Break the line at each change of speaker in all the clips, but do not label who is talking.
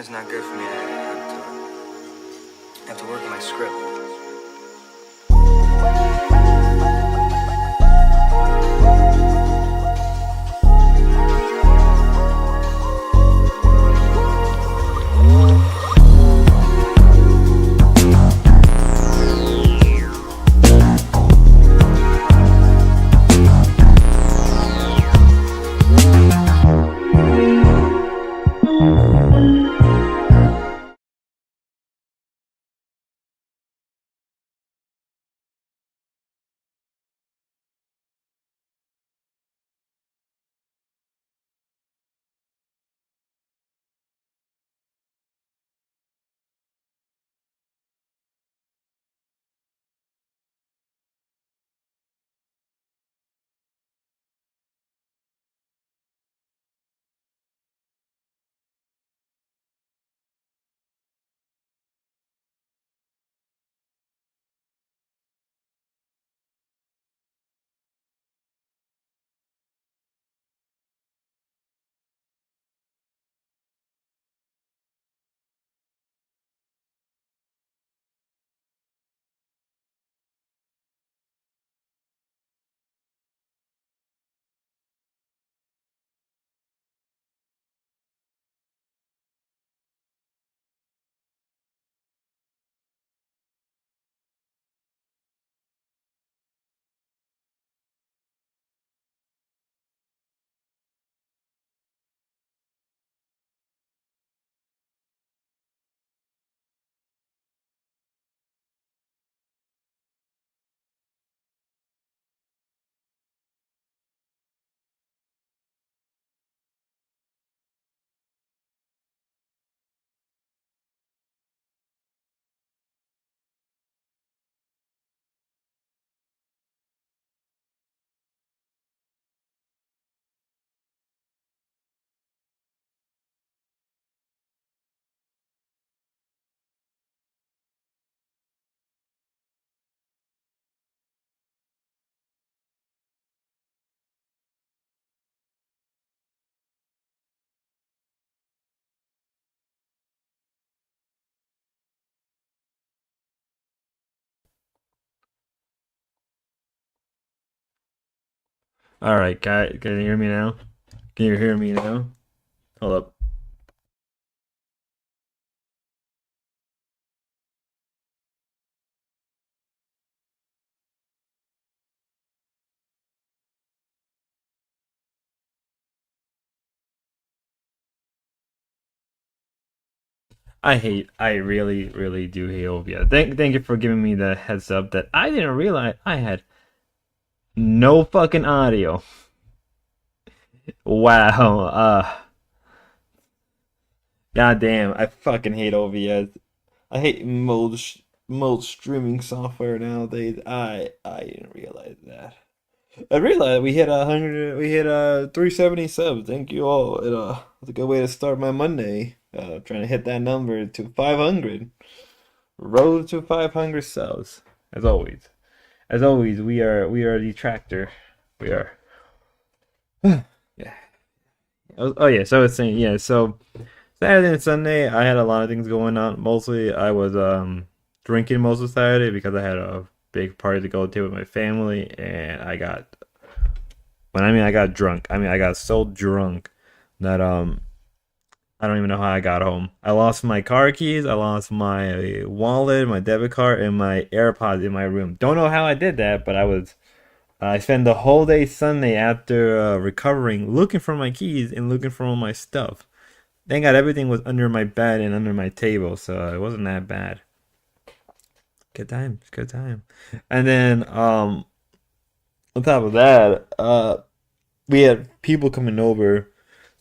is not good for me. I have to work on my script.
All right, guy, can you hear me now? Can you hear me now? Hold up. I really, really do hate OBS. Thank you for giving me the heads up that I didn't realize I had no fucking audio. Wow. Goddamn, I fucking hate OBS. I hate most streaming software nowadays. I didn't realize that. I realized we hit 100. We hit 370 subs. Thank you all. It's a good way to start my Monday. Trying to hit that number to 500. Road to 500 subs. As always, we are a detractor. We are. Yeah. Oh yeah. So I was saying yeah. So Saturday and Sunday, I had a lot of things going on. Mostly, I was drinking most of Saturday because I had a big party to go to with my family, and I got when I mean I got drunk. I mean I got so drunk that I don't even know how I got home. I lost my car keys, I lost my wallet, my debit card, and my AirPods in my room. Don't know how I did that, but I spent the whole day Sunday after recovering looking for my keys and looking for all my stuff. Thank God everything was under my bed and under my table, so it wasn't that bad. Good time, good time. And then on top of that, we had people coming over.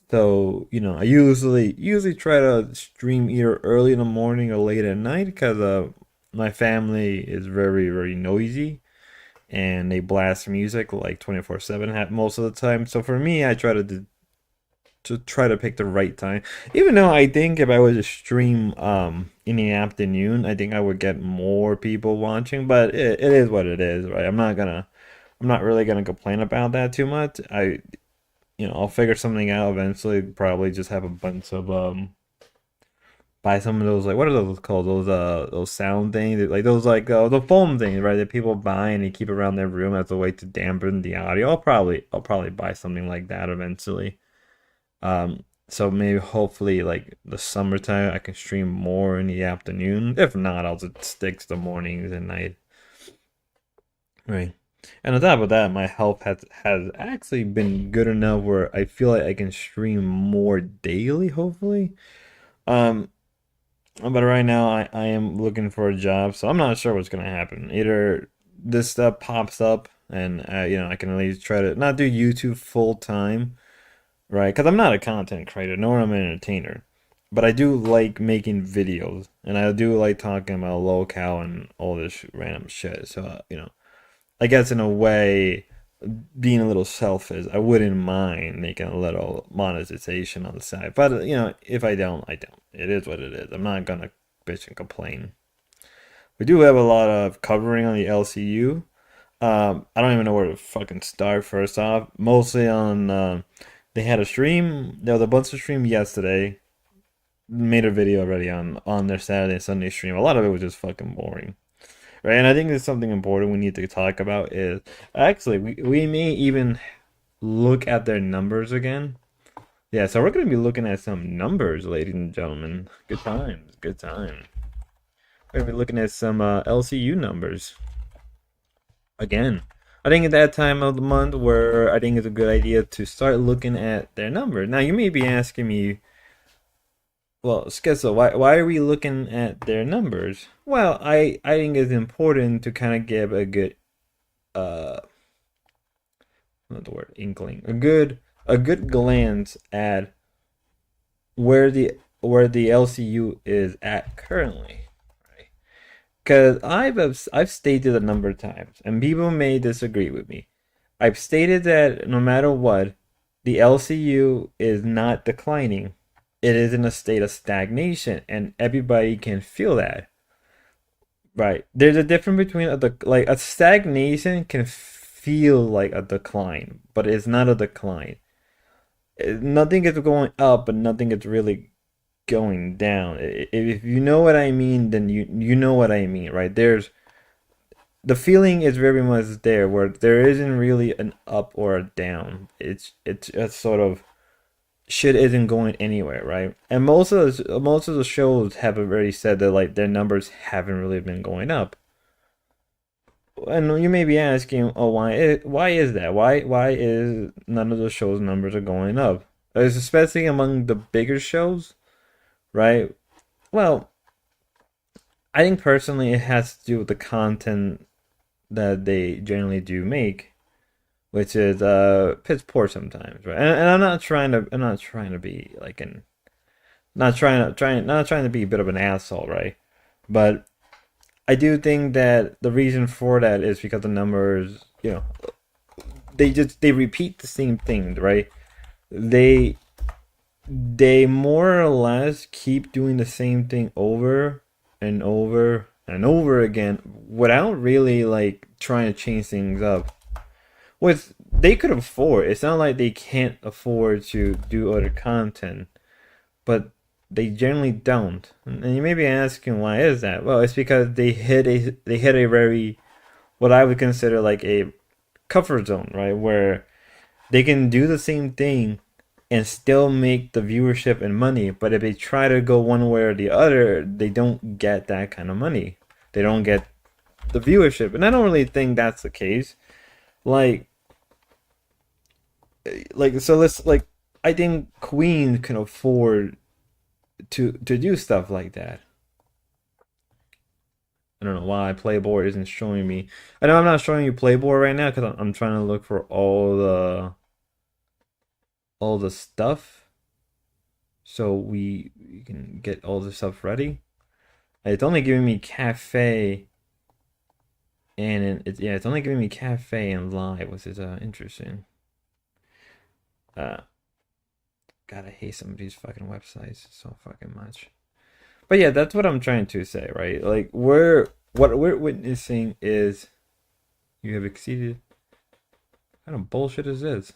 So, I usually try to stream either early in the morning or late at night because my family is very, very noisy and they blast music like 24/7 most of the time. So for me, I try to try to pick the right time. Even though I think if I was to stream in the afternoon, I think I would get more people watching, but it is what it is, right? I'm not really gonna complain about that too much. I'll figure something out eventually. Probably just have a bunch of buy some of those, like, what are those called? Those sound things, like those, like, the foam things, right? That people buy and they keep around their room as a way to dampen the audio. I'll probably buy something like that eventually. So maybe hopefully like the summertime I can stream more in the afternoon. If not, I'll just stick to the mornings and night. Right. And on top of that, my health has actually been good enough where I feel like I can stream more daily, hopefully. Um, but right now I am looking for a job, so I'm not sure what's gonna happen. Either this stuff pops up and I can at least try to not do YouTube full time, right? Because I'm not a content creator, nor am I an entertainer. But I do like making videos, and I do like talking about locale and all this random shit. So, I guess in a way, being a little selfish, I wouldn't mind making a little monetization on the side. But, if I don't, I don't. It is what it is. I'm not gonna bitch and complain. We do have a lot of covering on the LCU. I don't even know where to fucking start. First off, mostly on they had a stream. There was a bunch of stream yesterday. Made a video already on their Saturday and Sunday stream. A lot of it was just fucking boring, right? And I think there's something important we need to talk about is actually we may even look at their numbers again. Yeah, so we're gonna be looking at some numbers, ladies and gentlemen. Good times, good time. We're gonna be looking at some LCU numbers again. I think at that time of the month where I think it's a good idea to start looking at their numbers. Now you may be asking me, well, Schizo, why are we looking at their numbers? Well, I think it's important to kind of give a good uh not the word inkling, a good glance at where the LCU is at currently. Because I've stated a number of times, and people may disagree with me. I've stated that no matter what, the LCU is not declining. It is in a state of stagnation, and everybody can feel that. Right? There's a difference between like a stagnation can feel like a decline, but it's not a decline. Nothing is going up, but nothing is really going down. If you know what I mean, then you know what I mean, right? The feeling is very much there where there isn't really an up or a down. It's just sort of shit isn't going anywhere, right? And most of the shows have already said that like their numbers haven't really been going up. And you may be asking, oh, why is that? Why is none of the shows' numbers are going up? Especially among the bigger shows, right? Well, I think personally it has to do with the content that they generally do make, which is piss poor sometimes, right? And I'm not trying to be like an not trying to be a bit of an asshole, right? But I do think that the reason for that is because the numbers, they repeat the same thing, right? They they more or less keep doing the same thing over and over and over again without really like trying to change things up. With they could afford. It's not like they can't afford to do other content, but they generally don't. And you may be asking why is that? Well, it's because they hit a very what I would consider like a comfort zone, right? Where they can do the same thing and still make the viewership and money, but if they try to go one way or the other, they don't get that kind of money. They don't get the viewership. And I don't really think that's the case. Like so let's like I think Queen can afford to do stuff like that. I don't know why Playboy isn't showing me. I know I'm not showing you Playboy right now because I'm trying to look for all the stuff so we can get all the stuff ready. It's only giving me cafe and it's only giving me cafe and live, which is interesting. Uh, God, I hate some of these fucking websites so fucking much. But yeah, that's what I'm trying to say, right? Like what we're witnessing is you have exceeded. What kind of bullshit is this?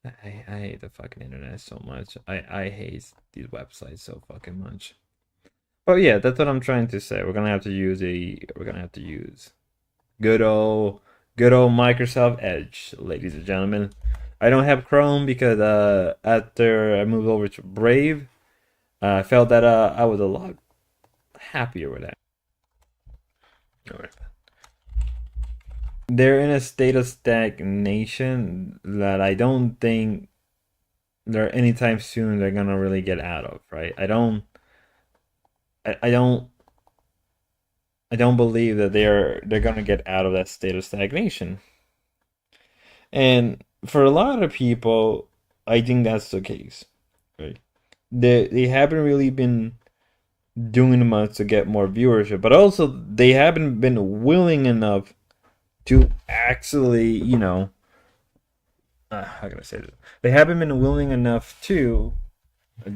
I hate the fucking internet so much. I hate these websites so fucking much. But yeah, that's what I'm trying to say. We're gonna have to use good old good old Microsoft Edge, ladies and gentlemen. I don't have Chrome because after I moved over to Brave, I felt that I was a lot happier with that. Alright. They're in a state of stagnation that I don't think they're anytime soon they're gonna really get out of, right? I don't I don't believe that they're gonna get out of that state of stagnation. And for a lot of people, I think that's the case, right? They haven't really been doing much to get more viewership, but also they haven't been willing enough to actually, how can I say this? They haven't been willing enough to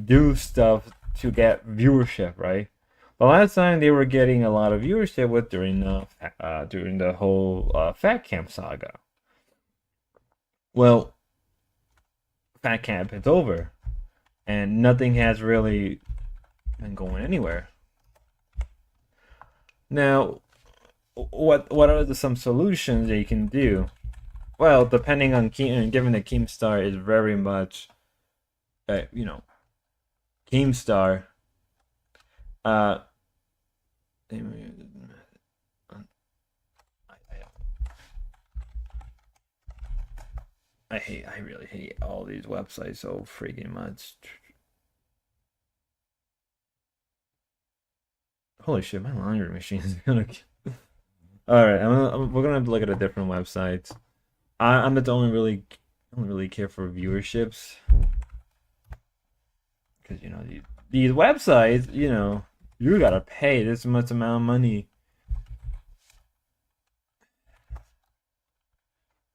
do stuff to get viewership, right? The last time they were getting a lot of viewership was during the whole Fat Camp saga. Well, Fat Camp is over, and nothing has really been going anywhere. Now, what are some solutions that you can do? Well, depending on given that Keemstar is very much, uh, you know, Keemstar. Uh, I, I really hate all these websites so freaking much. Holy shit, my laundry machine is gonna. All right, we're gonna have to look at a different website. I'm the only really I don't really care for viewerships because these websites, you gotta pay this much amount of money.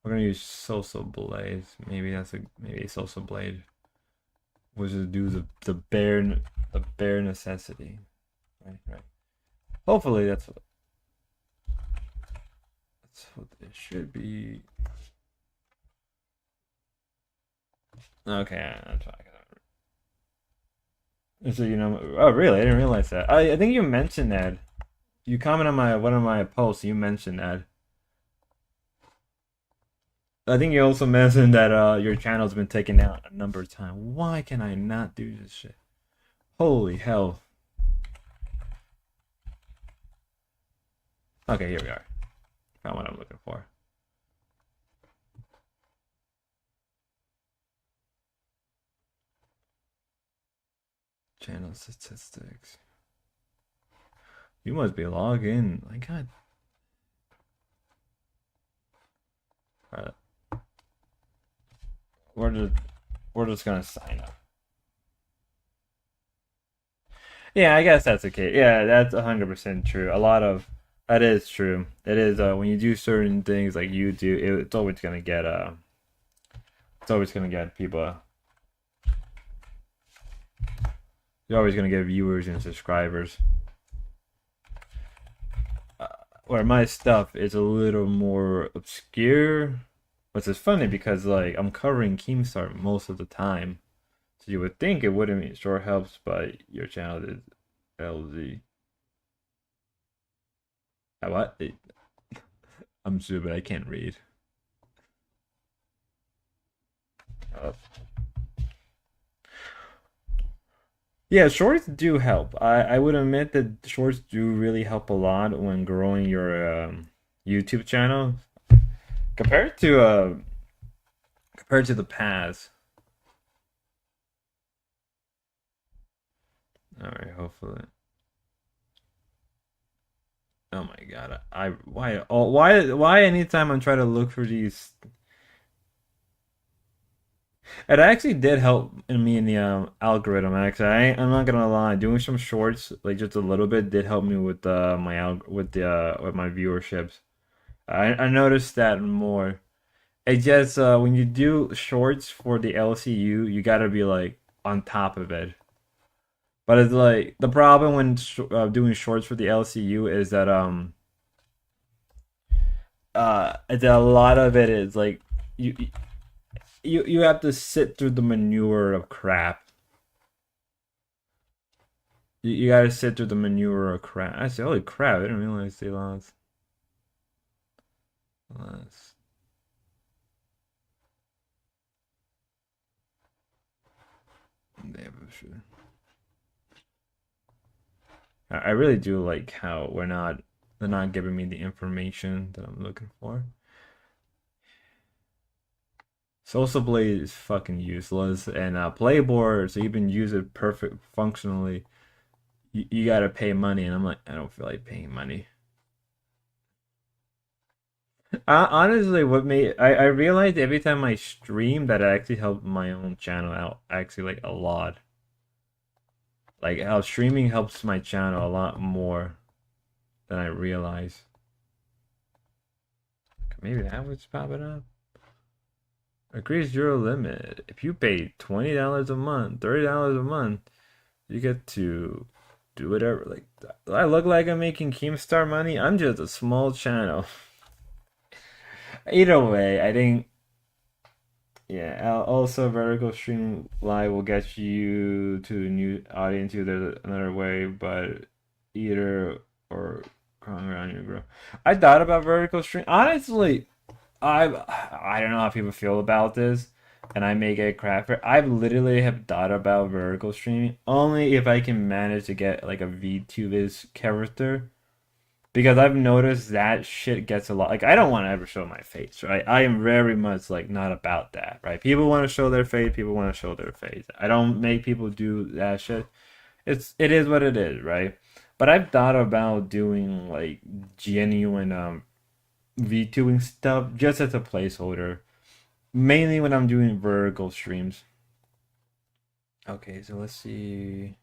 We're gonna use Social Blade. Maybe Social Blade, which is do the bare necessity. Right, right. Hopefully that's what it should be. Okay, I'm talking. So oh really? I didn't realize that. I think you mentioned that. You comment on my one of my posts. You mentioned that. I think you also mentioned that your channel's been taken out a number of times. Why can I not do this shit? Holy hell. Okay, here we are. Found what I'm looking for. Channel statistics. You must be logged in. My God. Alright. We're just gonna sign up. Yeah, I guess that's okay. Yeah, that's 100% true. A lot of that is true. It is when you do certain things like you do, it's always gonna get people. You're always gonna get viewers and subscribers. Where my stuff is a little more obscure, which is funny because like I'm covering Keemstar most of the time, so you would think it wouldn't be sure helps, but your channel is LZ. What? I'm stupid. I can't read. Uh, yeah, shorts do help. I would admit that shorts do really help a lot when growing your YouTube channel compared to uh compared to the past. All right, hopefully. Oh my God, why anytime I'm trying to look for these, it actually did help me in the algorithm. Actually, I'm not gonna lie, doing some shorts like just a little bit did help me with with my viewerships. I noticed that more. It just when you do shorts for the LCU, you gotta be like on top of it. But it's like the problem when doing shorts for the LCU is that it's a lot of it is like you you have to sit through the manure of crap. You gotta sit through the manure of crap. I said, holy crap! I didn't realize they lost. Lost. They have a sure. I really do like how they're not giving me the information that I'm looking for. Social Blade is fucking useless, and Playboard, so you can use it perfect functionally. You gotta pay money, and I'm like, I don't feel like paying money. Honestly, what made I realized every time I stream that I actually helped my own channel out actually like a lot. Like how streaming helps my channel a lot more than I realize. Maybe that was popping up. Increase your limit. If you pay $20 a month, $30 a month, you get to do whatever. Like, do I look like I'm making Keemstar money? I'm just a small channel. Either way, I think, yeah. Also, vertical stream live will get you to a new audience. There's another way, but either or crawling around your grow. I thought about vertical stream. Honestly, I don't know how people feel about this, and I may get crap for it. I literally have thought about vertical streaming only if I can manage to get like a VTubers character. Because I've noticed that shit gets a lot. Like, I don't want to ever show my face, right? I am very much like not about that, right? People want to show their face. People want to show their face. I don't make people do that shit. It is what it is, right? But I've thought about doing like genuine VTubing stuff just as a placeholder, mainly when I'm doing vertical streams. Okay, so let's see.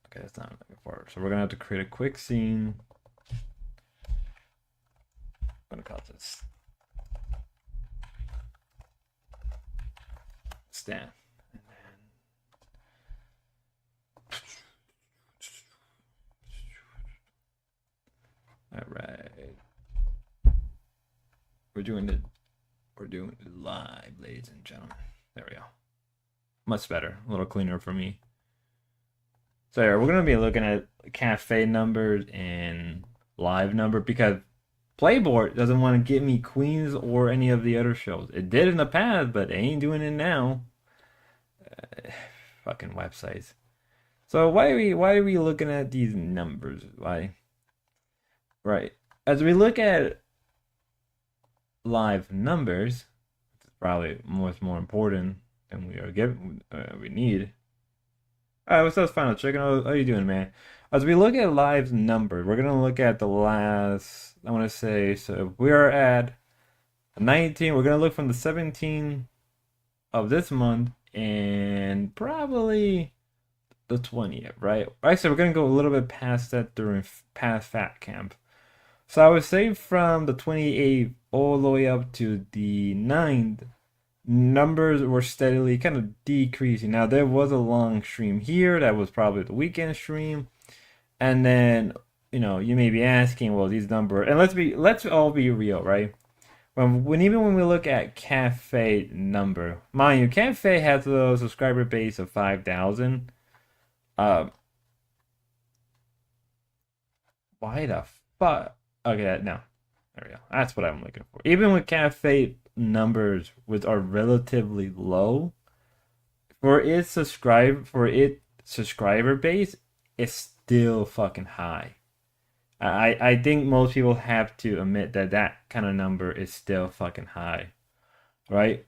Okay, that's not what I'm looking for. So we're gonna have to create a quick scene. I'm gonna call this Stan. All right, we're doing it. We're doing it live, ladies and gentlemen. There we go. Much better, a little cleaner for me. So yeah, we're gonna be looking at cafe numbers and live number because Playboard doesn't want to give me Queens or any of the other shows. It did in the past, but it ain't doing it now. Fucking websites. So why are we looking at these numbers? Why? Right. As we look at live numbers, it's probably much more important than we need. All right, what's up, Final Chicken? How you doing, man? As we look at live numbers, we're gonna look at the last. I want to say so. If we are at 19. We're gonna look from the 17th of this month and probably the 20th, right? Actually, we're gonna go a little bit past that during past Fat Camp. So I would say from the 28th all the way up to the 9th, numbers were steadily kind of decreasing. Now there was a long stream here that was probably the weekend stream, and then you may be asking, well, these numbers, and let's all be real, right? Even when we look at Cafe number, mind you, Cafe has a subscriber base of 5,000. Uh, why the fuck? Okay, no, there we go. That's what I'm looking for. Even with Cafe numbers, which are relatively low, for its subscriber base, it's still fucking high. I think most people have to admit that that kind of number is still fucking high, right?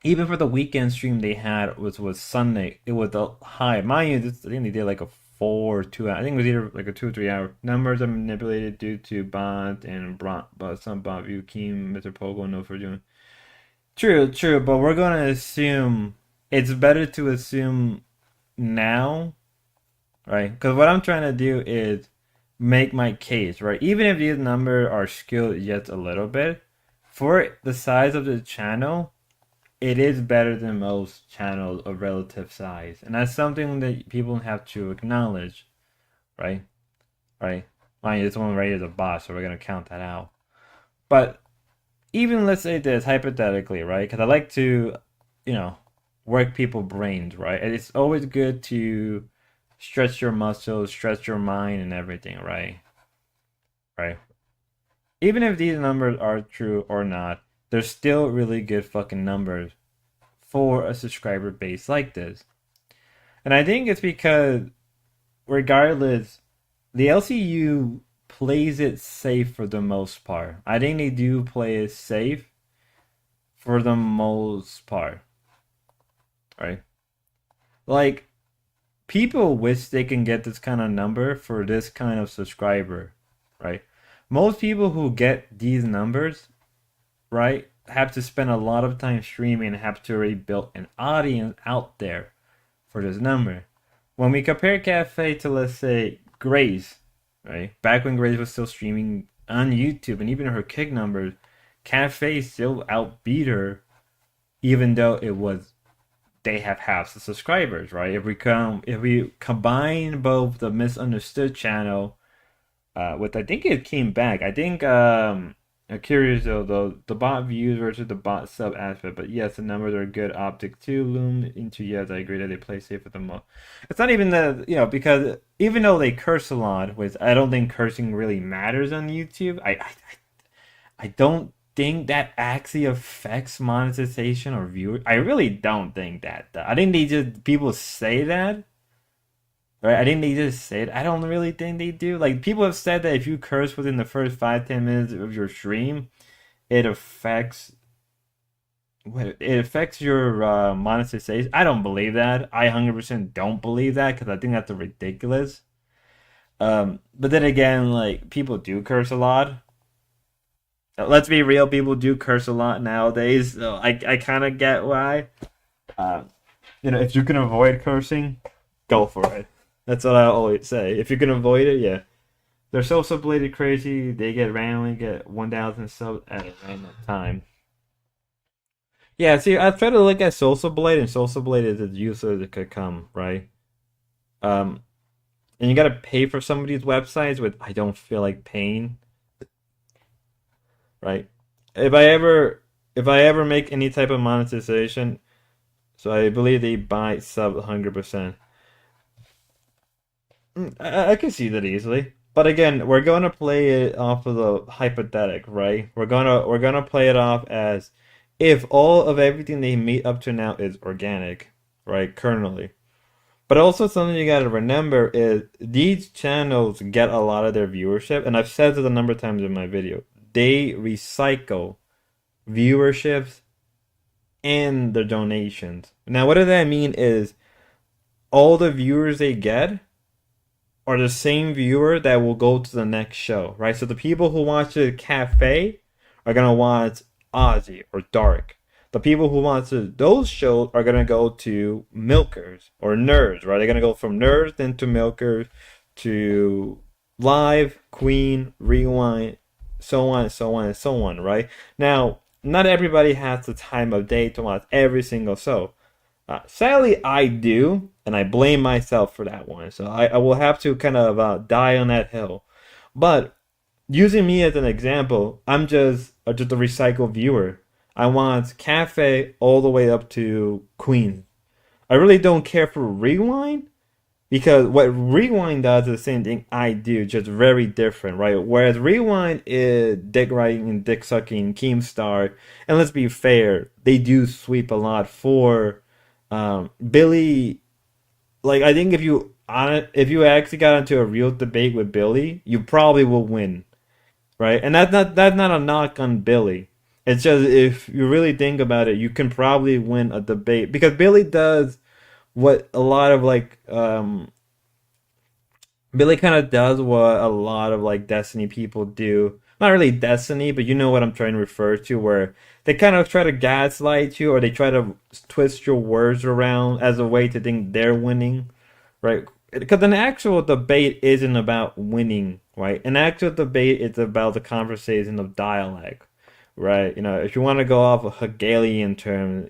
Even for the weekend stream they had was Sunday, it was a high. Mind you, I think they did like a 4 2 hour. I think it was either like a 2 or 3 hour. Numbers are manipulated due to bot and but some bot view Keem, Mr. Pogo knows for doing. True, but we're gonna assume it's better to assume now, right? Because what I'm trying to do is make my case, right? Even if these numbers are skewed just a little bit, for the size of the channel, it is better than most channels of relative size. And that's something that people have to acknowledge, right? Right? Mind you, this one right here is a bot, so we're going to count that out. But even let's say this hypothetically, right? Because I like to, you know, work people brains, right? And it's always good to stretch your muscles, stretch your mind, and everything, right? Right. Even if these numbers are true or not, they're still really good fucking numbers for a subscriber base like this. And I think it's because, regardless, the LCU plays it safe for the most part. I think they do play it safe for the most part, right? Like, people wish they can get this kind of number for this kind of subscriber, right? Most people who get these numbers, right, have to spend a lot of time streaming and have to already build an audience out there for this number. When we compare Cafe to, let's say, Grace, right? Back when Grace was still streaming on YouTube and even her kick numbers, Cafe still outbeat her, even though it was they have half the subscribers, right? If we combine both the misunderstood channel with I think it came back. I think I'm curious though the bot views versus the bot sub aspect, but yes, the numbers are good. Optic too loom into yes, I agree that they play safe with the most. It's not even the because even though they curse a lot, which I don't think cursing really matters on YouTube. I don't think that actually affects monetization or viewers. I really don't think that. I think they just people say that, right? I think they just say it. I don't really think they do. Like people have said that if you curse within the first 5-10 minutes of your stream, it affects it affects your monetization. I don't believe that. I 100% don't believe that because I think that's ridiculous. But then again, like people do curse a lot. Let's be real, people do curse a lot nowadays. So I kind of get why. Uh, if you can avoid cursing, go for it. That's what I always say. If you can avoid it, yeah. They're so sublated crazy. They get randomly get 1,000 subs at a random time. Yeah, see, I try to look at Social Blade, and Social Blade is as useless as it could come, right? Um, and you gotta pay for some of these websites, which I don't feel like paying, right? If I ever, if I ever make any type of monetization, so I believe they buy sub 100%. I can see that easily. But again, we're gonna play it off of the hypothetic, right? We're gonna play it off as if all of everything they meet up to now is organic, right? Currently. But also something you gotta remember is these channels get a lot of their viewership, and I've said this a number of times in my video. They recycle viewerships and their donations. Now, what does that mean is all the viewers they get are the same viewer that will go to the next show, right? So the people who watch the cafe are gonna watch Ozzy or Dark. The people who watch those shows are gonna go to Milkers or Nerds, right? They're gonna go from Nerds then to Milkers to Live, Queen, Rewind, so on and so on and so on, right? Now, not everybody has the time of day to watch every single show. Sadly, I do, and I blame myself for that one. So I will have to kind of die on that hill. But using me as an example, I'm just a recycled viewer. I want Cafe all the way up to Queen. I really don't care for Rewind because what Rewind does is the same thing I do, just very different, right? Whereas Rewind is dick riding and dick sucking Keemstar, and let's be fair, they do sweep a lot for Billy. Like I think if you actually got into a real debate with Billy, you probably will win, right? And that's not a knock on Billy. It's just if you really think about it, you can probably win a debate because Billy does what a lot of Billy kind of does what a lot of like Destiny people do. Not really Destiny, but you know what I'm trying to refer to, where they kind of try to gaslight you or they try to twist your words around as a way to think they're winning, right? Because an actual debate isn't about winning, right? An actual debate is about the conversation of dialect, right? If you want to go off a Hegelian term,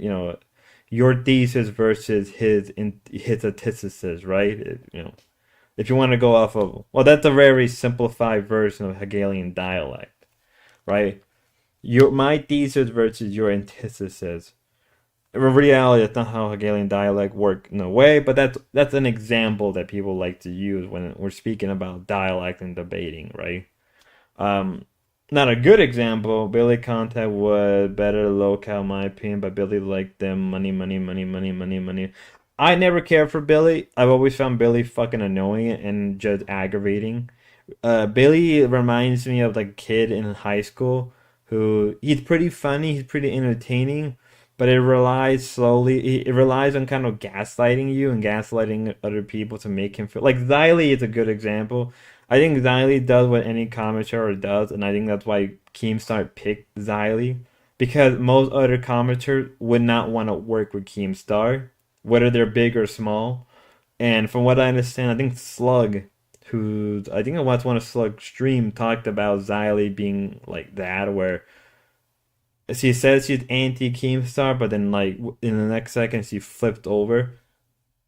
your thesis versus his antithesis, right? If you want to go off of, well, that's a very simplified version of Hegelian dialect, right? Your my thesis versus your antithesis. In reality, that's not how Hegelian dialect work in a way, but that's an example that people like to use when we're speaking about dialect and debating, right? Um, Not a good example. Billy Contact was better locale, in my opinion, but Billy liked them money, money, money, money, money, money. I never cared for Billy. I've always found Billy fucking annoying and just aggravating. Billy reminds me of like a kid in high school who he's pretty funny, he's pretty entertaining, but it relies on kind of gaslighting you and gaslighting other people to make him feel like Xylee is a good example. I think Xylee does what any commentator does, and I think that's why Keemstar picked Xylee because most other commentators would not want to work with Keemstar, whether they're big or small. And from what I understand, I think Slug, who's I think I watched one of Slug's stream, talked about Xylee being like that, where she says she's anti Keemstar, but then like in the next second she flipped over.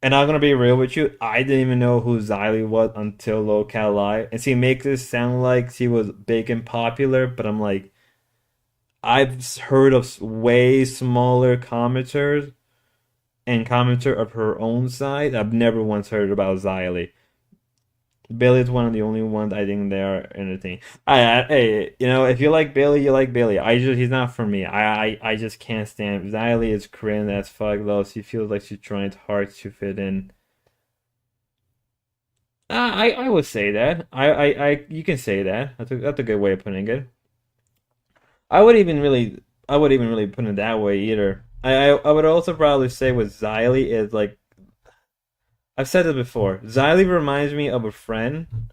And I'm gonna be real with you, I didn't even know who Xylee was until Local Live, and she makes it sound like she was big and popular, but I'm like, I've heard of way smaller commenters and commenter of her own side. I've never once heard about Xylee. Billy's one of the only ones I think they are entertaining. Hey, if you like Billy, you like Billy. He's not for me. I just can't stand. Xylee is cringe as fuck though. She feels like she's trying hard to fit in. I would say that. You can say that. That's a good way of putting it. I would even really put it that way either. I would also probably say with Xylee is like I've said it before. Xylee reminds me of a friend.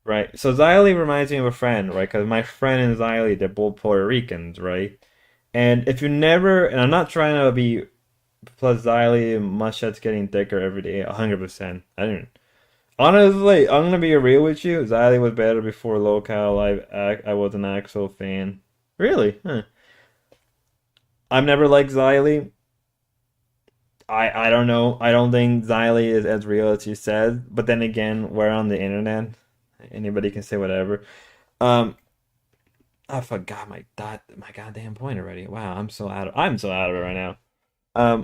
Right. So Xylee reminds me of a friend, right? Because my friend and Xylee, they're both Puerto Ricans, right? And if you never, and I'm not trying to be, plus Xylee, mustache getting thicker every day, 100%. I don't. Honestly, I'm gonna be real with you. Xylee was better before Local Live. I was an Axel fan. Really? Huh. I've never liked Xylee. I don't know. I don't think Xylee is as real as she says. But then again, we're on the internet. Anybody can say whatever. Um, I forgot my goddamn point already. Wow, I'm so out of it right now.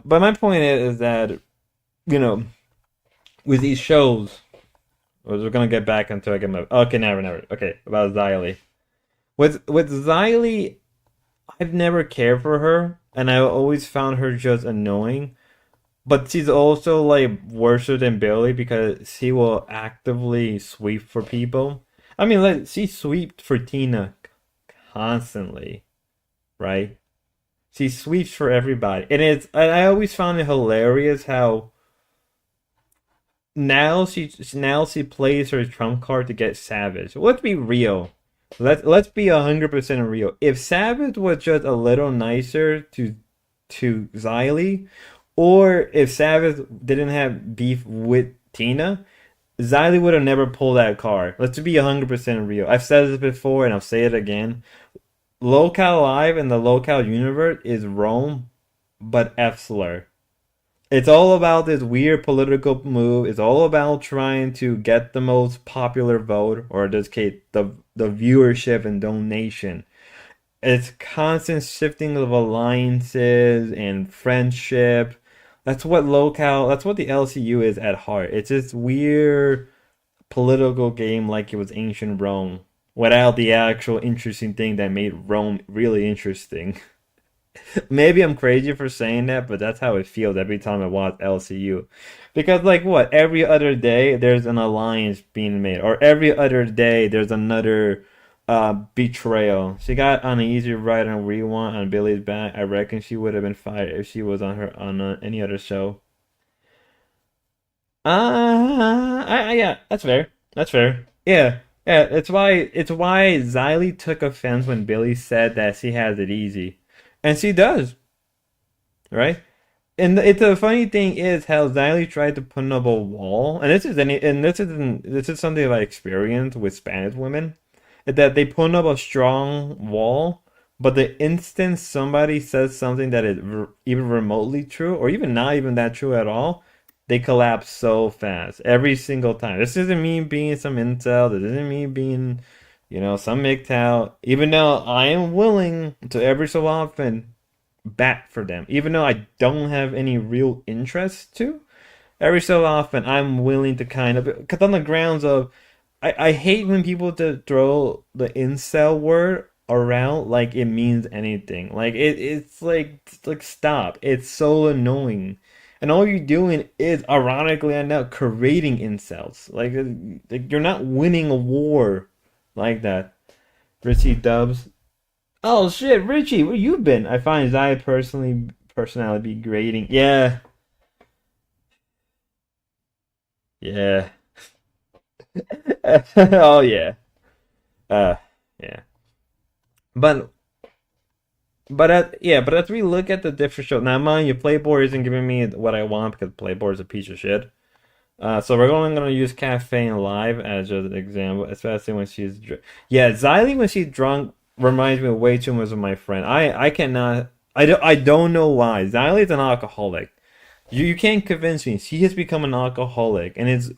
But my point is that you know with these shows, we're gonna get back into again. Okay, never. Okay, about Xylee. With Xylee, I've never cared for her, and I always found her just annoying. But she's also like worse than Billy because she will actively sweep for people. I mean, like she sweeped for Tina constantly, right? She sweeps for everybody, and I always found it hilarious how now she plays her trump card to get Savage. Let's be real. Let's be 100% real. If Savage was just a little nicer to Xylee, or if Savage didn't have beef with Tina, Xylee would have never pulled that card. Let's be 100% real. I've said this before and I'll say it again. Local Live in the Local universe is Rome, but F slur. It's all about this weird political move. It's all about trying to get the most popular vote, or in this case, the viewership and donation. It's constant shifting of alliances and friendship. That's what the LCU is at heart. It's this weird political game like it was ancient Rome without the actual interesting thing that made Rome really interesting. Maybe I'm crazy for saying that, but that's how it feels every time I watch LCU. Because, like, what? Every other day there's an alliance being made, or every other day there's another betrayal. She got on an easy ride on Rewind on Billy's back. I reckon she would have been fired if she was on any other show. Yeah, that's fair. That's fair. Yeah, yeah. It's why Xylee took offense when Billy said that she has it easy, and she does, right? And it's a funny thing is how Xylee tried to put up a wall, and this is something I experienced with Spanish women, is that they put up a strong wall, but the instant somebody says something that is even remotely true, or even not even that true at all, they collapse so fast every single time. This isn't me being some incel. This isn't me being Some MGTOW, even though I am willing to every so often bat for them, even though I don't have any real interest to, every so often I'm willing to kind of, because on the grounds of, I hate when people to throw the incel word around like it means anything. Like it's like stop. It's so annoying. And all you're doing is ironically enough creating incels. Like you're not winning a war like that. Richie Dubs. Oh shit, Richie, where you been? I find Zai personality be grading. Yeah. Yeah. Oh yeah. Uh yeah. But but as we look at the different shows, now mind you, Playboy isn't giving me what I want because Playboy is a piece of shit. So we're only gonna use Caffeine Live as just an example, especially when she's yeah, Xylee when she's drunk reminds me way too much of my friend. I cannot I don't know why. Xylee's an alcoholic. You can't convince me. She has become an alcoholic and it's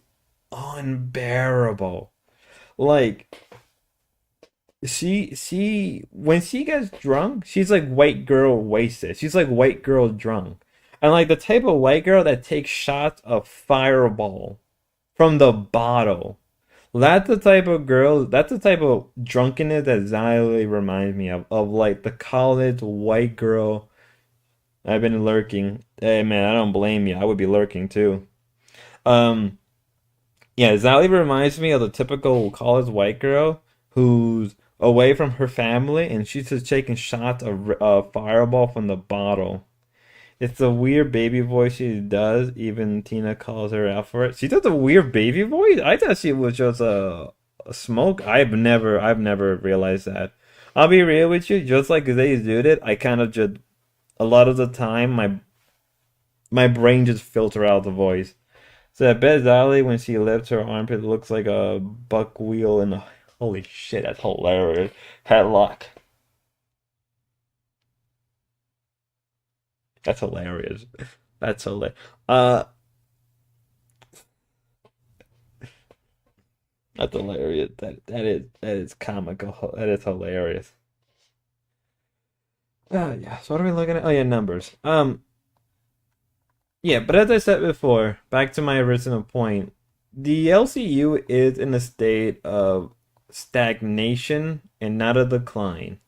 unbearable. Like she when she gets drunk, she's like white girl wasted. She's like white girl drunk. And like the type of white girl that takes shots of fireball from the bottle. That's the type of girl, that's the type of drunkenness that Xylee reminds me of like the college white girl. I've been lurking. Hey man, I don't blame you. I would be lurking too. Um Yeah, Zali reminds me of the typical college white girl who's away from her family and she's just taking shots of Fireball from the bottle. It's a weird baby voice she does. Even Tina calls her out for it. She does a weird baby voice. I thought she was just a smoke. I've never realized that. I'll be real with you. Just like they did it, I kind of just a lot of the time my brain just filter out the voice. So I bet Zali when she lifts her armpit looks like a buck wheel in the holy shit, that's hilarious. Headlock. That's hilarious. That's hilarious. Uh that's hilarious. That is comical. That is hilarious. Yeah. So what are we looking at? Oh yeah, numbers. Yeah, but as I said before, back to my original point, the LCU is in a state of stagnation and not a decline.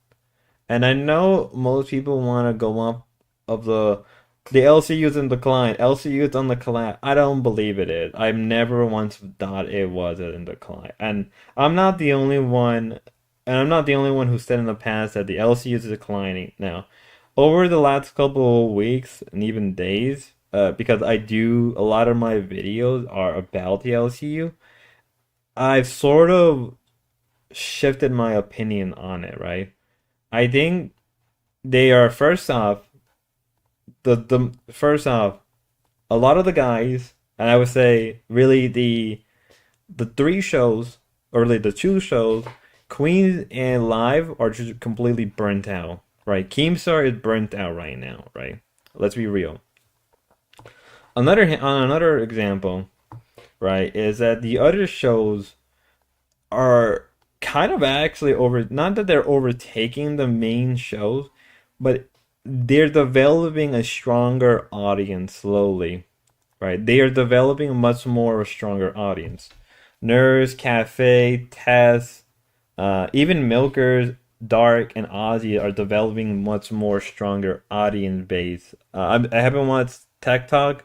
And I know most people want to go up of the LCU's in decline, LCU's on the collapse. I don't believe it is. I've never once thought it was in decline. And I'm not the only one and I'm not the only one who said in the past that the LCU is declining. Now, over the last couple of weeks and even days, because I do a lot of my videos are about the LCU, I've sort of shifted my opinion on it, right? I think they are the first off, a lot of the guys, and I would say really the three shows, or really the two shows, Queens and Live are just completely burnt out, right? Keemstar is burnt out right now, right? Let's be real. On another example, right, is that the other shows are kind of actually over. Not that they're overtaking the main shows, but they're developing a stronger audience slowly, right? They are developing a much more stronger audience. Nurse, Cafe, Tess, even Milkers, Dark, and Ozzy are developing much more stronger audience base. I haven't watched Tech Talk,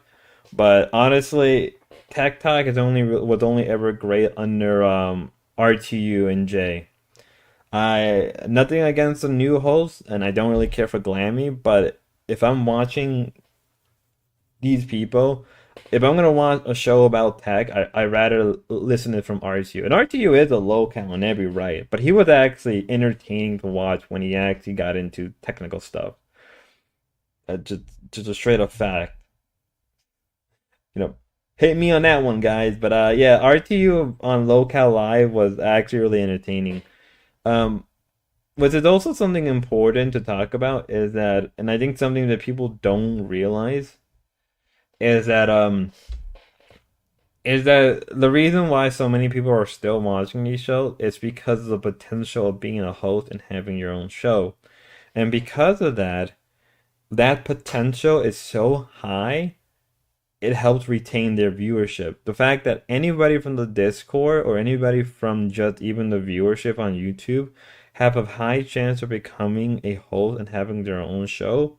but honestly, Tech Talk is only was only ever great under RTU and J. I nothing against the new host, and I don't really care for Glammy, but if I'm watching these people, if I'm gonna watch a show about tech, I rather listen to it from RTU. And RTU is a locale in every right, but he was actually entertaining to watch when he actually got into technical stuff. Just a straight up fact. You know, hit me on that one, guys. But yeah, RTU on locale live was actually really entertaining. Um, Which is also something important to talk about is that, and I think something that people don't realize is that is that the reason why so many people are still watching these shows is because of the potential of being a host and having your own show. And because of that, that potential is so high, it helps retain their viewership. The fact that anybody from the Discord or anybody from just even the viewership on YouTube have a high chance of becoming a host and having their own show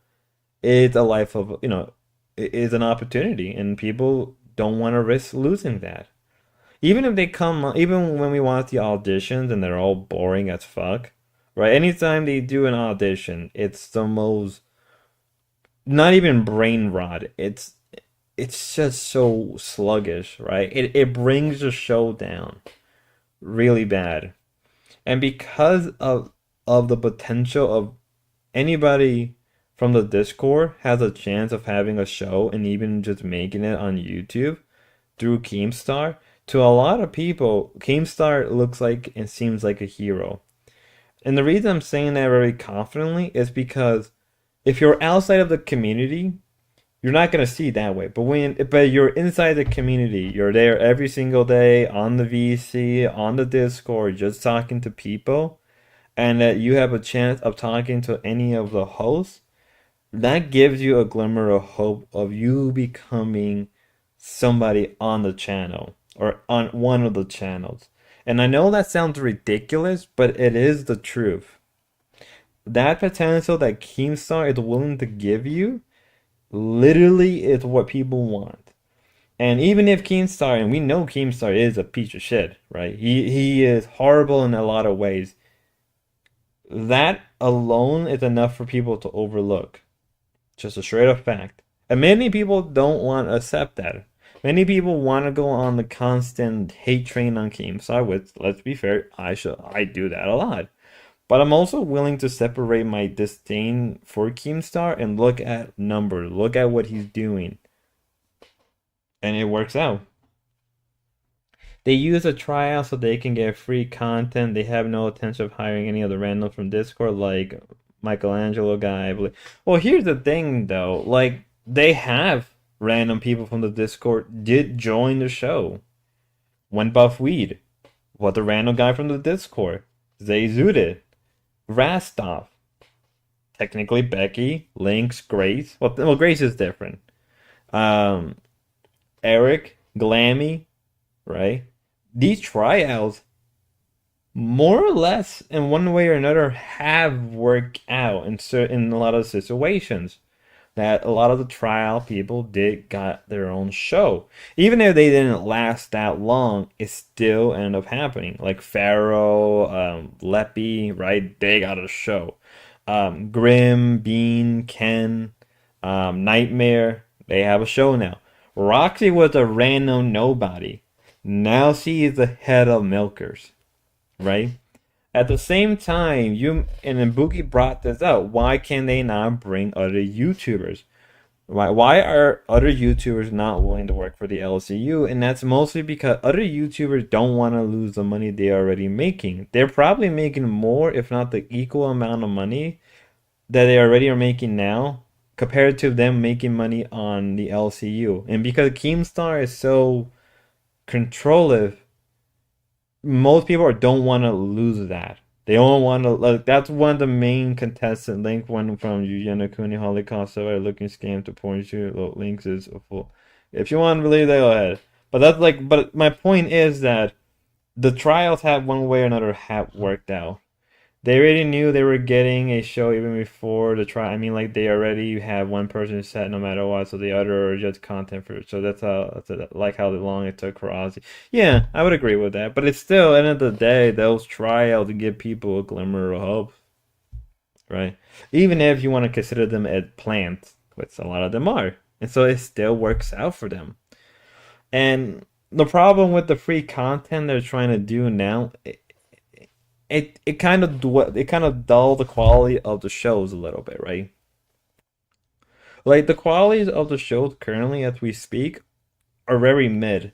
is a life of, it is an opportunity, and people don't want to risk losing that. Even if they come, even when we watch the auditions and they're all boring as fuck, right? Anytime they do an audition, it's the most, not even brain rot. It's just so sluggish, right? It brings the show down really bad. And because of the potential of anybody from the Discord has a chance of having a show and even just making it on YouTube through Keemstar, to a lot of people, Keemstar looks like and seems like a hero. And the reason I'm saying that very confidently is because if you're outside of the community, you're not gonna see it that way. But you're inside the community, you're there every single day on the VC, on the Discord, just talking to people, and that you have a chance of talking to any of the hosts, that gives you a glimmer of hope of you becoming somebody on the channel or on one of the channels. And I know that sounds ridiculous, but it is the truth. That potential that Keemstar is willing to give you literally is what people want. And even if Keemstar, and we know Keemstar is a piece of shit, right? He is horrible in a lot of ways. That alone is enough for people to overlook. Just a straight up fact. And many people don't want to accept that. Many people want to go on the constant hate train on Keemstar, which, let's be fair, I do that a lot. But I'm also willing to separate my disdain for Keemstar and look at numbers, look at what he's doing, and it works out. They use a tryout so they can get free content. They have no intention of hiring any other random from Discord, like Michelangelo guy, I believe. Well, here's the thing though, like they have random people from the Discord did join the show. When Buff Weed, what the random guy from the Discord, Zay Zudit, Rastov, technically Becky, Lynx, Grace. Well, Grace is different. Um, Eric, Glammy, right? These tryouts, more or less, in one way or another, have worked out in a lot of situations. That a lot of the trial people did got their own show. Even if they didn't last that long, it still ended up happening. Like Pharaoh, Leppy, right? They got a show. Grim, Bean, Ken, Nightmare, they have a show now. Roxy was a random nobody. Now she is the head of Milkers, right? At the same time, you and then Boogie brought this up. Why can they not bring other YouTubers? Why are other YouTubers not willing to work for the LCU? And that's mostly because other YouTubers don't want to lose the money they're already making. They're probably making more, if not the equal amount of money that they already are making now, compared to them making money on the LCU. And because Keemstar is so controlling, most people don't want to lose that. They don't want to. Like, that's one of the main contestant link one from Yuya Kuni Holocaust survey looking scam to point to links is a full. If you want to believe that, go ahead. But that's like. But my point is that the trials have one way or another have worked out. They already knew they were getting a show even before the trial. I mean, like they already have one person set no matter what, so the other are just content for. So like how long it took for Ozzy. Yeah, I would agree with that. But it's still, at the end of the day, those trials to give people a glimmer of hope, right? Even if you want to consider them as plants, which a lot of them are, and so it still works out for them. And the problem with the free content they're trying to do now, it kind of dull the quality of the shows a little bit, right? Like the qualities of the shows currently as we speak are very mid.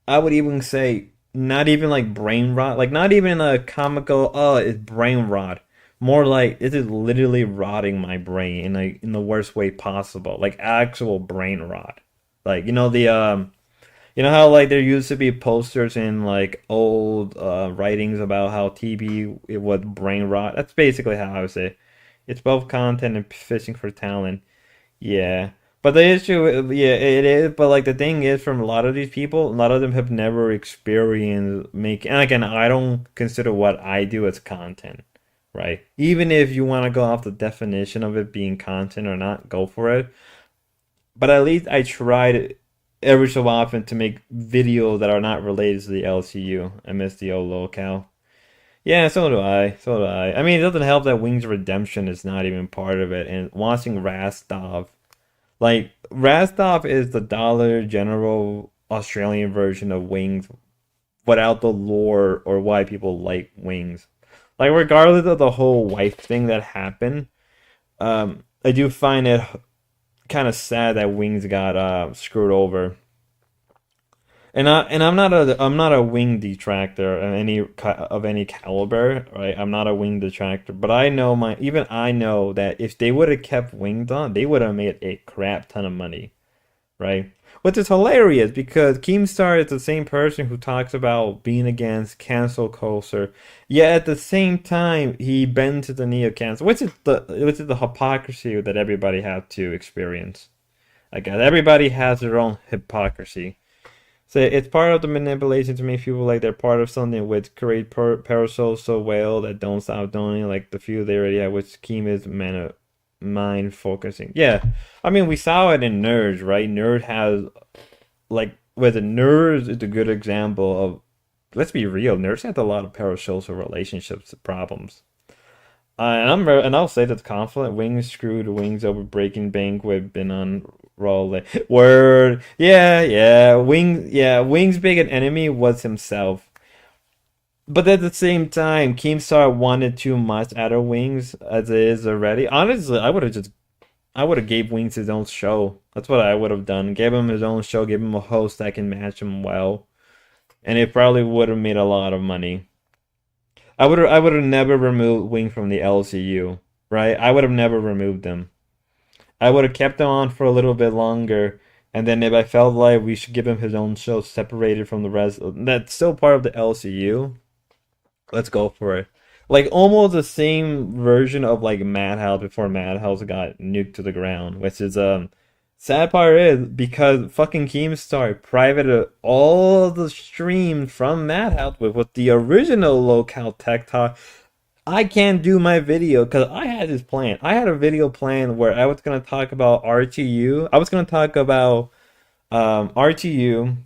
I would even say not even like brain rot, like not even a comical. Oh, it's brain rot. More like this is literally rotting my brain in the worst way possible, like actual brain rot. Like You know how like there used to be posters in like old writings about how TB it was brain rot. That's basically how I would say. It's both content and fishing for talent. Yeah. But the issue, yeah, it is. But like the thing is, from a lot of these people, a lot of them have never experienced making. And again, I don't consider what I do as content, right? Even if you want to go off the definition of it being content or not, go for it. But at least I tried every so often to make videos that are not related to the LCU, MSDO locale. Yeah, so do I. So do I. I mean, it doesn't help that Wings Redemption is not even part of it, and watching Rastov. Like Rastov is the Dollar General Australian version of Wings without the lore or why people like Wings. Like regardless of the whole wife thing that happened, I do find it kind of sad that Wings got screwed over. I'm not a wing detractor of any caliber, right? I'm not a wing detractor, but I know my even I know that if they would have kept wings on, they would have made a crap ton of money, right? Which is hilarious because Keemstar is the same person who talks about being against cancel culture, yet at the same time he bends to the knee of cancel, which is the hypocrisy that everybody has to experience. I guess everybody has their own hypocrisy. So it's part of the manipulation to make people like they're part of something which create parasols so well that don't stop doing it, like the few they already have, which scheme is mind focusing. Yeah, I mean we saw it in Nerds, right? Nerd has like with the Nerds is a good example of. Let's be real, Nerds had a lot of parasocial relationships problems. And I'll say that the conflict Wings screwed Wings over Breaking Bank with been on roll. Word, Wings' biggest enemy was himself. But at the same time, Keemstar wanted too much out of Wings as it is already. Honestly, I would have gave Wings his own show. That's what I would have done. Gave him his own show, give him a host that can match him well, and it probably would have made a lot of money. I would have never removed Wing from the LCU, right? I would have never removed them. I would have kept him on for a little bit longer, and then if I felt like we should give him his own show separated from the rest, that's still part of the LCU. Let's go for it. Like almost the same version of like Madhouse before Madhouse got nuked to the ground, which is sad part is because fucking Keemstar privated all the streams from Madhouse with the original locale tech talk. I can't do my video because I had this plan. I had a video plan where I was gonna talk about RTU. I was gonna talk about RTU,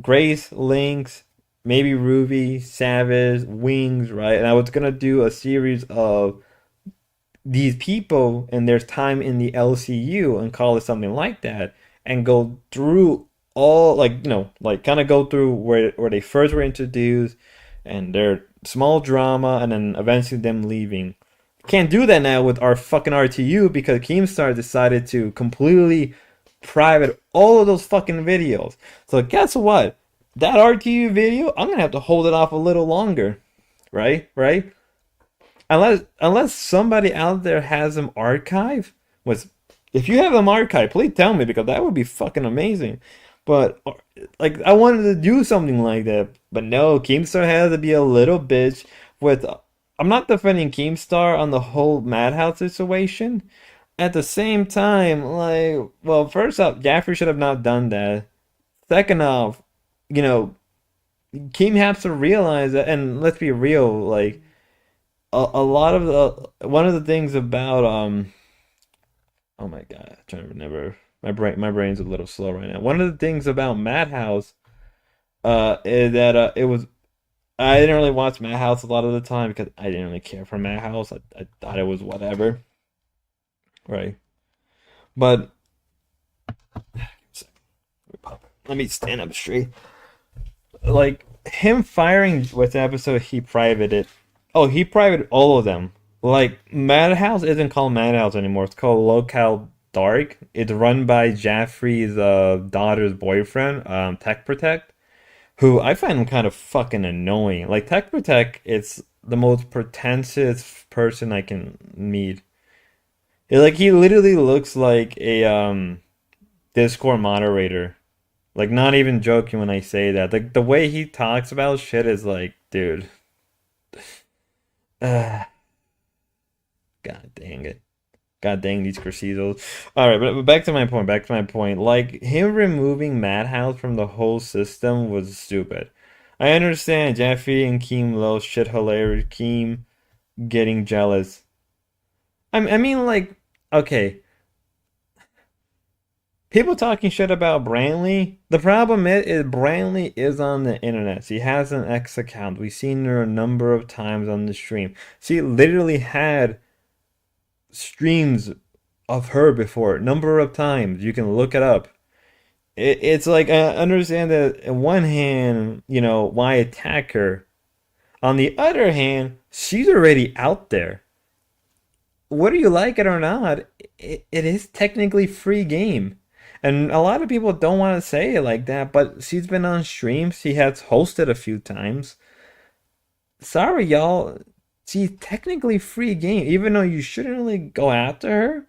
Grace, Lynx, maybe Ruby, Savage, Wings, right? And I was gonna do a series of these people and their time in the LCU and call it something like that, and go through all like like kind of go through where they first were introduced and their small drama and then eventually them leaving. Can't do that now with our fucking RTU because Keemstar decided to completely private all of those fucking videos. So guess what? That RTU video, I'm gonna have to hold it off a little longer, right? Right? Unless somebody out there has them archived. Was if you have them archived, please tell me because that would be fucking amazing. But like I wanted to do something like that, but no, Keemstar has to be a little bitch. With I'm not defending Keemstar on the whole Madhouse situation. At the same time, like, well, first off, Jaffrey should have not done that. Second off, you know, Keem has to realize that, and let's be real, like a lot of the one of the things about oh my god, I'm trying to remember my brain's a little slow right now. One of the things about Madhouse is that it was I didn't really watch Madhouse a lot of the time because I didn't really care for Madhouse. I thought it was whatever, right? But let me stand up straight. Like him firing with the episode, he privated. Oh, he privated all of them. Like Madhouse isn't called Madhouse anymore. It's called Locale Dark. It's run by Jaffrey's daughter's boyfriend, Tech Protect, who I find him kind of fucking annoying. Like Tech Protect, it's the most pretentious person I can meet. Like he literally looks like a Discord moderator. Like, not even joking when I say that. Like, the way he talks about shit is like, dude, uh, god dang it. God dang these Crucidos. All right, but back to my point. Back to my point. Like him removing Madhouse from the whole system was stupid. I understand Jeffy and Keem Low shit hilarious. Keem getting jealous. I mean, like, okay, people talking shit about Brantley. The problem is Brantley is on the internet. She has an X account. We've seen her a number of times on the stream. She literally had streams of her before, number of times. You can look it up. It's like I understand that on one hand, why attack her? On the other hand, she's already out there. Whether you like it or not, it is technically free game. And a lot of people don't want to say it like that, but she's been on stream. She has hosted a few times. Sorry, y'all. She's technically free game, even though you shouldn't really go after her.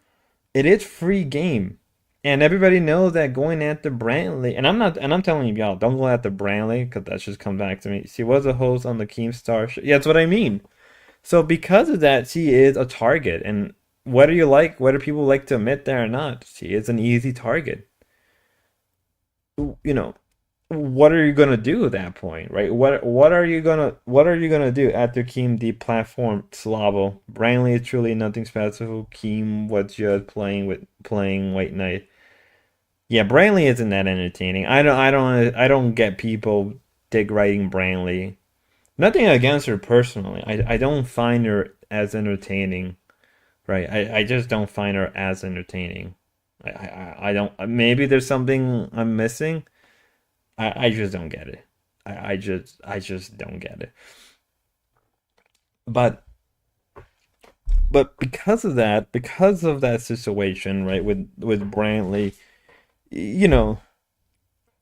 It is free game. And everybody knows that going after Brantley, and I'm telling you, y'all, don't go after Brantley, because that just comes back to me. She was a host on the Keemstar show. Yeah, that's what I mean. So because of that, she is a target. And whether people like to admit that or not, she is an easy target. You know, what are you gonna do at that point, right? What are you gonna do after Keem deplatformed Slavo? Brantley is truly nothing special. Keem was just playing White Knight. Yeah, Brantley isn't that entertaining. I don't get people dig writing Brantley. Nothing against her personally. I don't find her as entertaining. Right. I just don't find her as entertaining. I don't, maybe there's something I'm missing. I just don't get it. I just don't get it. But because of that situation, right, with Brantley, you know,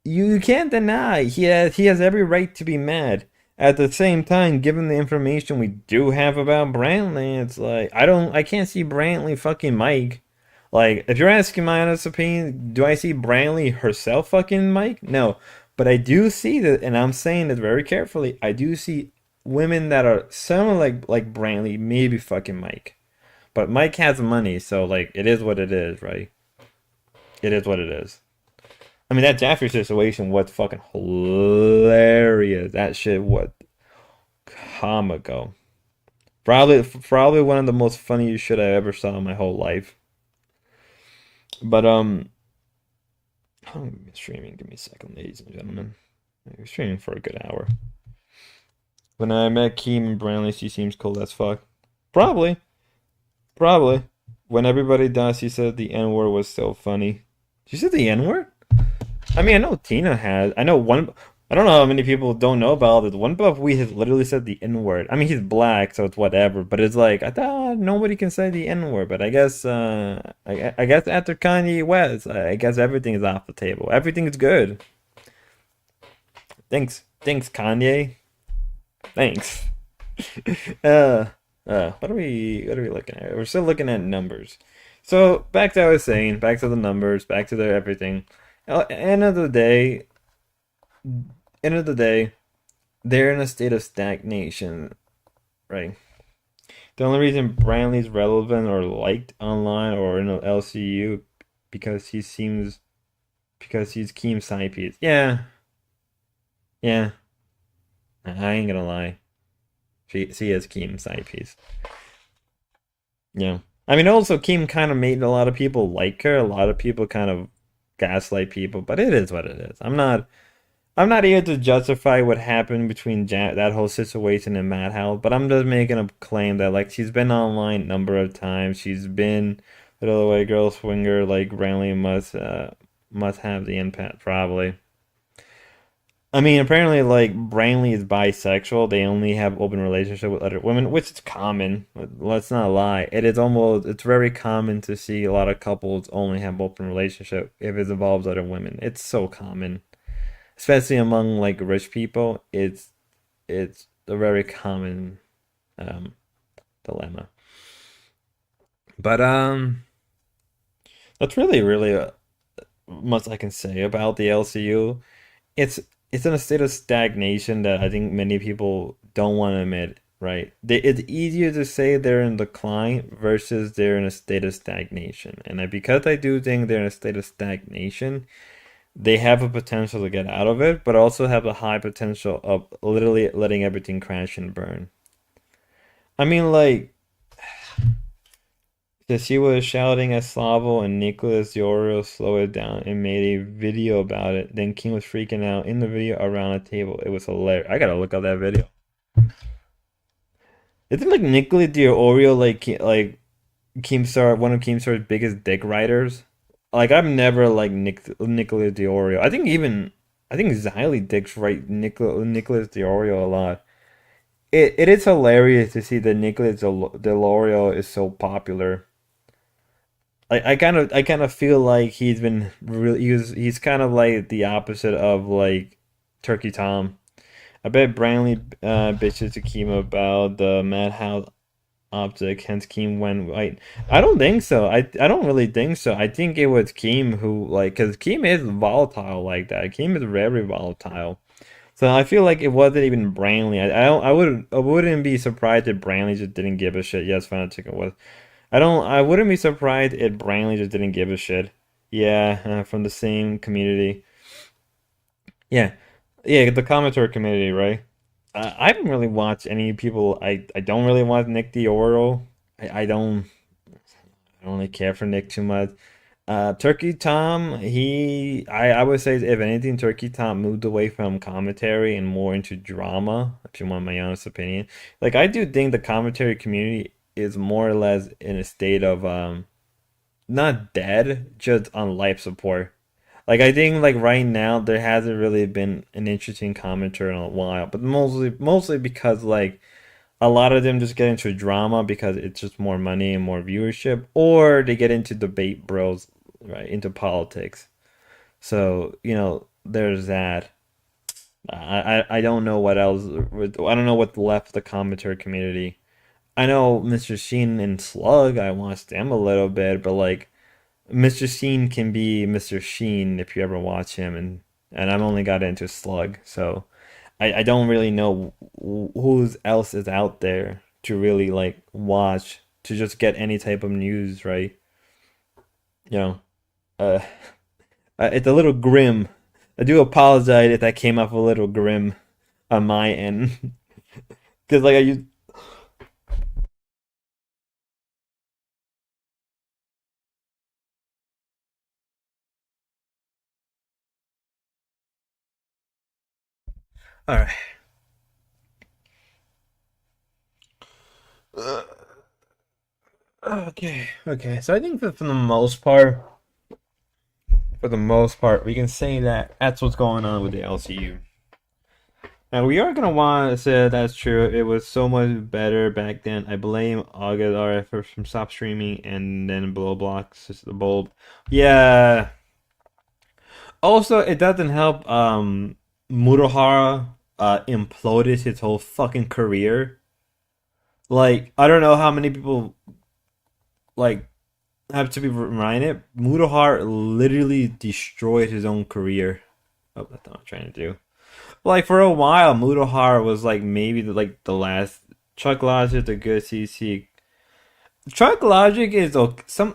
you can't deny he has every right to be mad. At the same time, given the information we do have about Brantley, it's like I can't see Brantley fucking Mike. Like, if you're asking my honest opinion, do I see Brantley herself fucking Mike? No, but I do see that, and I'm saying this very carefully. I do see women that are similar like Brantley, maybe fucking Mike. But Mike has money, so like it is what it is, right? It is what it is. I mean, that Jaffrey situation was fucking hilarious. That shit was comical. Probably one of the most funniest shit I ever saw in my whole life. But I'm streaming. Give me a second, ladies and gentlemen. We're streaming for a good hour. When I met Keem and Brantley, she seems cool as fuck. Probably, probably. When everybody does, she said the N word was so funny. She said the N word? I mean, I know Tina has. I know one. I don't know how many people don't know about it. One buff we has literally said the N word. I mean, he's black, so it's whatever. But it's like I thought nobody can say the N word. But I guess, I guess after Kanye West, I guess everything is off the table. Everything is good. Thanks, Kanye. Thanks. uh, what are we looking at? We're still looking at numbers. So back to what I was saying. Back to the numbers. Back to the everything. End of the day, end of the day, they're in a state of stagnation, right? The only reason Brantley's relevant or liked online or in the LCU because he's Keem's side piece. Yeah, yeah. I ain't gonna lie. She is Keem's side piece. Yeah. I mean, also Keem kind of made a lot of people like her. A lot of people kind of gaslight people, but it is what it is. I'm not here to justify what happened between that whole situation and Madhouse, but I'm just making a claim that like she's been online a number of times. She's been little white girl swinger. Like Brantley must have the impact probably. I mean, apparently, like Brantley is bisexual. They only have open relationship with other women, which is common. Let's not lie. It's very common to see a lot of couples only have open relationship if it involves other women. It's so common, especially among like rich people. It's a very common um dilemma. But that's really much I can say about the LCU. It's it's in a state of stagnation that I think many people don't want to admit, right? It's easier to say they're in decline versus they're in a state of stagnation. And because I do think they're in a state of stagnation, they have a potential to get out of it, but also have a high potential of literally letting everything crash and burn. I mean, like, that she was shouting at Slavo and Nicholas Yorio slow it down and made a video about it. Then King was freaking out in the video around a table. It was hilarious. I gotta look up that video. Isn't like Nicholas Oreo like Keemstar one of Keemstar's biggest dick writers? Like I've never liked Nicholas Oreo. I think Xylee dicks write Nicholas Oreo a lot. It is hilarious to see that Nicholas Delorio is so popular. I kind of feel like he's been really he's kind of like the opposite of like Turkey Tom. I bet Brantley bitches to Keem about the Madhouse optic, hence Keem went right. I don't think so. I don't really think so. I think it was Keem who like because Keem is volatile like that. Keem is very volatile. So I feel like it wasn't even Brantley. I wouldn't be surprised if Brantley just didn't give a shit. Yes, Fanatic was. I wouldn't be surprised if Brantley just didn't give a shit. Yeah, from the same community. Yeah, yeah, the commenter community, right? I haven't really watched any people. I don't really watch Nick Dioro. I don't really care for Nick too much. Turkey Tom, I would say if anything, Turkey Tom moved away from commentary and more into drama, if you want my honest opinion. Like I do think the commentary community is more or less in a state of not dead, just on life support. Like I think like right now there hasn't really been an interesting commenter in a while, but mostly because like a lot of them just get into drama because it's just more money and more viewership, or they get into debate bros, right, into politics. So, there's that. I don't know what else. I don't know what left the commentary community. I know Mr. Sheen and Slug. I watched them a little bit, but like Mr. Sheen can be Mr. Sheen if you ever watch him, and I've only got into Slug, so I don't really know who else is out there to really like watch to just get any type of news, right? You know, uh, it's a little grim. I do apologize if that came off a little grim on my end, because like I used. All right. Uh, okay. Okay. So I think that for the most part, we can say that that's what's going on with the LCU. Now we are gonna want to say that's true. It was so much better back then. I blame August RF from stop streaming and then blow blocks just the bulb. Yeah. Also, it doesn't help. Murahara imploded his whole fucking career. Like I don't know how many people like have to be reminded. Murahara literally destroyed his own career. Oh, that's not what I'm trying to do. Like for a while, Mudahar was like maybe the last. Chuck Logic, the good CC. Chuck Logic is okay.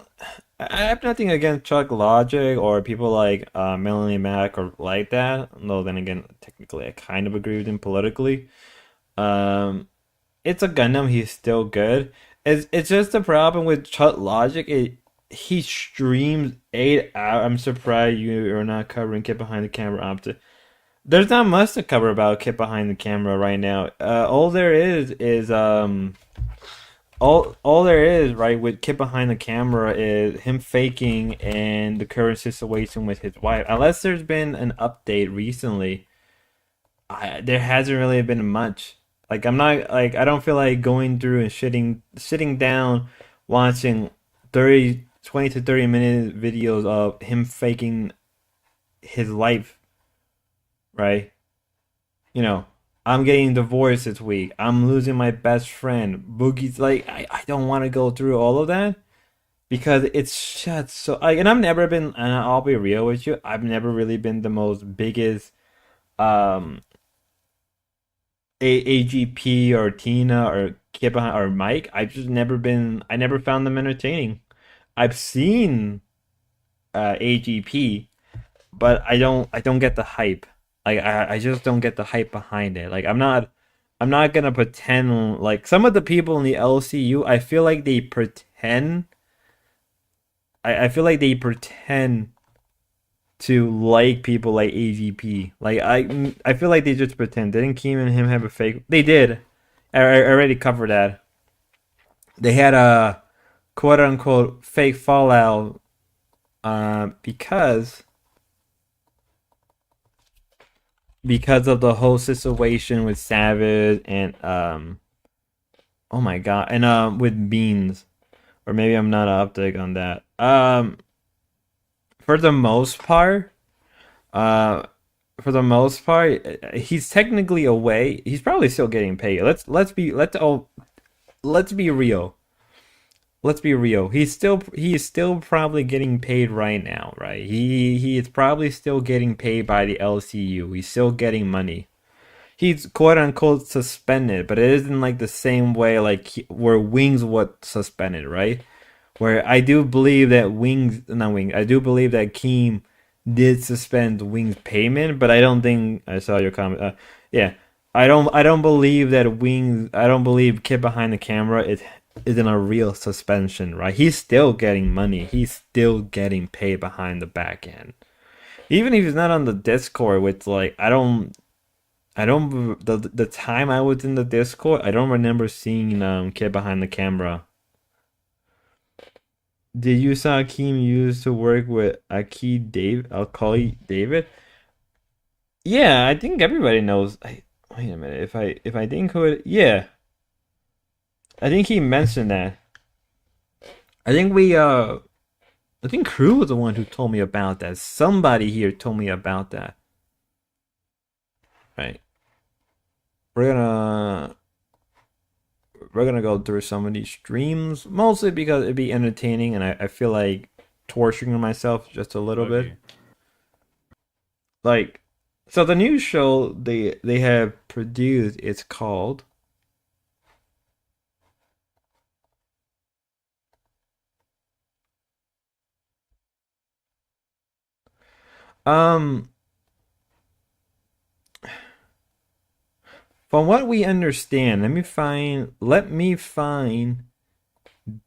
I have nothing against Chuck Logic or people like Melanie Mac or like that. No, then again, technically, I kind of agree with him politically. Um, it's a Gundam. He's still good. It's just the problem with Chuck Logic. He streams 8 hours. I'm surprised you are not covering Kid Behind the Camera optic. There's not much to cover about Kid behind the camera right now. All there is all there is right with Kid behind the camera is him faking and the current situation with his wife. Unless there's been an update recently, there hasn't really been much. Like I'm not like I don't feel like going through and sitting down watching 20 to 30 minute videos of him faking his life, right? you know, I'm getting divorced this week. I'm losing my best friend. Boogie's like, I don't want to go through all of that. because it's shut so like, and I've never been, and I'll be real with you, I've never really been the most biggest um AGP or Tina or Kiba or Mike. I've just never been. I never found them entertaining. I've seen AGP, but I don't get the hype. Like I just don't get the hype behind it. Like I'm not gonna pretend like some of the people in the LCU. I feel like they pretend. I feel like they pretend to like people like AGP. Like I feel like they just pretend. Didn't Keem and him have a fake? They did. I already covered that. They had a quote unquote fake fallout because of the whole situation with Savage and oh my god, and with Beans, or maybe I'm not up to date on that. For the most part, uh for the most part, he's technically away. He's probably still getting paid. Let's be real. Let's be real. He is still probably getting paid right now, right? He is probably still getting paid by the LCU. He's still getting money. He's quote unquote suspended, but it isn't like the same way like where Wings was suspended, right? Where I do believe that Wings, not Wings, I do believe that Keem did suspend Wings payment, but I don't think I saw your comment. Yeah, I don't believe that Wings. I don't believe Kid behind the camera is in a real suspension, right? He's still getting money. He's still getting paid behind the back end. Even if he's not on the Discord, which like I don't the time I was in the Discord, I don't remember seeing Kid behind the camera. Did you saw Akeem used to work with Aki Dave? I'll call you David. Yeah, I think everybody knows. Wait a minute. If I think who it, yeah, I think he mentioned that. I think I think Crew was the one who told me about that. Somebody here told me about that. Right. We're gonna we're gonna go through some of these streams mostly because it'd be entertaining, and I feel like torturing myself just a little bit. Like, so the new show they have produced, it's called um from what we understand, let me find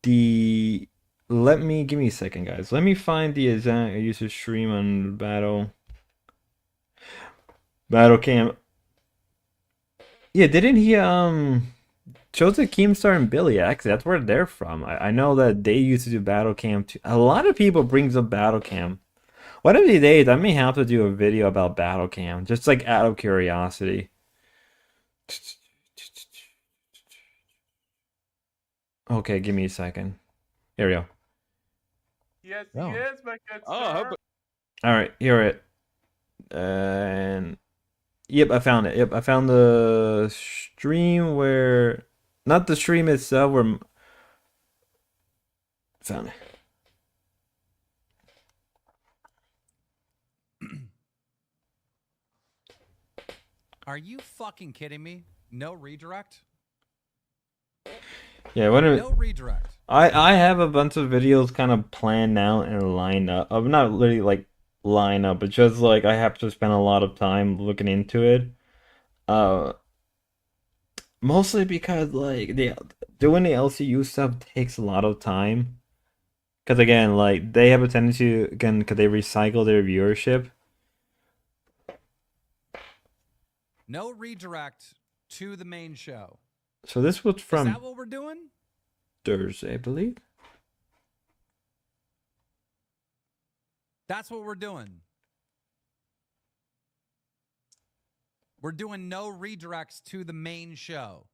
the let me give me a second, guys. Let me find the exact user stream on Battle Cam. Yeah, didn't he Joseph Keemstar and Billy, actually, that's where they're from. I know that they used to do Battle Cam too. A lot of people brings up Battle Cam. One of these days, I may have to do a video about Battle Cam, just like out of curiosity. Okay, give me a second. Here we go.
Yes,
Oh.
yes, my good
Oh,
sir.
All right, here it. And yep, I found it. Yep, I found the stream where, not the stream itself, where found it.
Are you fucking kidding me? No redirect?
Yeah, what?
No redirect.
I have a bunch of videos kind of planned out and lined up. I'm not literally like line up, but just like I have to spend a lot of time looking into it. Uh, Mostly because like the doing the LCU stuff takes a lot of time. Because again, like they have a tendency again, because they recycle their viewership.
No redirect to the main show.
So this was
Is
from
that what we're doing?
Thursday, I believe.
That's what we're doing. We're doing no redirects to the main show.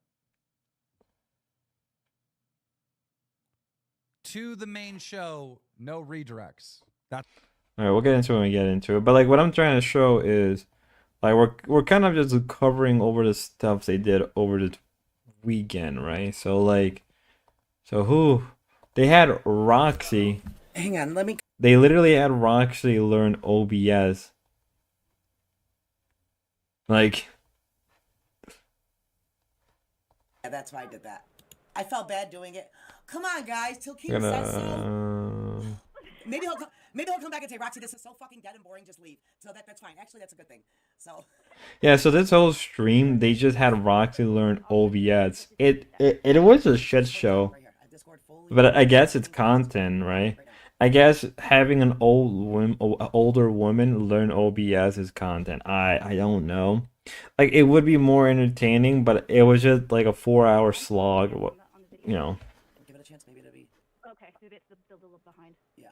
To the main show, no redirects. That's
All right, we'll get into it when we get into it. But like what I'm trying to show is like we're kind of just covering over the stuff they did over the weekend, right? So like, so who They had Roxy.
Hang on, let me.
They literally had Roxy learn OBS. Like,
Yeah, that's why I did that. I felt bad doing it. Come on, guys. Till King
I'm
says so.
gonna.
Maybe he'll come back and say, Roxy, this is so fucking dead and boring. Just leave. So that's fine. Actually, that's a good thing. So.
Yeah, so this whole stream, they just had Roxy learn OBS. It was a shit show,
Right here. I have Discord fully.
but I guess it's content, right? I guess having an older woman learn OBS is content. I don't know. Like it would be more entertaining, but it was just like a 4-hour slog. You know.
Give it a chance. Maybe it'll be.
Okay, maybe it's the little behind.
Yeah.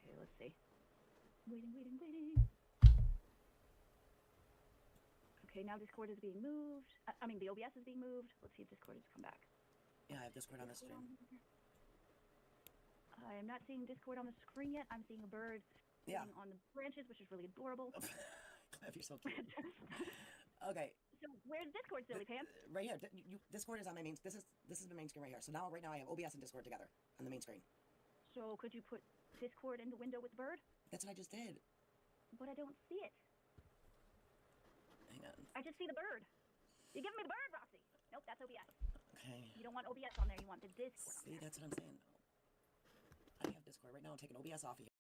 Okay, let's see. Waiting. Okay, now Discord is being moved. I mean, the OBS is being moved. Let's see if Discord has come back.
Yeah, I have Discord on the stream.
I am not seeing Discord on the screen yet. I'm seeing a bird
Yeah.
sitting on the branches, which is really adorable.
Cliff, you're so cute. Okay.
So where's Discord, silly pants?
Right here. Discord is on my main. This is my main screen right here. So right now I have OBS and Discord together on the main screen.
So could you put Discord in the window with the bird?
That's what I just did.
But I don't see it.
Hang on.
I just see the bird. You giving me the bird, Roxy? Nope, that's OBS.
Okay.
You don't want OBS on there. You want the Discord.
See, that's what I'm saying. I have Discord right now. I'm taking OBS off of here.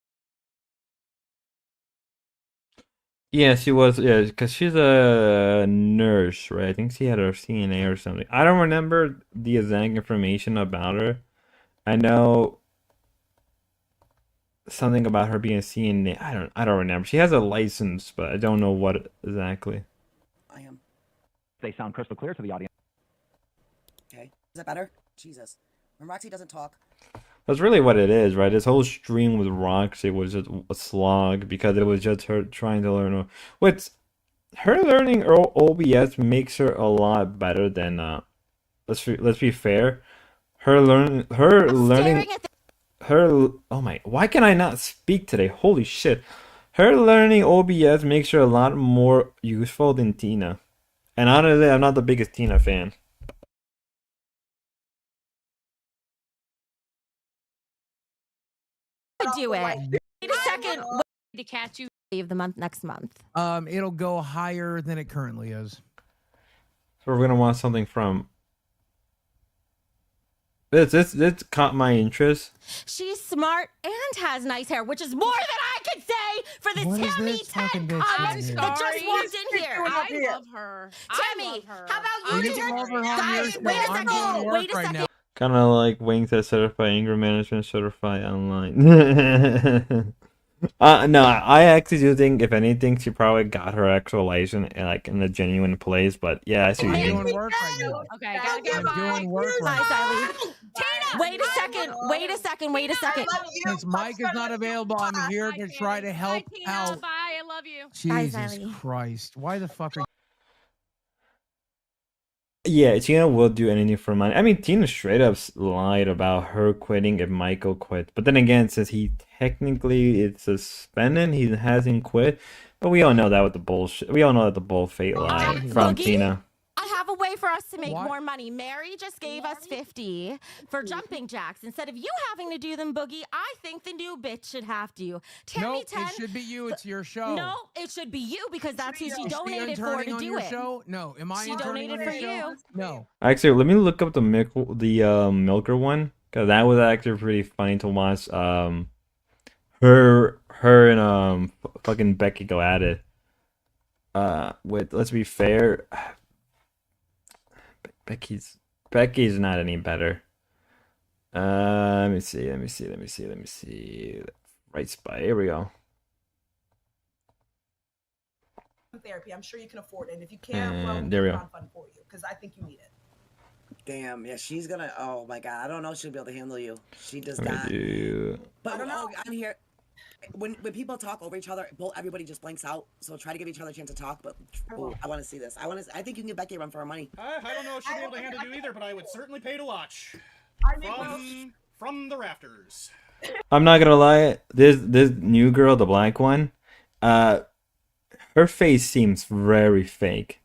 Yeah, she was. Yeah, because she's a nurse, right? I think she had her CNA or something. I don't remember the exact information about her. I know something about her being a CNA. I don't remember. She has a license, but I don't know what exactly.
I am.
They sound crystal clear to the audience.
Okay. Is that better? Jesus. When Roxy doesn't talk.
That's really what it is, right? This whole stream with Roxy was just a slog because it was just her trying to learn. What's her learning OBS makes her a lot better than. Let's be fair. Her learning. Oh my! Why can I not speak today? Holy shit! Her learning OBS makes her a lot more useful than Tina. And honestly, I'm not the biggest Tina fan.
Do it. Wait a second. Wait to catch you. Leave the month next month.
It'll go higher than it currently is.
So we're gonna want something from. This caught my interest.
She's smart and has nice hair, which is more than I could say for this
What is
Tammy
this fucking
10
bitch
cunt
doing here?
that just walked in here.
I love her.
Tammy, how about you
You
do
love her on
Guys,
yours,
wait a
but I'm
second.
doing work
Wait a
right
second.
now.
Kind of like Wings that certify anger management, certify online. No, I actually do think if anything, she probably got her actual license like in a genuine place. But yeah, I see
I'm
what you mean.
doing work right now.
Okay, gotta go.
I'm doing work right now.
Bye, Sally. Wait a second.
Since Mike is not available, I'm here to try to help out.
Bye, I love you.
Jesus
Sally.
Christ. Why the fuck are you...
Yeah, Tina will do anything for money. I mean, Tina straight up lied about her quitting if Michael quit. But then again, since he technically is suspended, he hasn't quit. But we all know that with the bullshit. We all know that the bullfait lie from
Boogie?
Tina.
I have a way for us to make
What?
more money. Mary just gave us 50 for jumping jacks. Instead of you having to do them, Boogie, I think the new bitch should have to. Tammy
Nope,
10.
it should be you. It's your show.
No, it should be you because that's who she
Is she
donated for
interning
to
on
do
your
it.
show? No. Am I
She
interning on
donated
your
for
show?
you.
No.
Actually, let me look up the Milker one because that was actually pretty funny to watch. Her and fucking Becky go at it. Let's be fair, Becky's not any better. Let me see. Right spot. Here we go.
Therapy. I'm sure you can afford it. And if you can't, well,
And there we
we'll
go.
fund for you because I think you need it.
Damn. Yeah, she's gonna. Oh my God. I don't know if she'll be able to handle you. She does
Let me
not.
do.
But I'm here. When people talk over each other, everybody just blanks out. So try to give each other a chance to talk. But I want to see this. I think you can get Becky a run for her money.
I don't know if she'll be able to handle you either, but I would certainly pay to watch. From the rafters.
I'm not gonna lie. This new girl, the black one, her face seems very fake.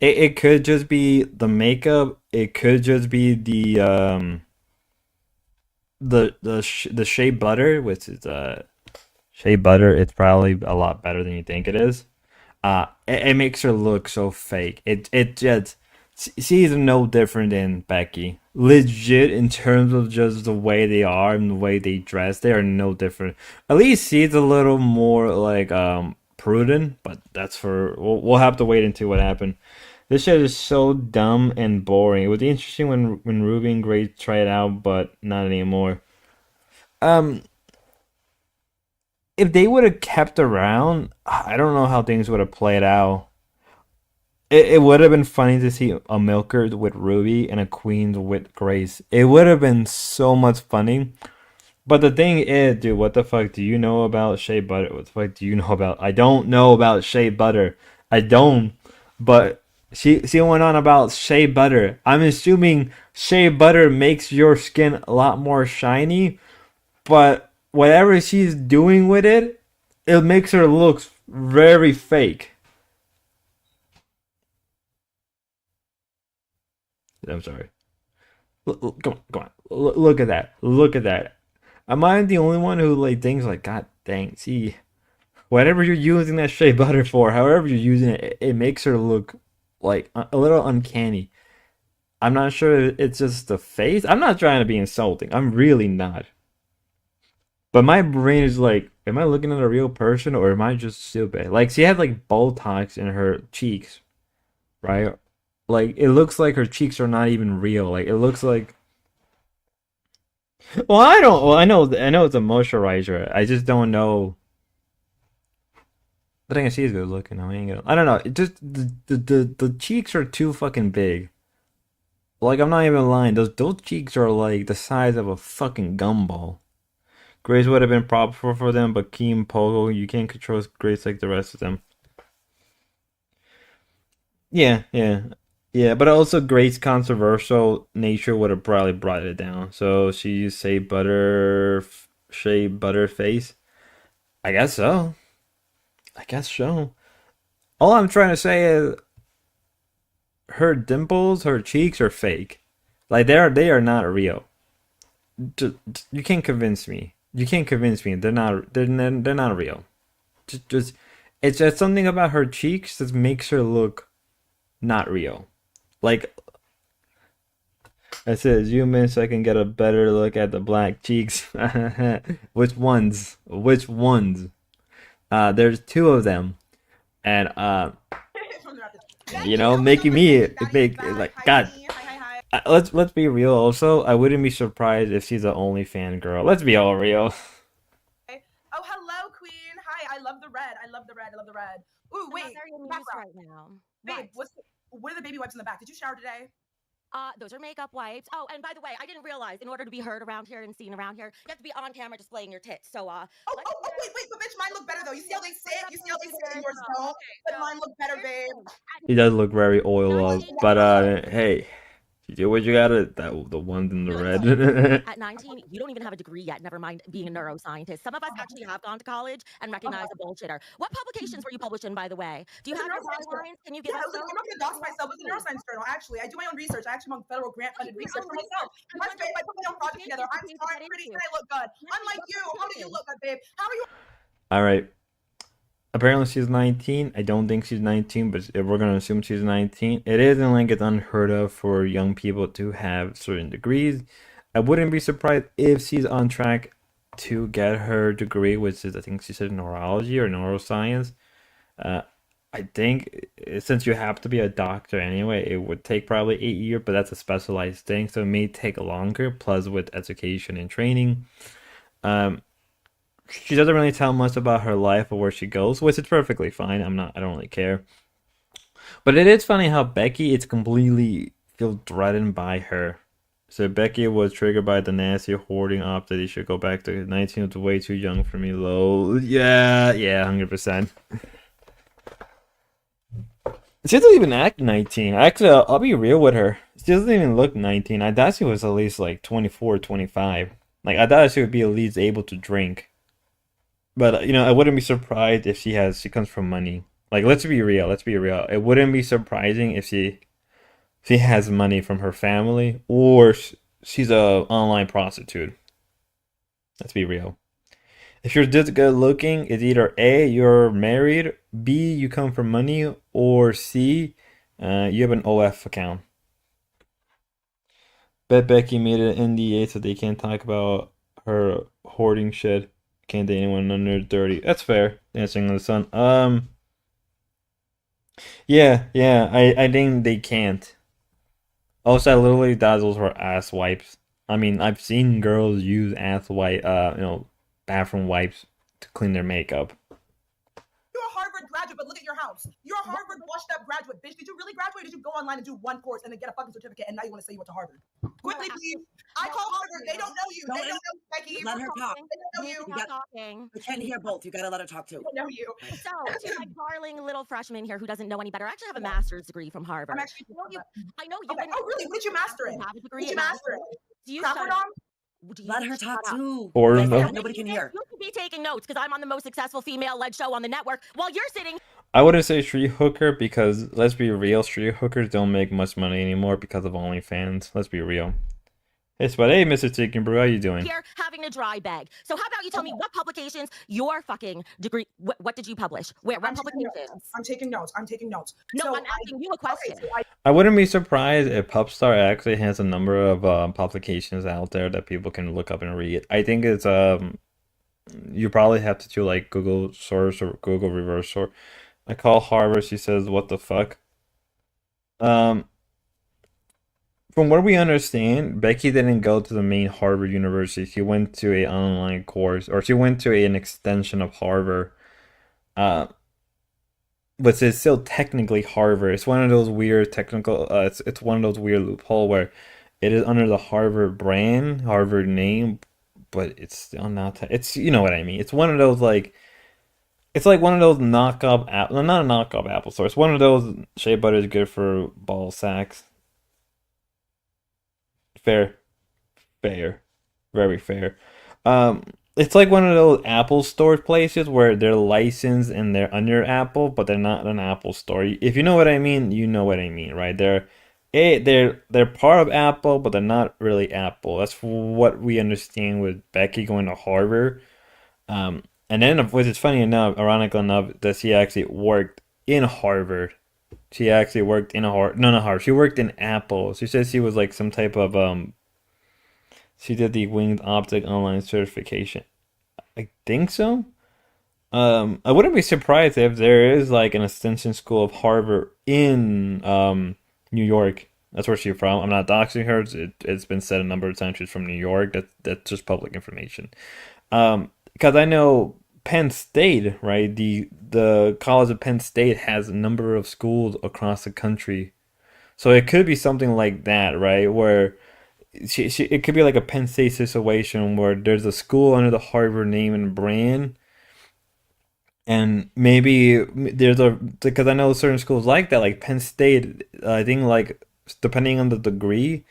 It could just be the makeup. It could just be the the shea butter, which is shea butter, it's probably a lot better than you think it is. It makes her look so fake. It just she's no different than Becky. Legit in terms of just the way they are and the way they dress, they are no different. At least she's a little more like prudent, but that's for we'll have to wait and see what happened. This shit is so dumb and boring. It would be interesting when Ruby and Grace try it out, but not anymore. Um, if they would have kept around, I don't know how things would have played out. It would have been funny to see a Milker with Ruby and a Queen with Grace. It would have been so much funny. But the thing is, dude, what the fuck do you know about shea butter? What the fuck do you know about? I don't know about shea butter. I don't. But she went on about shea butter. I'm assuming shea butter makes your skin a lot more shiny. But whatever she's doing with it, it makes her look very fake. I'm sorry. Come on. Look at that. Look at that. Am I the only one who like thinks like, God dang, see, whatever you're using that shea butter for, however you're using it, it makes her look like a little uncanny. I'm not sure it's just the face. I'm not trying to be insulting. I'm really not. But my brain is like, am I looking at a real person or am I just stupid? Like she had like Botox in her cheeks, right? Like it looks like her cheeks are not even real. Like it looks like well, I don't. Well, I know it's a moisturizer. I just don't know. But I can see it's good looking. I don't know. It just the cheeks are too fucking big. Like I'm not even lying. Those cheeks are like the size of a fucking gumball. Grace would have been proper for them, but Keem Pogo, you can't control Grace like the rest of them. Yeah, but also Grace's controversial nature would have probably brought it down. So she used shea butter face. I guess so. I guess so. All I'm trying to say is her dimples, her cheeks are fake. Like they are not real. You can't convince me. You can't convince me. They're not real. Just it's just something about her cheeks that makes her look not real. Like I said, zoom in so I can get a better look at the black cheeks. Which ones? Which ones? There's two of them, and making me make like God. Let's be real. Also, I wouldn't be surprised if she's an OnlyFans girl. Let's be all real.
Oh, hello, Queen. Hi, I love the red. I love the red. I love the red. Ooh, wait.
Very amused right now.
Babe, what are the baby wipes in the back? Did you shower today?
Those are makeup wipes. Oh, and by the way, I didn't realize in order to be heard around here and seen around here, you have to be on camera displaying your tits. So,
wait, but bitch, mine look better though. You see how they sit? You see how they sit and yours don't? But mine look better, babe.
He does look very oil up, but hey, you do what you gotta. The ones in the red.
At 19, you don't even have a degree yet. Never mind being a neuroscientist. Some of us actually have gone to college and recognize a bullshitter. What publications were you published in, by the way? Do you have your guidelines? Can you give us?
I'm not gonna dox myself. It's a neuroscience journal. Actually, I do my own research. I actually am on federal grant funded research for myself. My babe, I put my own project together. I'm smart, pretty, and I look good. Unlike you, how do you look good, babe? How are you?
All right. Apparently she's 19. I don't think she's 19, but if we're gonna assume she's 19, it isn't like it's unheard of for young people to have certain degrees. I wouldn't be surprised if she's on track to get her degree, which is I think she said neurology or neuroscience. I think since you have to be a doctor anyway, it would take probably 8 years, but that's a specialized thing, so it may take longer. Plus, with education and training, she doesn't really tell much about her life or where she goes, which is perfectly fine. I don't really care. But it is funny how Becky is completely feel threatened by her. So Becky was triggered by the nasty hoarding up that he should go back to 19. It's way too young for me. Lol. Yeah, 100%. She doesn't even act 19. Actually, I'll be real with her. She doesn't even look 19. I thought she was at least like 24, 25. Like I thought she would be at least able to drink. But I wouldn't be surprised if she comes from money. Like let's be real. It wouldn't be surprising if she has money from her family or she's a online prostitute. Let's be real. If you're this good looking, it's either A, you're married, B, you come from money, or C, you have an OF account. Bet Becky made an NDA so they can't talk about her hoarding shit. Can't date anyone under 30. That's fair. Dancing on the Sun. Yeah, I think they can't. Also, literally, those were ass wipes. I mean, I've seen girls use bathroom wipes to clean their makeup.
You're a Harvard graduate, but look at your house. You're a Harvard washed up graduate, bitch. Did you really graduate? Or did you go online and do one course and then get a fucking certificate and now you want to say you went to Harvard? Quickly, please. I call Harvard. They don't know you. They don't know Becky.
Let her talk.
They don't know you.
Talking.
I can't hear both. You gotta let her talk too.
They don't know you.
So, to my darling little freshman here who doesn't know any better, I actually have a master's degree from Harvard.
I'm actually.
I know you.
Okay. Oh, really? What did you master it?
Have a degree
Did you
in
master it?
Do you
Crackerdom?
Let her talk too.
Or
Like,
no.
nobody can hear.
You should be taking notes because I'm on the most successful female-led show on the network while you're sitting.
I wouldn't say street hooker because let's be real, street hookers don't make much money anymore because of OnlyFans. Let's be real. Hey, Spud. Hey, Mr. Chicken Brew. How you doing?
Here having to dry bag. So how about you tell me what publications your fucking degree? What did you publish? Where? What publications?
I'm taking notes. I'm taking notes.
No,
So
I'm asking you a question.
Okay, so
I wouldn't be surprised if Pupstar actually has a number of publications out there that people can look up and read. I think it's you probably have to do like Google search or Google reverse search. I call Harvard. She says, "What the fuck?" From what we understand, Becky didn't go to the main Harvard University. She went to an online course, or she went to an extension of Harvard. But it's still technically Harvard. It's one of those weird technical. It's one of those weird loophole where it is under the Harvard brand, Harvard name, but it's still not. It's you know what I mean. It's one of those like. It's like one of those knockoff app. No, not a knockoff Apple Store. It's one of those shea butter is good for ball sacks. Fair, very fair. It's like one of those Apple Store places where they're licensed and they're under Apple, but they're not an Apple Store. If you know what I mean, you know what I mean, right? They're part of Apple, but they're not really Apple. That's what we understand with Becky going to Harvard. And then, which is funny enough, ironical enough, that she actually worked in Harvard. She actually worked in not Harvard. She worked in Apple. She says she was like some type of she did the winged optic online certification. I think so. I wouldn't be surprised if there is like an extension school of Harvard in New York. That's where she's from. I'm not doxing her. It's been said a number of times she's from New York. That's just public information. Because I know Penn State, right? The College of Penn State has a number of schools across the country, so it could be something like that, right? Where it could be like a Penn State situation where there's a school under the Harvard name and brand, and maybe there's because I know certain schools like that, like Penn State. I think like depending on the degree,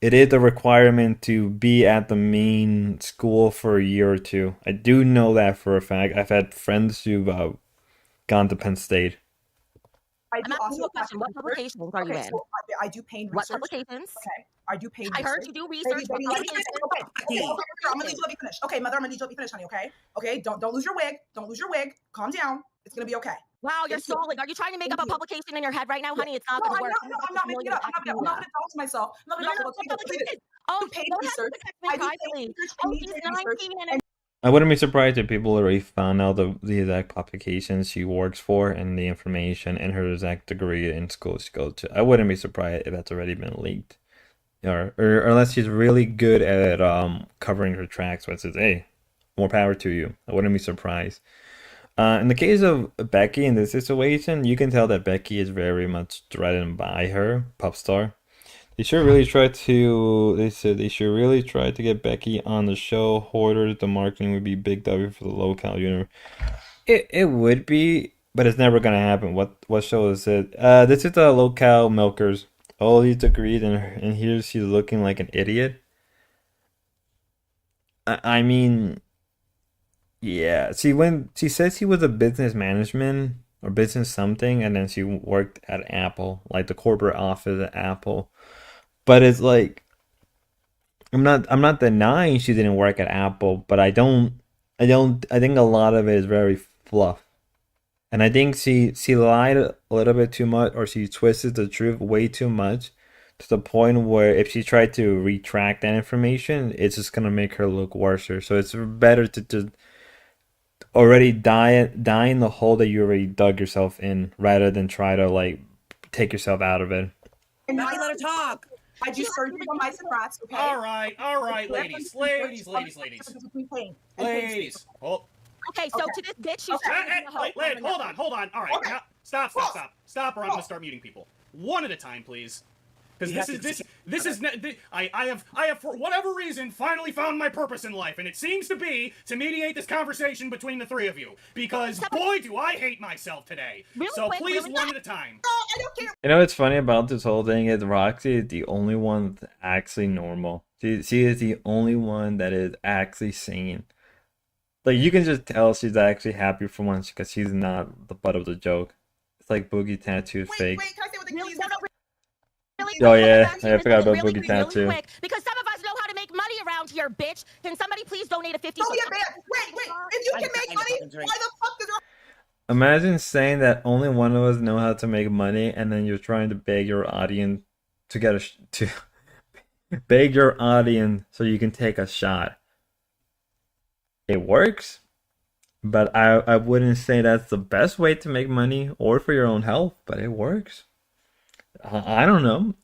it is a requirement to be at the main school for a year or two. I do know that for a fact. I've had friends who've gone to Penn State.
I
I'm
do
asking you
also
a question. What publications are you in?
so I do paid
What
research.
publications?
Okay, I do paid
I
research.
heard you do research. What
Baby, let me
publications?
finish. Okay, I'm gonna need you to let me finish. Okay, mother, I'm gonna need you to let me finish, honey. Okay, don't lose your wig. Don't lose your wig. Calm down. It's gonna be okay.
Wow, you're
Thank you.
stalling. Are you trying to make up a
Thank you.
publication in your head right now, honey? It's not
No,
going to work.
I'm not making it up. I'm not gonna talk to myself. I'm not
No,
gonna
no,
talk
no,
to
publication. Oh,
You paid
don't have
research.
to text me
I do paid
privately.
research.
Oh,
I need
she's
paid research.
19 and
I wouldn't be surprised if people already found out the exact publications she works for and the information and her exact degree in school she goes to. I wouldn't be surprised if that's already been leaked, or unless she's really good at covering her tracks. Where it says, "Hey, more power to you." I wouldn't be surprised. In the case of Becky in this situation, you can tell that Becky is very much threatened by her Popstar. They should really try to. They said they should really try to get Becky on the show. Hoarders, the marketing would be big W for the local universe. It would be, but it's never gonna happen. What show is it? This is the Locale Milkers. All these degrees, and here she's looking like an idiot. I mean, yeah. She says she was a business management or business something, and then she worked at Apple, like the corporate office at Apple. But it's like, I'm not denying she didn't work at Apple, but I think a lot of it is very fluff. And I think she lied a little bit too much, or she twisted the truth way too much to the point where if she tried to retract that information, it's just gonna make her look worse. So it's better to just already die in the hole that you already dug yourself in, rather than try to like take yourself out of it.
Becky, let her talk.
I do surgery on mice and rats, okay?
All right, ladies. Oh.
Okay, so to this bitch, she's
Wait, hold on. All right,
Okay.
now, stop, or I'm gonna start muting people. One at a time, please. Because I have for whatever reason finally found my purpose in life, and it seems to be to mediate this conversation between the three of you. Because boy, do I hate myself today.
Really
So
quick,
please,
really
one at a time.
No, I don't care.
You know what's funny about this whole thing is Roxy is the only one that's actually normal. She is the only one that is actually sane. Like, you can just tell she's actually happy for once because she's not the butt of the joke. It's like Boogie Tattoo's fake.
Wait, can I say what the
Really,
keys?
Oh, yeah, I
really
forgot about
quick,
Boogie Tattoo.
quick, because some of us know how to make money around here, bitch. Can somebody please donate a 50?
Don't be a man. Wait. If you can make money, why the fuck does your
Imagine saying that only one of us know how to make money, and then you're trying to beg your audience to get to beg your audience so you can take a shot. It works, but I wouldn't say that's the best way to make money or for your own health, but it works. I don't know.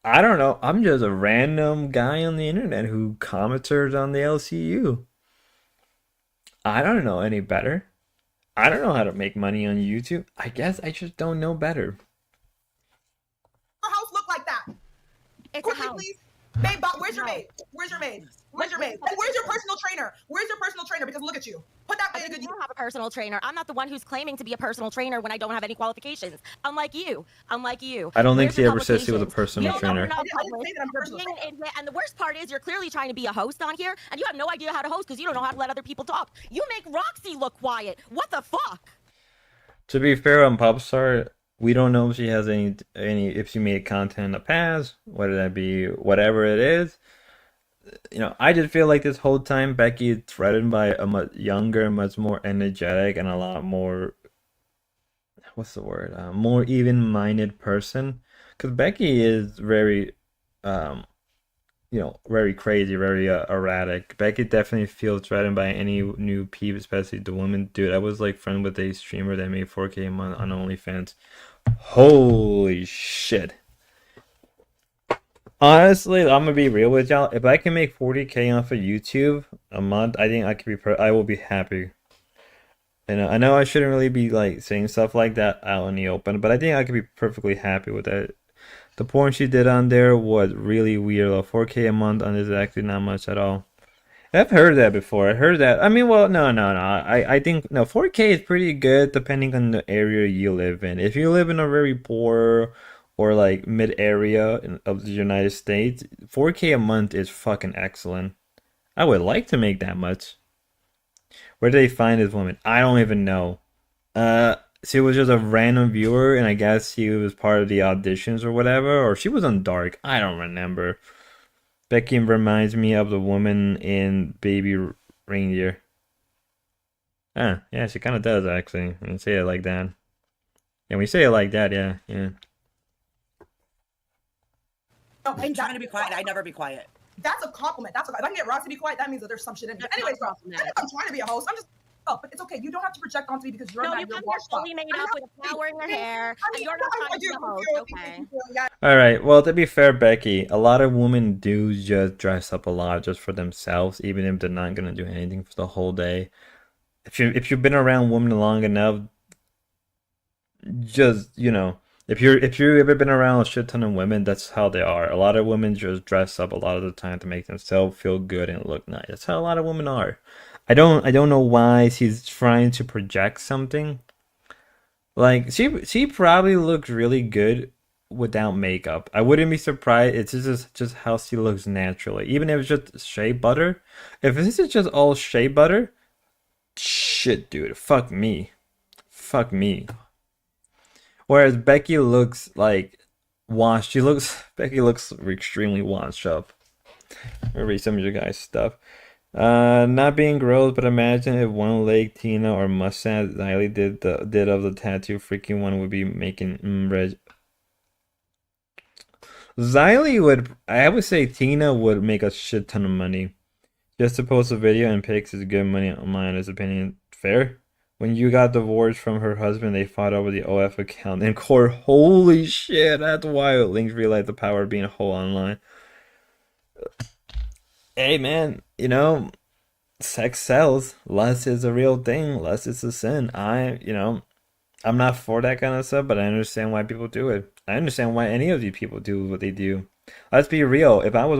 I'm just a random guy on the internet who commented on the LCU. I don't know any better. I don't know how to make money on YouTube. I guess I just don't know better.
house look like that?
It's a
Quickly,
house.
please. Babe, where's your maid? Where's your maid? Where's your maid? And where's your personal trainer? Where's your personal trainer? Because look at you. Put that in a good
I don't have a personal trainer. I'm not the one who's claiming to be a personal trainer when I don't have any qualifications. Unlike you.
I don't think
Where's
she
your
ever said she was a
qualifications?
personal
You don't know
trainer.
enough
I didn't say that I'm a
You're
personal
being an idiot, and the worst part is you're clearly trying to be a host on here, and you have no idea how to host because you don't know how to let other people talk. You make Roxy look quiet. What the fuck?
To be fair on Popstar, we don't know if she has any if she made content in the past, whether that be whatever it is. You know, I just feel like this whole time Becky is threatened by a much younger, much more energetic, and a lot more, what's the word? More even-minded person. Because Becky is very, very crazy, very erratic. Becky definitely feels threatened by any new peep, especially the woman. Dude, I was like friend with a streamer that made 4K a month on OnlyFans. Holy shit. Honestly, I'm gonna be real with y'all. If I can make 40K off of YouTube a month, I think I could be. I will be happy. And I know I shouldn't really be like saying stuff like that out in the open, but I think I could be perfectly happy with that. The porn she did on there was really weird. Though 4K a month on this is actually not much at all. I've heard that before. I heard that. I mean, well, no. I think no. 4K is pretty good depending on the area you live in. If you live in a very poor or like mid area of the United States, 4K a month is fucking excellent. I would like to make that much. Where did they find this woman? I don't even know. She was just a random viewer, and I guess she was part of the auditions or whatever, or she was on Dark. I don't remember. Becky reminds me of the woman in Baby Reindeer. Yeah, she kind of does actually. When you say it like that. Yeah, when you say it like that, yeah.
I'm trying to be quiet. I never be quiet.
That's a compliment. If I can get Roxy to be quiet, that means that there's some shit in there. Anyways, bro, I'm trying to be a host. I'm just. Oh, but it's okay. You don't have to project onto me because you're not.
You have your fully made up with a flower in your hair, and you're not trying to be a host. Okay.
All right. Well, to be fair, Becky, a lot of women do just dress up a lot just for themselves, even if they're not gonna do anything for the whole day. If you've been around women long enough, just if you've ever been around a shit ton of women, that's how they are. A lot of women just dress up a lot of the time to make themselves feel good and look nice. That's how a lot of women are. I don't know why she's trying to project something. Like she probably looks really good without makeup. I wouldn't be surprised. It's just how she looks naturally. Even if it's just shea butter. If this is just all shea butter, shit, dude, fuck me. Whereas Becky looks like washed. Becky looks extremely washed up. I'll read some of your guys' stuff. Not being gross, but imagine if one leg Tina or mustache Riley did of the tattoo. Freaking one would be making Xylee would. I would say Tina would make a shit ton of money. Just to post a video and pics is good money, on my honest opinion. Fair. When you got divorced from her husband, they fought over the OF account in court. Holy shit, that's wild. Links realized the power of being a whole online. Hey man, you know, sex sells. Lust is a real thing. Lust is a sin. I'm not for that kind of stuff, but I understand why people do it. I understand why any of these people do what they do. Let's be real. If I was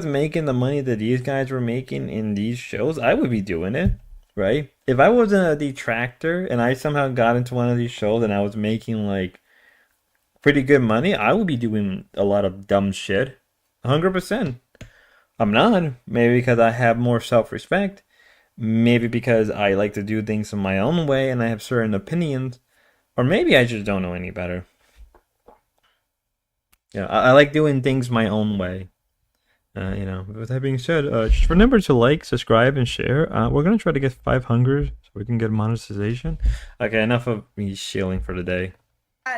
making the money that these guys were making in these shows, I would be doing it, right? If I wasn't a detractor and I somehow got into one of these shows and I was making like pretty good money, I would be doing a lot of dumb shit. 100%. I'm not. Maybe because I have more self-respect. Maybe because I like to do things in my own way and I have certain opinions. Or maybe I just don't know any better. Yeah, I like doing things my own way. With that being said, just remember to like, subscribe, and share. We're going to try to get 500 so we can get monetization. Okay, enough of me shilling for the day.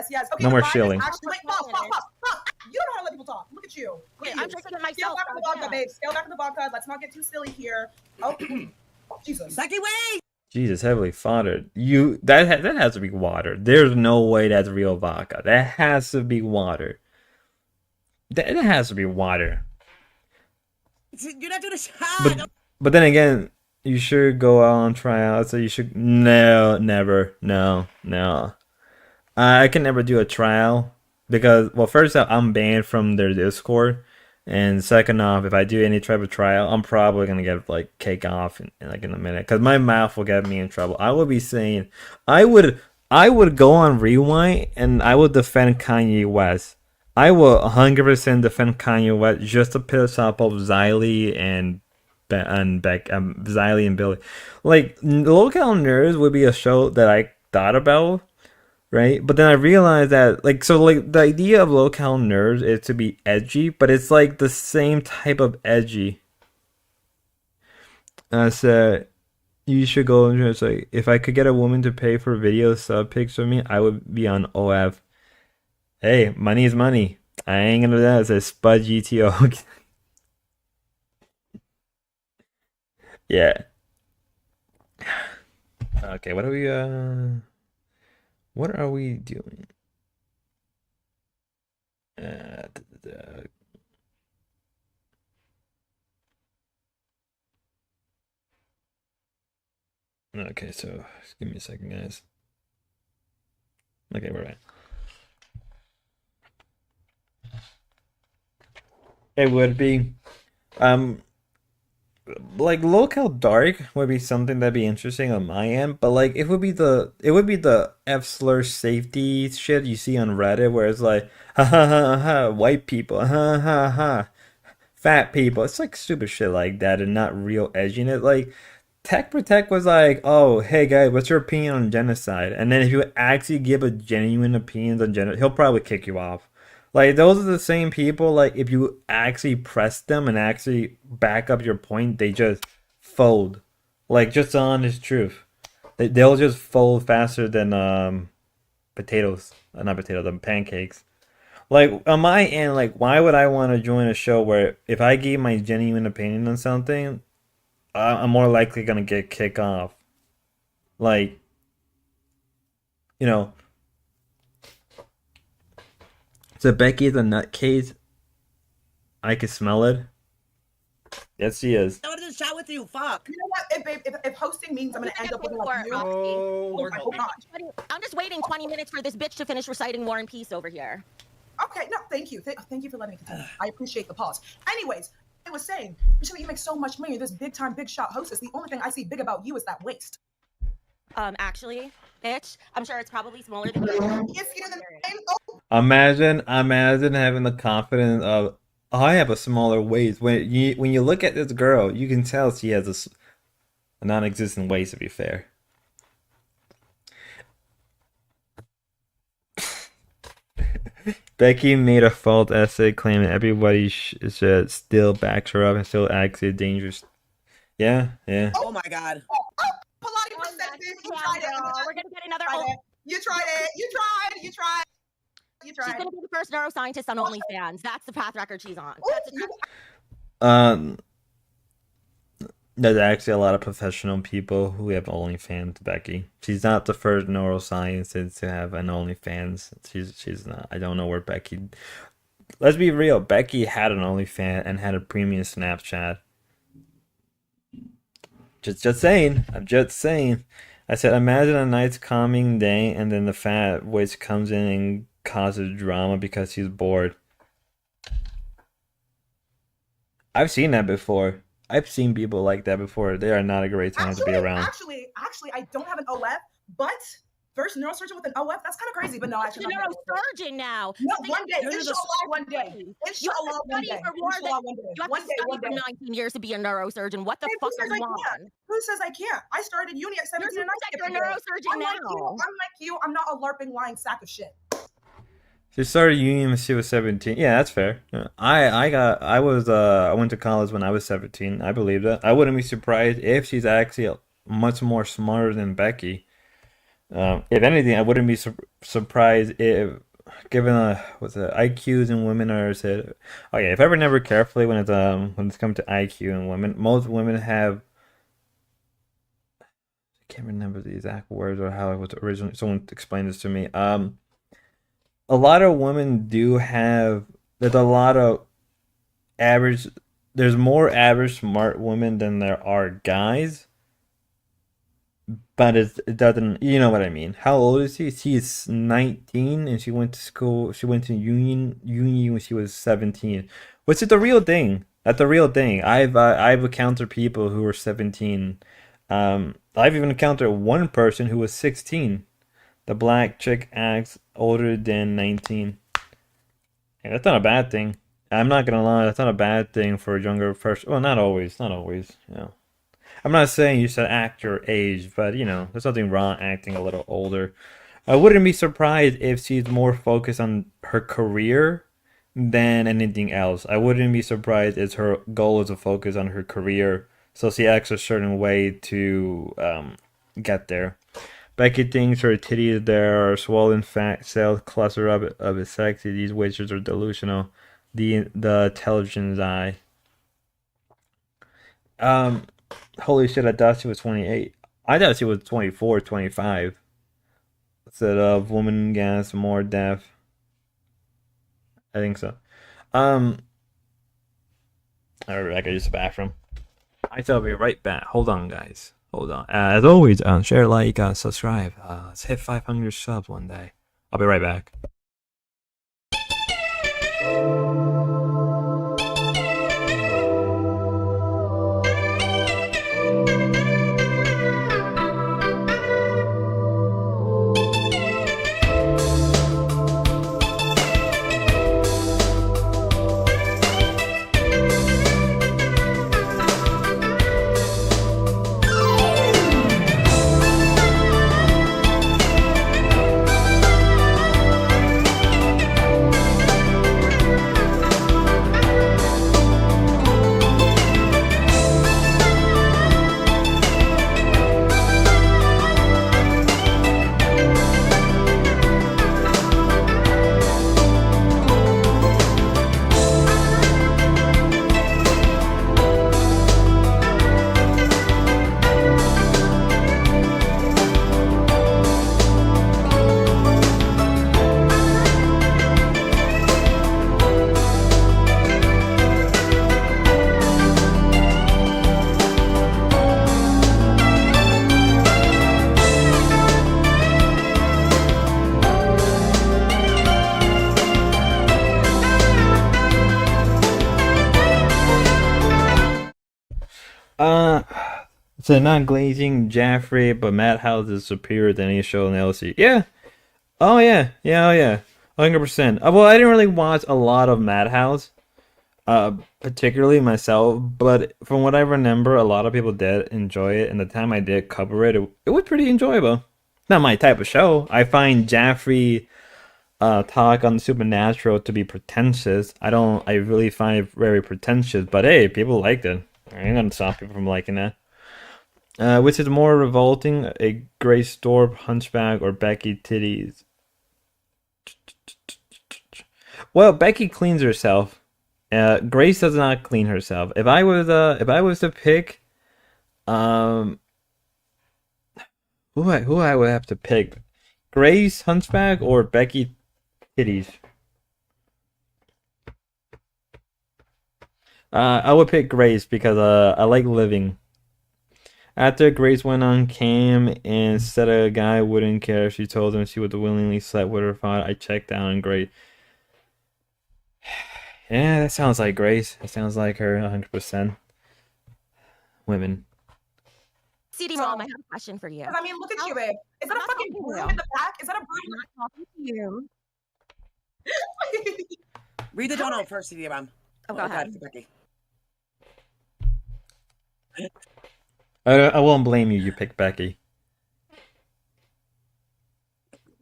Yes. Okay,
No more
the vibe is
shilling.
actually- Wait, pause. You don't know how to let people talk. Look at you.
Wait, I'm drinking it myself.
Scale back to the vodka,
goddamn.
babe. Scale back to the vodka. Let's not get too silly here. Oh, Jesus.
Becky, wait!
Jesus, heavily foddered. That has to be water. There's no way that's real vodka. That has to be water. That has to be water.
You're not doing a shot.
But then again, you should go out on tryouts. So you should never. I can never do a trial because, well, first off, I'm banned from their Discord, and second off, if I do any type of trial, I'm probably gonna get like kicked off in a minute because my mouth will get me in trouble. I would be saying, I would go on Rewind and I would defend Kanye West. I will 100% defend Kanye West just to piss off both Xylee and Xylee and Billy. Like, Local Nerds would be a show that I thought about, right? But then I realized that, the idea of Local Nerds is to be edgy, but it's like the same type of edgy. So you should go and just like, if I could get a woman to pay for video sub pics for me, I would be on OF. Hey, money is money. I ain't gonna do that. It says Spud GTO. Yeah. Okay, what are we doing? Okay, so just give me a second, guys. Okay, we're right. It would be, like Local Dark would be something that'd be interesting on my end, but like it would be the F slur safety shit you see on Reddit where it's like ha ha ha ha white people ha ha ha fat people. It's like stupid shit like that and not real edginess. Like Tech Protect was like, oh hey guys, what's your opinion on genocide? And then if you actually give a genuine opinion on genocide, he'll probably kick you off. Like, those are the same people, like, if you actually press them and actually back up your point, they just fold. Like, just the honest truth. They'll just fold faster than, potatoes. Not potatoes, than pancakes. Like, on my end, like, why would I want to join a show where if I gave my genuine opinion on something, I'm more likely going to get kicked off? Like, you know... So Becky's a nutcase. I can smell it. Yes, she is.
I wanted to chat with you. Fuck.
You know what? If hosting means I'm gonna end up with like you,
Oh, Lord
I
help
hope
me.
not.
I'm just waiting 20 minutes for this bitch to finish reciting War and Peace over here.
Okay, no, thank you. Thank you for letting me continue. I appreciate the pause. Anyways, I was saying, you make so much money. You're this big time, big shot hostess. The only thing I see big about you is that waist.
Actually, bitch, I'm sure it's probably smaller than yours.
If you're the same,
Imagine having the confidence of, oh, I have a smaller waist. When you look at this girl, you can tell she has a non-existent waist. To be fair. Becky made a false essay claiming everybody should still back her up and still actually dangerous. Yeah.
Oh my God.
Pilates perspective. You tried it.
We're gonna get another.
You tried it. You tried.
She's gonna be the first neuroscientist on OnlyFans. That's the path record she's on.
There's actually a lot of professional people who have OnlyFans, Becky. She's not the first neuroscientist to have an OnlyFans. She's not. I don't know where Becky. Let's be real. Becky had an OnlyFans and had a premium Snapchat. Just saying. I'm just saying. I said, imagine a nice calming day, and then the fat witch comes in and causes drama because she's bored. I've seen that before. I've seen people like that before. They are not a great time to be around.
Actually, I don't have an OF, but first neurosurgeon with an OF, that's kind of crazy. But no, actually,
She's a neurosurgeon now.
No, one day. Inshallah, one day. Inshallah, one day.
You have to study for 19 years to be a neurosurgeon. What the fuck are you on?
Who says I can't? I started uni at 17 and
you're a neurosurgeon now.
I'm like you. I'm not a LARPing lying sack of shit.
She started uni when she was 17. Yeah, that's fair. I went to college when I was 17. I believe that. I wouldn't be surprised if she's actually much more smarter than Becky. If anything, I wouldn't be surprised if, given what the IQs in women are said. Okay, if I remember carefully, when it's come to IQ in women, most women have. I can't remember the exact words or how it was originally. Someone explained this to me. A lot of women do have. There's a lot of average. There's more average smart women than there are guys. But it doesn't. You know what I mean? How old is she? She's 19, and she went to school. She went to uni when she was 17, which is the real thing. That's the real thing. I've encountered people who were 17. I've even encountered one person who was 16. The black chick acts older than 19. And that's not a bad thing. I'm not gonna lie, that's not a bad thing for a younger person. Well, not always, you know. I'm not saying you should act your age, but, you know, there's nothing wrong acting a little older. I wouldn't be surprised if she's more focused on her career than anything else. I wouldn't be surprised if her goal is to focus on her career, so she acts a certain way to get there. Becky thinks her titties there are swollen fat cells cluster up of his sexy. These witches are delusional. The television's eye. Holy shit, I thought she was 28. I thought she was 24, 25. Instead of woman gas, more deaf. I think so. Alright, I can use the bathroom. I shall be right back. Hold on, guys. Hold on. As always, share, like, subscribe. Let's hit 500 subs one day. I'll be right back. So not glazing Jaffrey, but Madhouse is superior than any show in LC. Yeah. Oh yeah. 100%. Well, I didn't really watch a lot of Madhouse, particularly myself, but from what I remember, a lot of people did enjoy it, and the time I did cover it, it was pretty enjoyable. Not my type of show. I find Jaffrey talk on Supernatural to be pretentious. I really find it very pretentious, but hey, people liked it. I ain't gonna stop people from liking that. Which is more revolting, a Grace Thorpe hunchback or Becky titties? Well, Becky cleans herself. Grace does not clean herself. If I was to pick, who I would have to pick, Grace hunchback or Becky titties? I would pick Grace because I like living. After Grace went on cam and said a guy wouldn't care if she told him she would willingly slept with her father, I checked out and Grace. Yeah, that sounds like Grace. That sounds like her 100%. Women.
CD-ROM, I have a question for you.
I mean, look at you, babe. Is that a fucking broom in the back? Is that a broom?
I'm not talking to you.
Read the donut first, CD-ROM.
Oh, go ahead.
Becky.
I won't blame you. You picked Becky.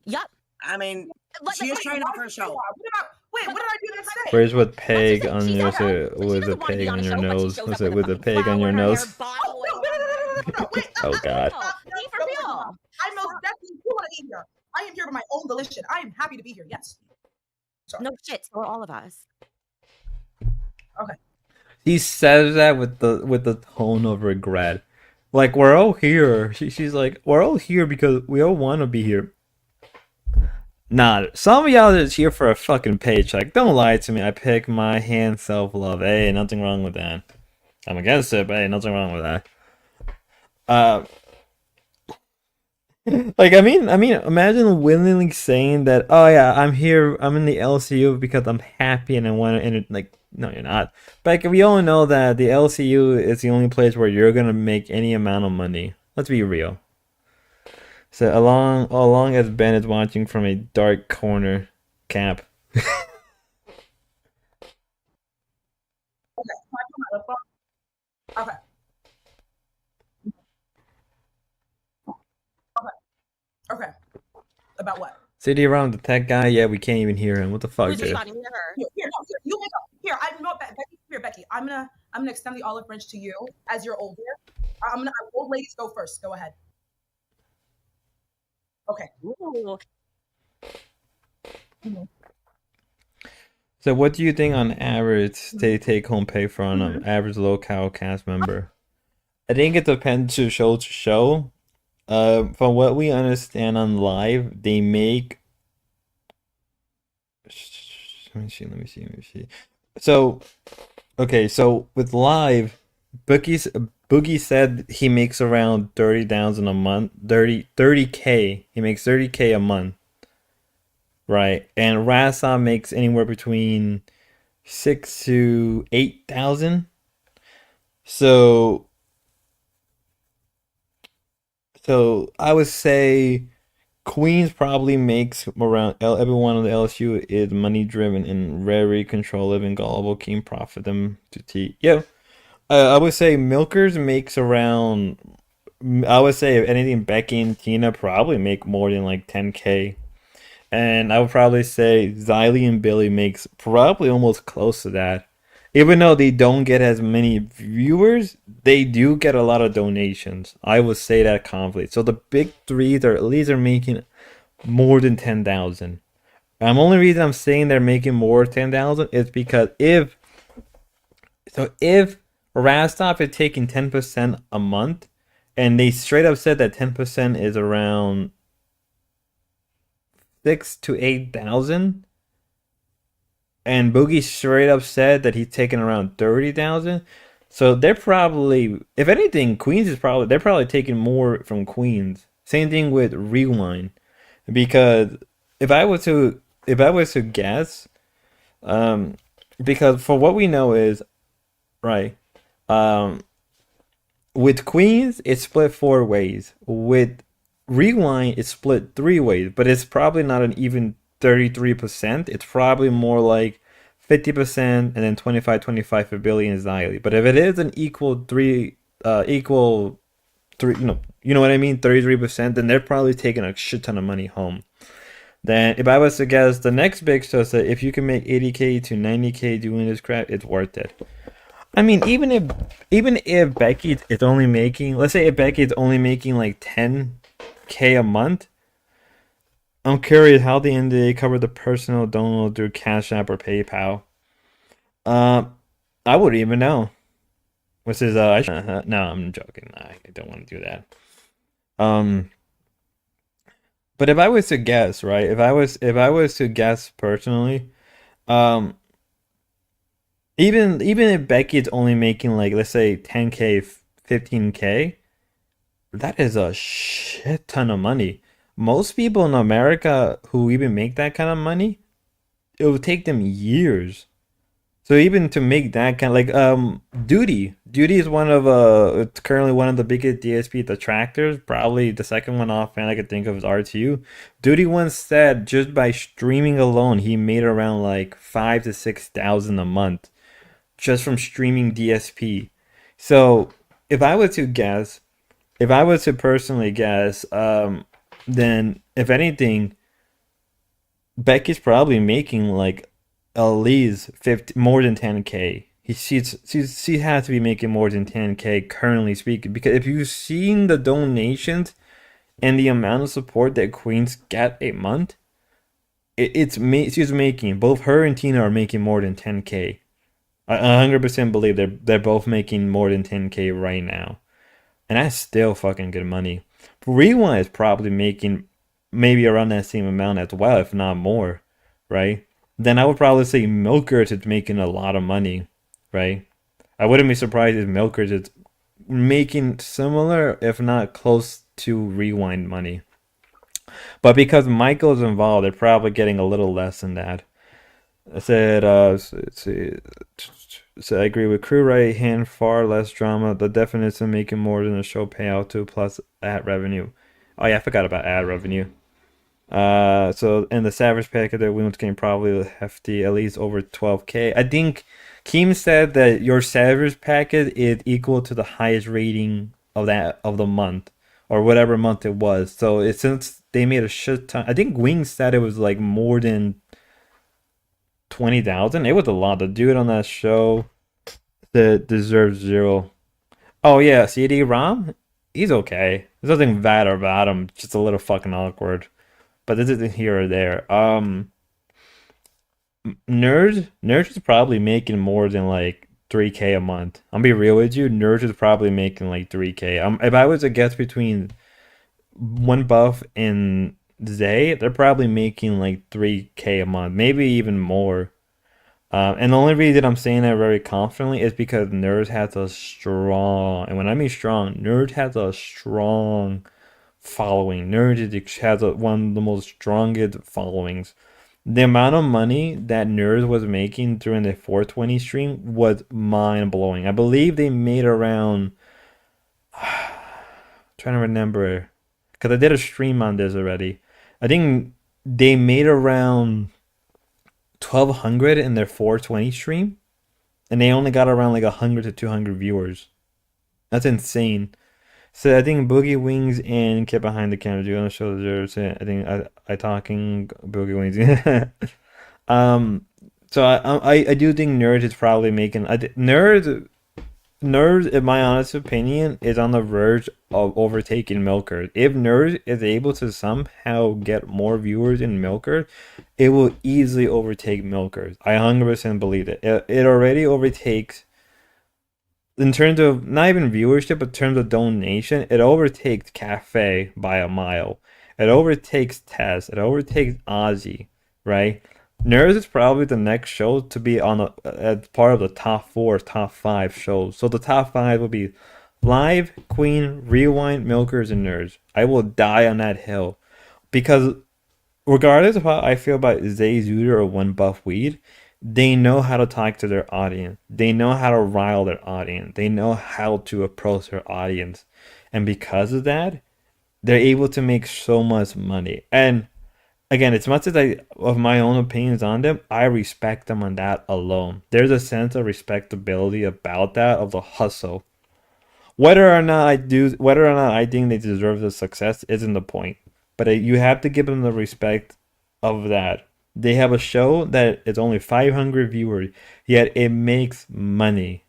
Yep.
I mean, she is trying out for a show.
Wait, what did I do that say?
Where's with peg on your with a peg on your nose? Was it with a peg on your nose? Oh God.
I most definitely do want to be here. I am here for my own volition. I am happy to be here. Yes. Sorry.
No shit, for all of us.
Okay.
He says that with the tone of regret. Like, we're all here. She's like, we're all here because we all want to be here. Nah, some of y'all is here for a fucking paycheck. Don't lie to me. I pick my hand self-love. Hey, nothing wrong with that. I'm against it, but hey, nothing wrong with that. Like, I mean, imagine willingly saying that, oh yeah, I'm here, I'm in the LCU because I'm happy and I want to, like, no, you're not. But like, we all know that the LCU is the only place where you're gonna make any amount of money. Let's be real. So along as Ben is watching from a dark corner, Cap.
Okay. Okay. Okay. About what?
City around the tech guy, yeah, we can't even hear him. What the fuck, dude?
Here, no, you make up. Here, I'm not Becky. Here, Becky. I'm gonna extend the olive branch to you as you're older. Old ladies go first. Go ahead. Okay.
So what do you think on average they take home pay for an average local cast member? I think it depends to show. From what we understand on live, they make. Let me see. So, okay, so with live, Boogie said he makes around 30,000 a month, 30K. He makes 30K a month, right? And Rasa makes anywhere between 6 to 8,000. So I would say Queens probably makes around everyone on the LSU is money driven and very controlling and gullible, keen profit them to tea. Yeah. I would say Milkers makes around. I would say if anything, Becky and Tina probably make more than like 10K, and I would probably say Xylee and Billy makes probably almost close to that. Even though they don't get as many viewers, they do get a lot of donations. I would say that confidently. So the big threes are at least making more than 10,000. Only reason I'm saying they're making more than 10,000 is because if Rastop is taking 10% a month, and they straight up said that 10% is around 6 to 8,000, and Boogie straight up said that he's taking around 30,000. So they're probably, if anything, they're probably taking more from Queens. Same thing with Rewind, because if I was to guess, because for what we know is, right, with Queens it's split 4 ways. With Rewind it's split 3 ways, but it's probably not an even 33%. It's probably more like 50% and then 25 for Billy and Xylee. But if it is an equal three, you know what I mean, 33%, then they're probably taking a shit ton of money home. then if I was to guess, the next big show said if you can make 80K to 90K doing this crap, it's worth it. I mean, even if Becky is only making, let's say if Becky is only making like 10K a month, I'm curious how the NDA covered the personal donor through Cash App or PayPal. I wouldn't even know. Which is no, I'm joking. I don't want to do that. But if I was to guess, right? If I was to guess personally, even if Becky's only making like, let's say 10K, 15K, that is a shit ton of money. Most people in America who even make that kind of money, it would take them years. So even to make that kind of like Duty is one of it's currently one of the biggest DSP detractors. Probably the second one offhand I could think of is RTU. Duty once said just by streaming alone he made around like 5,000 to 6,000 a month just from streaming DSP. So if I was to personally guess, then if anything, Becky's probably making like at least 50, more than 10K. She has to be making more than 10K currently speaking, because if you've seen the donations and the amount of support that Queens get a month, she's making, both her and Tina are making more than 10K. I 100% believe they're both making more than 10K right now, and that's still fucking good money. Rewind is probably making maybe around that same amount as well, if not more, right? Then I would probably say Milkers is making a lot of money, right? I wouldn't be surprised if Milkers is making similar, if not close to Rewind money. But because Michael's involved, they're probably getting a little less than that. I said, let's see. So I agree with Crew Right Hand, far less drama. The definition of making more than a show payout to plus ad revenue. Oh yeah, I forgot about ad revenue. So in the Savage pack of the women's game, probably hefty, at least over 12K. I think Keem said that your Savage packet is equal to the highest rating of the month, or whatever month it was. So since they made a shit ton, I think Wings said it was like more than 20,000. It was a lot. The dude on that show that deserves 0. Oh yeah, CD-ROM, he's okay. There's nothing bad about him, just a little fucking awkward. But this isn't here or there. Nerds is probably making more than like 3K a month. I'll be real with you. Nerds is probably making like 3K. If I was to guess between One Buff and Zay, they're probably making like 3K a month, maybe even more. And the only reason I'm saying that very confidently is because Nerds has a strong, and when I mean strong, Nerds has a strong following. Nerds has one of the most strongest followings. The amount of money that Nerds was making during the 420 stream was mind blowing. I believe they made around, trying to remember, because I did a stream on this already. I think they made around 1,200 in their 420 stream, and they only got around like 100 to 200 viewers. That's insane. So I think Boogie Wings and Kid Behind the Camera do on the show deserves it. I think I talking Boogie Wings. So I do think Nerds is probably making Nerds, in my honest opinion, is on the verge of overtaking Milkers. If Nerds is able to somehow get more viewers in Milkers, it will easily overtake Milkers. I 100% believe it. It already overtakes, in terms of not even viewership, but in terms of donation, it overtakes Cafe by a mile. It overtakes Tess. It overtakes Ozzy, right? Nerds is probably the next show to be on as part of the top 4, top 5 shows. So the top 5 will be Live, Queen, Rewind, Milkers, and Nerds. I will die on that hill, because regardless of how I feel about Zay Zooter or One Buff Weed, they know how to talk to their audience. They know how to rile their audience. They know how to approach their audience. And because of that, they're able to make so much money. And again, as much as of my own opinions on them, I respect them on that alone. There's a sense of respectability about that, of the hustle. Whether or not I think they deserve the success isn't the point. But you have to give them the respect of that. They have a show that is only 500 viewers, yet it makes money.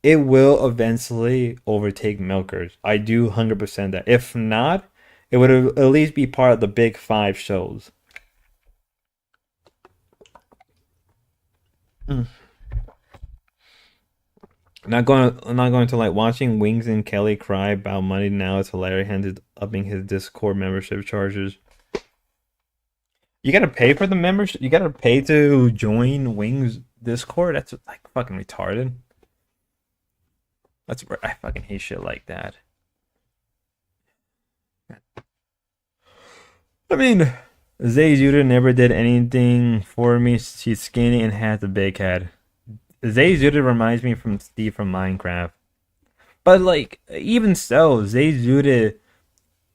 It will eventually overtake Milkers. I do 100% that. If not, it would at least be part of the big 5 shows. I'm not going to like watching Wings and Kelly cry about money now. It's hilarious. Hence upping his Discord membership charges. You gotta pay for the membership. You gotta pay to join Wings Discord. That's like fucking retarded. I fucking hate shit like that. I mean, Zay Judah never did anything for me. She's skinny and has a big head. Zay Judah reminds me from Steve from Minecraft. But like, even so, Zay Judah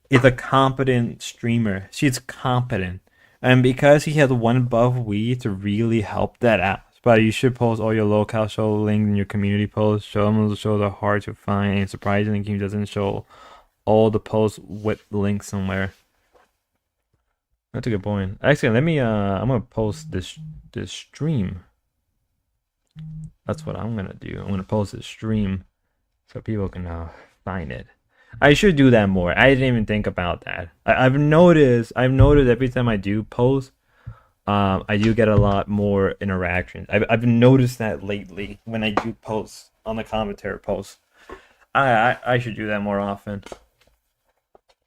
is a competent streamer. She's competent. And because he has one buff weed to really help that out. But you should post all your locale show links in your community posts. Show them the shows are hard to find, and surprisingly, he doesn't show all the posts with links somewhere. That's a good point. Actually, let me. I'm gonna post this stream. That's what I'm gonna do. I'm gonna post this stream so people can find it. I should do that more. I didn't even think about that. I've noticed every time I do post, I do get a lot more interactions. I've noticed that lately when I do post on the commentary posts. I should do that more often.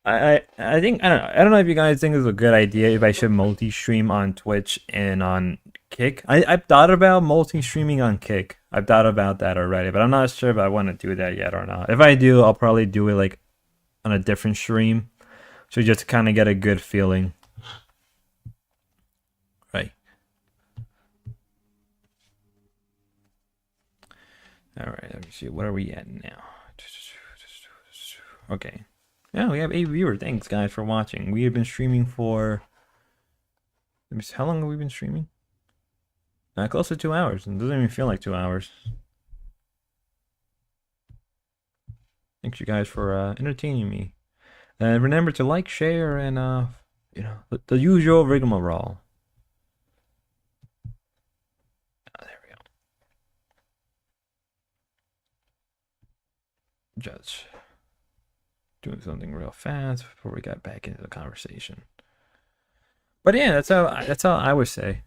I think I don't know if you guys think it's a good idea if I should multi-stream on Twitch and on Kick. I've thought about multi-streaming on Kick. I've thought about that already, but I'm not sure if I want to do that yet or not. If I do, I'll probably do it like on a different stream, so just to kind of get a good feeling. Right. All right. Let me see. What are we at now? Okay. Yeah, we have 8 viewers. Thanks, guys, for watching. We have been streaming for... Let me see, how long have we been streaming? Close to 2 hours. It doesn't even feel like 2 hours. Thanks, you guys, for entertaining me. And remember to like, share, and, you know, the usual rigmarole. Oh, there we go. Judge. Doing something real fast before we got back into the conversation. But yeah, that's how I would say.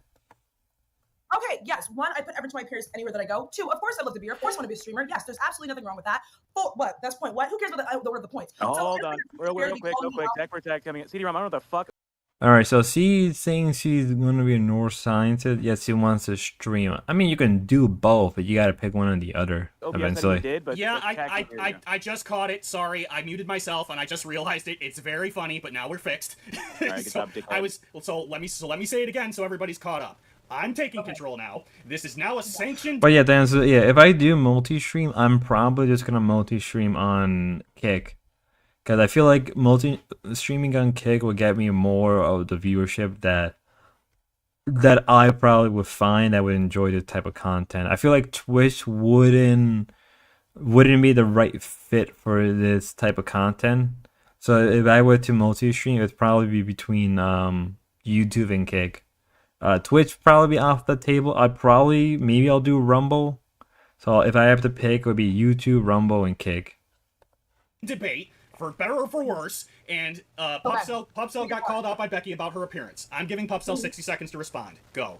Okay, yes. 1, I put effort to my peers anywhere that I go. 2, of course I love to be here. Of course I want to be a streamer. Yes, there's absolutely nothing wrong with that. 4, what? That's point what? Who cares about the order of the points?
Hold on. Real quick. Tech for tech coming in. CD-ROM, I don't know what the fuck.
Alright, so she's saying she's going to be a neuroscientist, yet she wants to stream. I mean, you can do both, but you got to pick one or the other eventually.
Yeah, I just caught it. Sorry, I muted myself and I just realized it. It's very funny, but now we're fixed.
Right,
let me say it again so everybody's caught up. I'm taking control now. This is now a sanctioned.
But yeah, then so yeah, if I do multi-stream, I'm probably just gonna multi-stream on Kick. Because I feel like streaming on Kick would get me more of the viewership that I probably would find that would enjoy this type of content. I feel like Twitch wouldn't be the right fit for this type of content. So if I were to multi-stream, it would probably be between YouTube and Kick. Twitch probably be off the table. Maybe I'll do Rumble. So if I have to pick, it would be YouTube, Rumble, and Kick.
Debate. For better or for worse, and Pupcell got called out by Becky about her appearance. I'm giving Pupcell 60 seconds to respond. Go.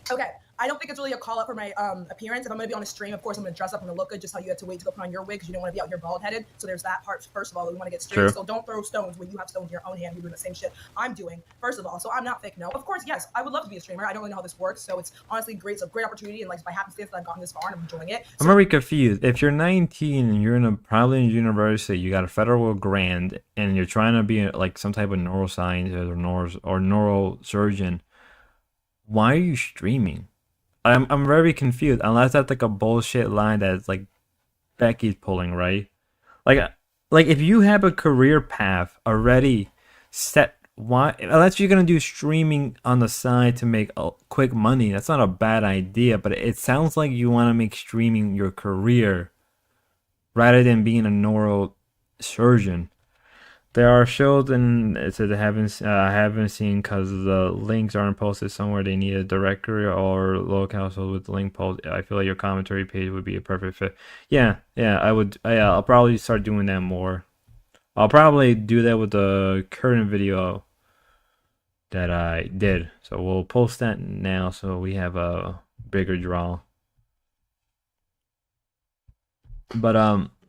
Okay. I don't think it's really a call out for my appearance. If I'm going to be on a stream, of course, I'm going to dress up. I'm going to look good, just how you had to wait to go put on your wig because you don't want to be out here bald-headed. So there's that part, first of all, that we want to get straight. So don't throw stones when you have stones in your own hand. You're doing the same shit I'm doing, first of all. So I'm not fake, no. Of course, yes, I would love to be a streamer. I don't really know how this works. So it's honestly great. It's a great opportunity. And like by happenstance that I've gotten this far and I'm enjoying it.
I'm very confused. If you're 19 and you're probably in university, you got a federal grant, and you're trying to be like some type of neuroscientist or neurosurgeon, why are you streaming? I'm very confused, unless that's like a bullshit line that's like Becky's pulling, right? Like if you have a career path already set, why, unless you're gonna do streaming on the side to make quick money, that's not a bad idea, but it sounds like you want to make streaming your career rather than being a neurosurgeon. There are shows and it says I haven't seen because the links aren't posted somewhere. They need a directory or locale so with the link post. I feel like your commentary page would be a perfect fit. Yeah, I would. Yeah, I'll probably start doing that more. I'll probably do that with the current video that I did. So we'll post that now so we have a bigger draw. But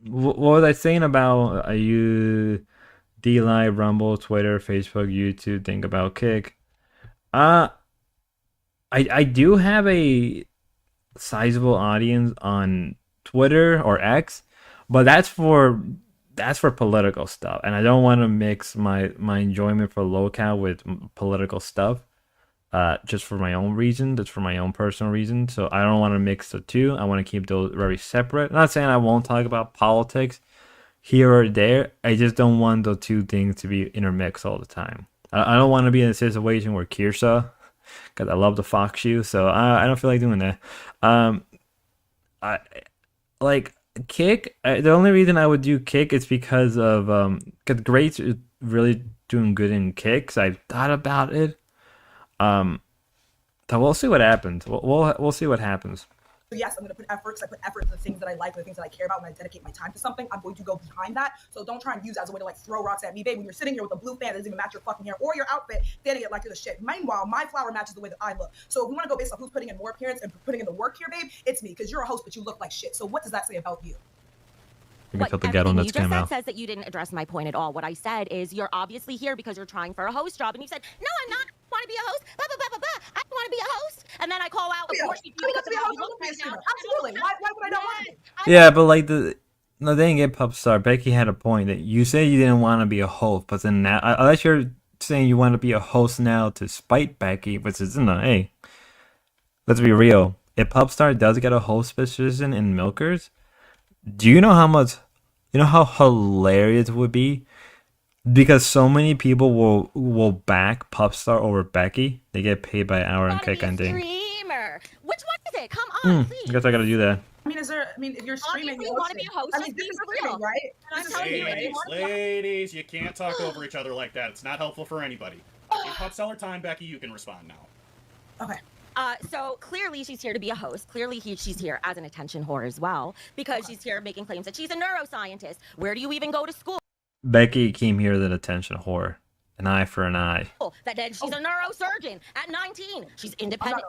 what was I saying about you? D-Live, Rumble, Twitter, Facebook, YouTube, think about Kick. I do have a sizable audience on Twitter or X, but that's for political stuff, and I don't want to mix my enjoyment for locale with political stuff. Just for my own reason, that's for my own personal reason. So I don't want to mix the two. I want to keep those very separate. I'm not saying I won't talk about politics here or there. I just don't want the two things to be intermixed all the time. I don't want to be in a situation where Kirsa, because I love the Fox shoe, so I don't feel like doing that. I like Kick. The only reason I would do Kick is because of because Greats is really doing good in Kicks. I've thought about it. So we'll see what happens. We'll see what happens.
So yes, I'm going to put effort because I put effort into the things that I like, the things that I care about. When I dedicate my time to something, I'm going to go behind that. So don't try and use it as a way to like throw rocks at me, babe. When you're sitting here with a blue fan that doesn't even match your fucking hair or your outfit, standing it like you're the shit. Meanwhile, my flower matches the way that I look. So if we want to go based off who's putting in more appearance and putting in the work here, babe, it's me because you're a host, but you look like shit. So what does that say about you?
What everything you just said says that you didn't address my point at all. What I said is you're obviously here because you're trying for a host job, and you said, no, I'm not. I want to be a host. Blah, blah, blah, blah, blah. I don't want to be a host. And then I call out, of course, you do because of how you look right now.
Absolutely. Why would I not want to?
Yeah, but like the thing at Pupstar, Becky had a point that you say you didn't want to be a host, but then now, unless you're saying you want to be a host now to spite Becky, which is hey, let's be real. If Pupstar does get a host position in Milkers, do you know how much? You know how hilarious it would be? Because so many people will back Pupstar over Becky. They get paid by hour and Kick ending.
Streamer. Which one is it? Come on, please.
I guess I gotta do that.
I mean, if you're streaming,
you want to be a host,
this is streaming, right?
And I'm telling you, if you want to
Ladies, you can't talk over each other like that. It's not helpful for anybody. Give Pupstar time, Becky. You can respond now.
Okay.
So clearly she's here to be a host. Clearly she's here as an attention whore as well, because she's here making claims that she's a neuroscientist. Where do you even go to school?
Becky came here as an attention whore. An eye for an eye.
That she's a neurosurgeon at 19. She's independent.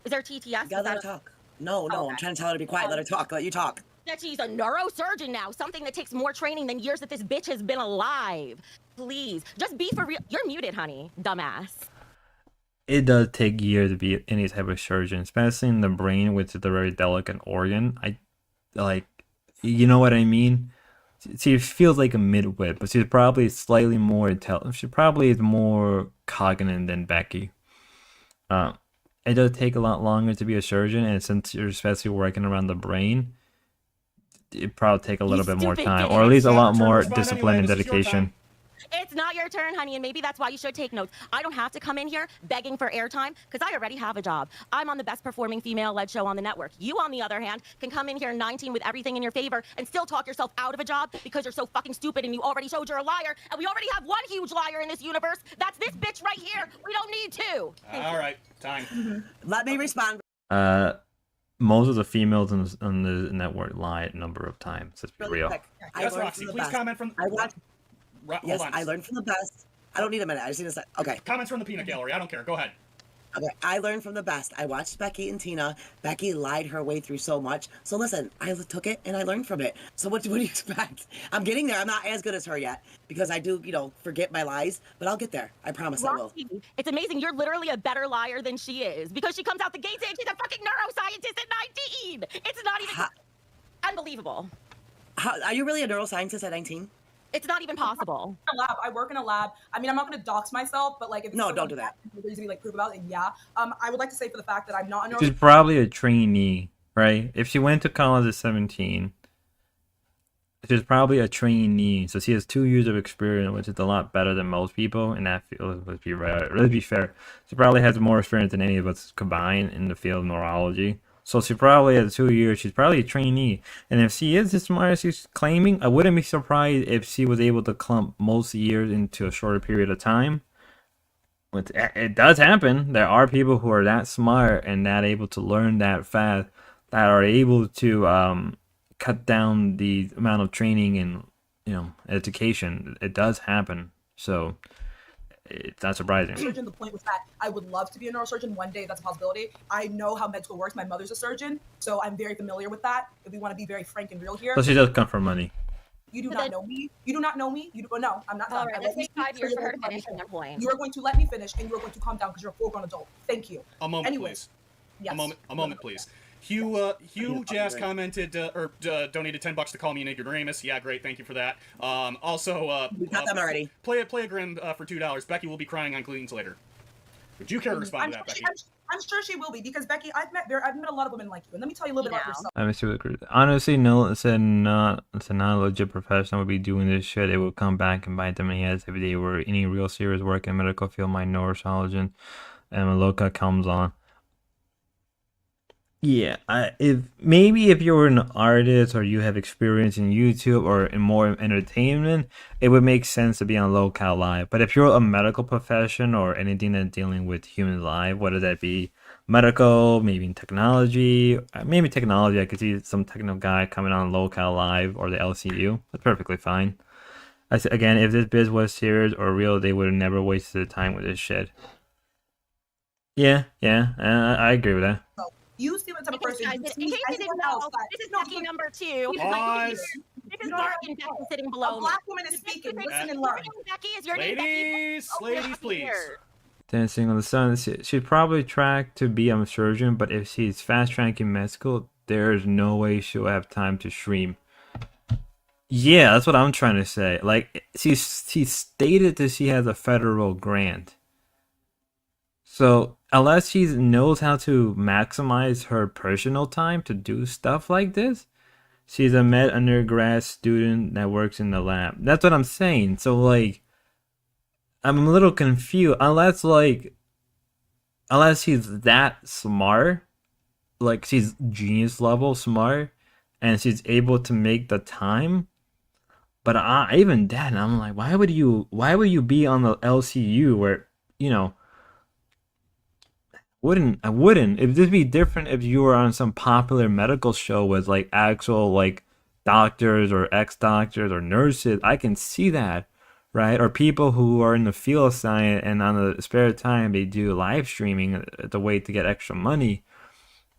Is there TTS?
You gotta let her talk. No, I'm trying to tell her to be quiet. Let her talk. Let you talk.
That she's a neurosurgeon now, something that takes more training than years that this bitch has been alive. Please, just be for real. You're muted, honey, dumbass.
It does take years to be any type of surgeon, especially in the brain, which is a very delicate organ. You know what I mean? She feels like a midwit, but she's probably slightly more intelligent. She probably is more cognizant than Becky. It does take a lot longer to be a surgeon, and since you're especially working around the brain, it probably take a little bit more time, or at least a lot more discipline and dedication.
It's not your turn, honey, and maybe that's why you should take notes. I don't have to come in here begging for airtime because I already have a job. I'm on the best performing female-led show on the network. You, on the other hand, can come in here 19 with everything in your favor and still talk yourself out of a job because you're so fucking stupid and you already showed you're a liar, and we already have one huge liar in this universe. That's this bitch right here. We don't need two.
All right, time.
Let me respond.
Most of the females on the network lie a number of times. Let's be real.
Yes, Roxy, please comment from.
Yes, I learned from the best. I don't need a minute. I just need a sec. Okay.
Comments from the peanut gallery. I don't care. Go ahead.
Okay, I learned from the best. I watched Becky and Tina. Becky lied her way through so much. So listen, I took it and I learned from it. So what do you expect? I'm getting there. I'm not as good as her yet because I do, forget my lies, but I'll get there. I promise I will.
It's amazing. You're literally a better liar than she is because she comes out the gate saying she's a fucking neuroscientist at 19. It's not even unbelievable.
Are you really a neuroscientist at 19?
It's not even possible.
I work in a lab. I mean, I'm not going to dox myself, but like, if
no, don't do that.
There's gonna be proof about it. Yeah. I would like to say for the fact that I'm not a
She's probably a trainee, right? If she went to college at 17, she's probably a trainee, so she has 2 years of experience, which is a lot better than most people in that field. Let's be fair. She probably has more experience than any of us combined in the field of neurology. So she probably at 2 years, she's probably a trainee. And if she is as smart as she's claiming, I wouldn't be surprised if she was able to clump most years into a shorter period of time. It does happen. There are people who are that smart and that able to learn that fast, that are able to cut down the amount of training and education. It does happen. So it's not surprising.
Surgeon, the point was that I would love to be a neurosurgeon one day. That's a possibility. I know how med school works. My mother's a surgeon, so I'm very familiar with that. If we want to be very frank and real here.
So she does come from money.
You do not know me. You do not know me. No, I'm not done.
All right, let's take 5 years for her to finish on that point.
You are going to let me finish, and you are going to calm down because you're a full-grown adult. Thank you.
A moment, please.
Yes.
A moment, please. Hugh Jazz commented or donated $10 to call me an ignoramus. Yeah, great, thank you for that. Also,
we got them already.
Play a grim for $2. Becky will be crying on Gleans later. Would you care to respond to that, Becky?
I'm sure she will be because Becky, I've met a lot of women like you, and let me tell you a little bit about yourself.
Let me see what honestly, no, said not. It's a non-legit professional would be doing this shit. It would come back and bite them in the ass if they were any real serious work in medical field. My neurosurgeon and Maloka comes on. Yeah, if you're an artist or you have experience in YouTube or in more entertainment, it would make sense to be on Local Live. But if you're a medical profession or anything that's dealing with human life, whether that be medical, maybe technology, I could see some technical guy coming on Local Live or the LCU. That's perfectly fine. Again, if this biz was serious or real, they would have never wasted their time with this shit. Yeah, I agree with that.
You see what type of person
in case you didn't know, this is Becky number 2.
Pause.
This is Becky sitting below me.
A black woman is speaking. Listen and learn.
Becky, is your name Becky?
Ladies, please.
Dancing on the Sun. She'd probably track to be a surgeon, but if she's fast tracking med school, there's no way she'll have time to stream. Yeah, that's what I'm trying to say. Like, she stated that she has a federal grant. So, unless she knows how to maximize her personal time to do stuff like this, she's a med undergrad student that works in the lab. That's what I'm saying. So, like, I'm a little confused. Unless she's that smart, like she's genius level smart, and she's able to make the time. But even then, I'm like, why would you be on the LCU where, I wouldn't. If this be different if you were on some popular medical show with like actual like doctors or ex-doctors or nurses, I can see that, right? Or people who are in the field of science and on the spare time they do live streaming the way to get extra money.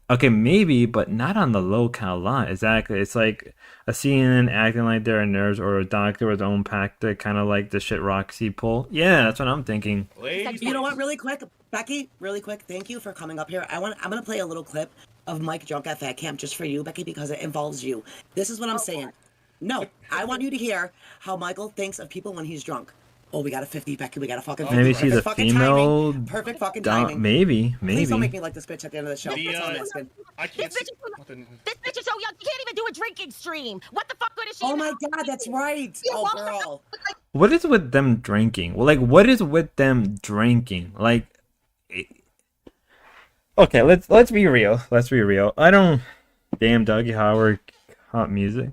Okay, maybe, but not on the Local line. Exactly. It's like a CNN acting like they're a nurse or a doctor with their own practice, kind of like the shit Roxy pull. Yeah, that's what I'm thinking.
You know what? Really quick, Becky. Really quick. Thank you for coming up here. I'm gonna play a little clip of Mike drunk at Fat Camp just for you, Becky, because it involves you. This is what I'm saying. No, I want you to hear how Michael thinks of people when he's drunk. Oh, we got a 50, Becky. We got a fucking 50.
Maybe she's a female.
Perfect fucking timing.
Maybe.
Please don't make me like this bitch at the end of the show.
I can't
this bitch is so young. You can't even do a drinking stream. What the fuck good is she?
Oh my god, that's right. Oh girl.
What is with them drinking? Like, what is with them drinking? Like, okay, let's be real. Let's be real. I don't. Damn, Dougie Howard, hot music.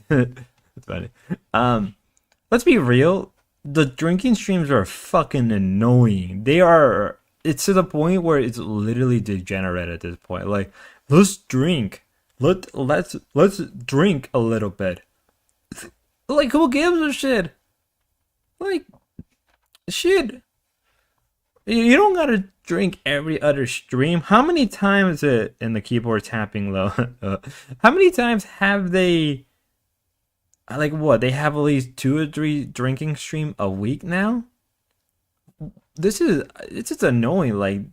That's funny. Let's be real. The drinking streams are fucking annoying. They are. It's to the point where it's literally degenerate at this point. Like, let's drink. Let's drink a little bit. Like, who gives a shit? Like, shit. You don't gotta drink every other stream. How many times in the keyboard tapping low? How many times have they? Like what? They have at least 2 or 3 drinking stream a week now. It's just annoying. Like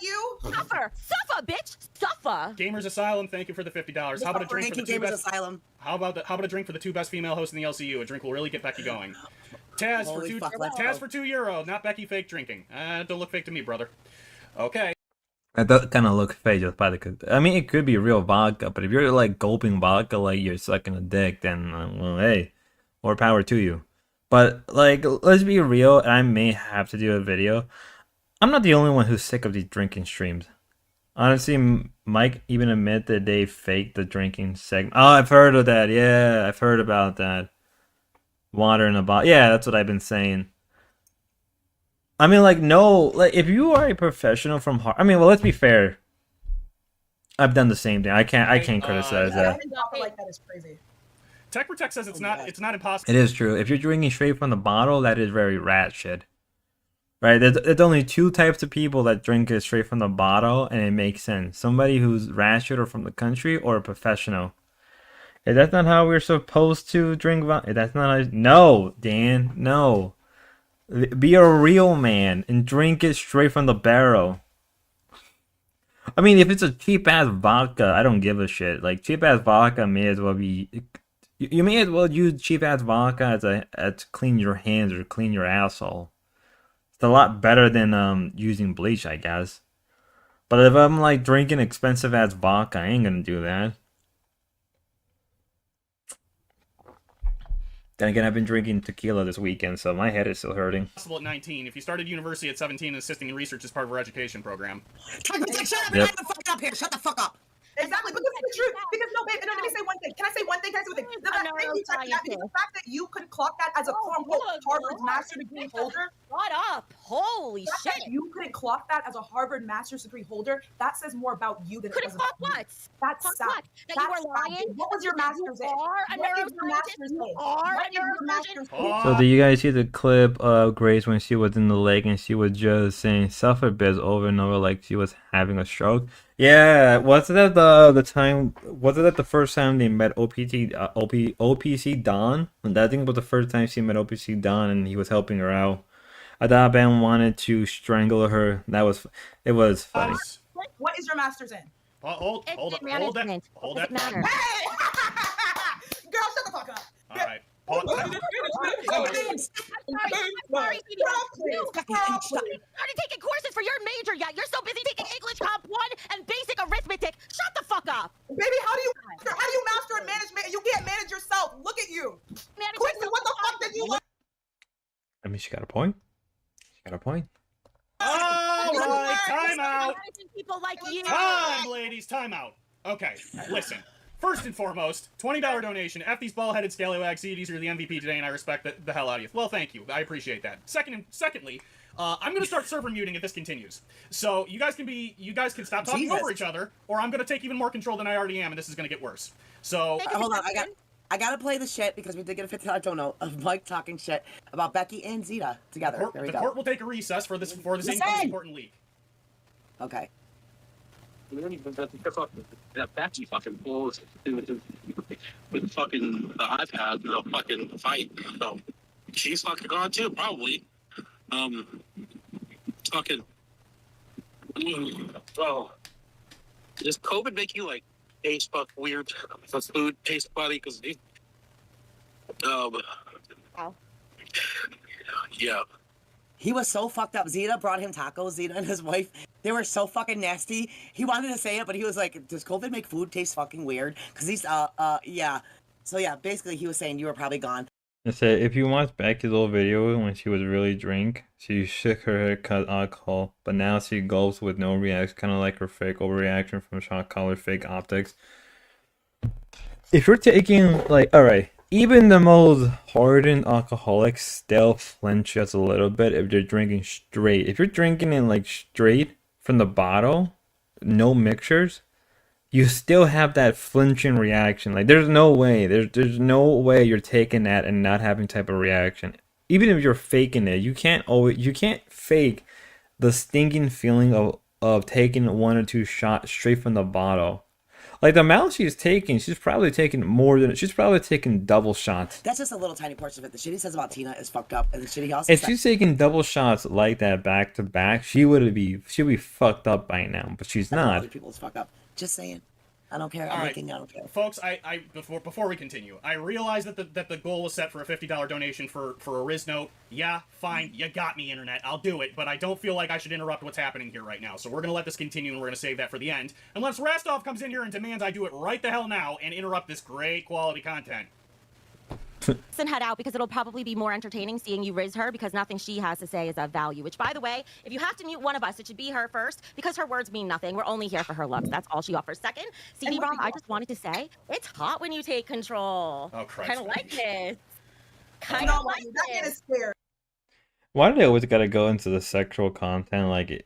you
suffer, bitch, suffer.
Gamers Asylum, thank you for the $50. How about a drink for the 2 best?
Asylum.
How about a drink for the 2 best female hosts in the LCU? A drink will really get Becky going. Taz for €2. Not Becky fake drinking. Don't look fake to me, brother. Okay.
That does kind of look fake just by the. I mean, it could be real vodka, but if you're like gulping vodka like you're sucking a dick, then well, hey, more power to you. But like, let's be real. I may have to do a video. I'm not the only one who's sick of these drinking streams. Honestly, Mike even admit that they faked the drinking segment. Oh, I've heard of that. Yeah, I've heard about that. Water in a bottle. Yeah, that's what I've been saying. I mean, like, no, like, if you are a professional from I mean, well, let's be fair. I've done the same thing. I can't criticize that.
Like that is crazy.
Tech Protect says it's not impossible.
It is true. If you're drinking straight from the bottle, that is very rat shit. Right? There's only two types of people that drink it straight from the bottle, and it makes sense. Somebody who's rat shit or from the country, or a professional. If that's not how we're supposed to drink vodka, that's not no, Dan, no. Be a real man and drink it straight from the barrel. I mean, if it's a cheap ass vodka, I don't give a shit. Like, cheap ass vodka may as well be. You may as well use cheap ass vodka to clean your hands or clean your asshole. It's a lot better than using bleach, I guess. But if I'm like drinking expensive ass vodka, I ain't gonna do that. Then again, I've been drinking tequila this weekend, so my head is still hurting.
Possible at 19. If you started university at 17 and assisting in research as part of our education program.
Shut up!
Yep.
The fuck up here! Shut the fuck up!
Exactly, but this is the truth. Because no, babe, no, let me say one thing. Can I say one thing? The fact that you could clock that as a quote-unquote Harvard master's degree holder.
Shut up! Holy shit!
You couldn't clock that as a Harvard master's degree holder. That says more about you than it does
clock what?
That's
Clock
sad.
what? That you were lying?
What was your master's in?
So do you guys see the clip of Grace when she was in the lake and she was just saying suffer bits over and over like she was having a stroke? Yeah, was it at the time? Was it at the first time they met OPC Don? And I think it was the first time she met OPC Don, and he was helping her out. I thought Ben wanted to strangle her. It was funny.
What is your master's in?
Hold that. Hold that.
Hey! Girl, shut the fuck up.
All right.
I'm sorry, you started taking courses for your major yet. You're so busy taking English Comp 1 and basic arithmetic. Shut the fuck up.
Baby, how do you master in management and you can't manage yourself? Look at you. Quickly, what the fuck did you learn?
I mean, she got a point. All
right, time out.
People like you.
Time, ladies, time out. Okay, listen. First and foremost, $20 donation. F these ball-headed scallywags. See, you're the MVP today, and I respect the hell out of you. Well, thank you. I appreciate that. Secondly, I'm gonna start server muting if this continues. So you guys can stop talking over each other, or I'm gonna take even more control than I already am, and this is gonna get worse. So
hold on, I gotta play the shit because we did get a $50 dono of Mike talking shit about Becky and Zeta together.
The court will take a recess for this important leak.
Okay.
That Becky fucking pulls with fucking the iPad, the fucking fight. So she's fucking gone too, probably. Fucking. Oh, does COVID make you like taste fuck weird? Does food taste funny? Because yeah.
He was so fucked up. Zeta brought him tacos. Zeta and his wife, they were so fucking nasty. He wanted to say it, but he was like, does COVID make food taste fucking weird? Because he's, yeah. So yeah, basically he was saying you were probably gone.
I said, if you watch Becky's old video when she was really drunk, she shook her head, cut alcohol, but now she gulps with no reaction, kind of like her fake overreaction from shock collar fake optics. If you're taking, like, alright, even the most hardened alcoholics still flinch just a little bit if they're drinking straight. If you're drinking it like straight from the bottle, no mixtures, you still have that flinching reaction. Like there's no way you're taking that and not having type of reaction. Even if you're faking it, you can't fake the stinking feeling of taking one or two shots straight from the bottle. Like the amount she's taking, she's probably taking double shots.
That's just a little tiny portion of it. The shit he says about Tina is fucked up, and the shit he also
if she's taking double shots like that back to back, she'd be fucked up by now, but she's not.
Other people's fucked up. Just saying. I don't care.
I
don't care.
Folks, before we continue, I realize that the goal was set for a $50 donation for a Riz note. Yeah, fine, you got me, internet. I'll do it, but I don't feel like I should interrupt what's happening here right now. So we're gonna let this continue, and we're gonna save that for the end, unless Rastov comes in here and demands I do it right the hell now and interrupt this great quality content.
and head out because it'll probably be more entertaining seeing you riz her because nothing she has to say is of value. Which, by the way, if you have to mute one of us, it should be her first because her words mean nothing. We're only here for her looks. That's all she offers. Second, CD-ROM, I just wanted to say it's hot when you take control.
Oh, Christ.
Kind of like this. Kind
No,
of like
that kid
this.
is scared.
Why do they always gotta go into the sexual content? Like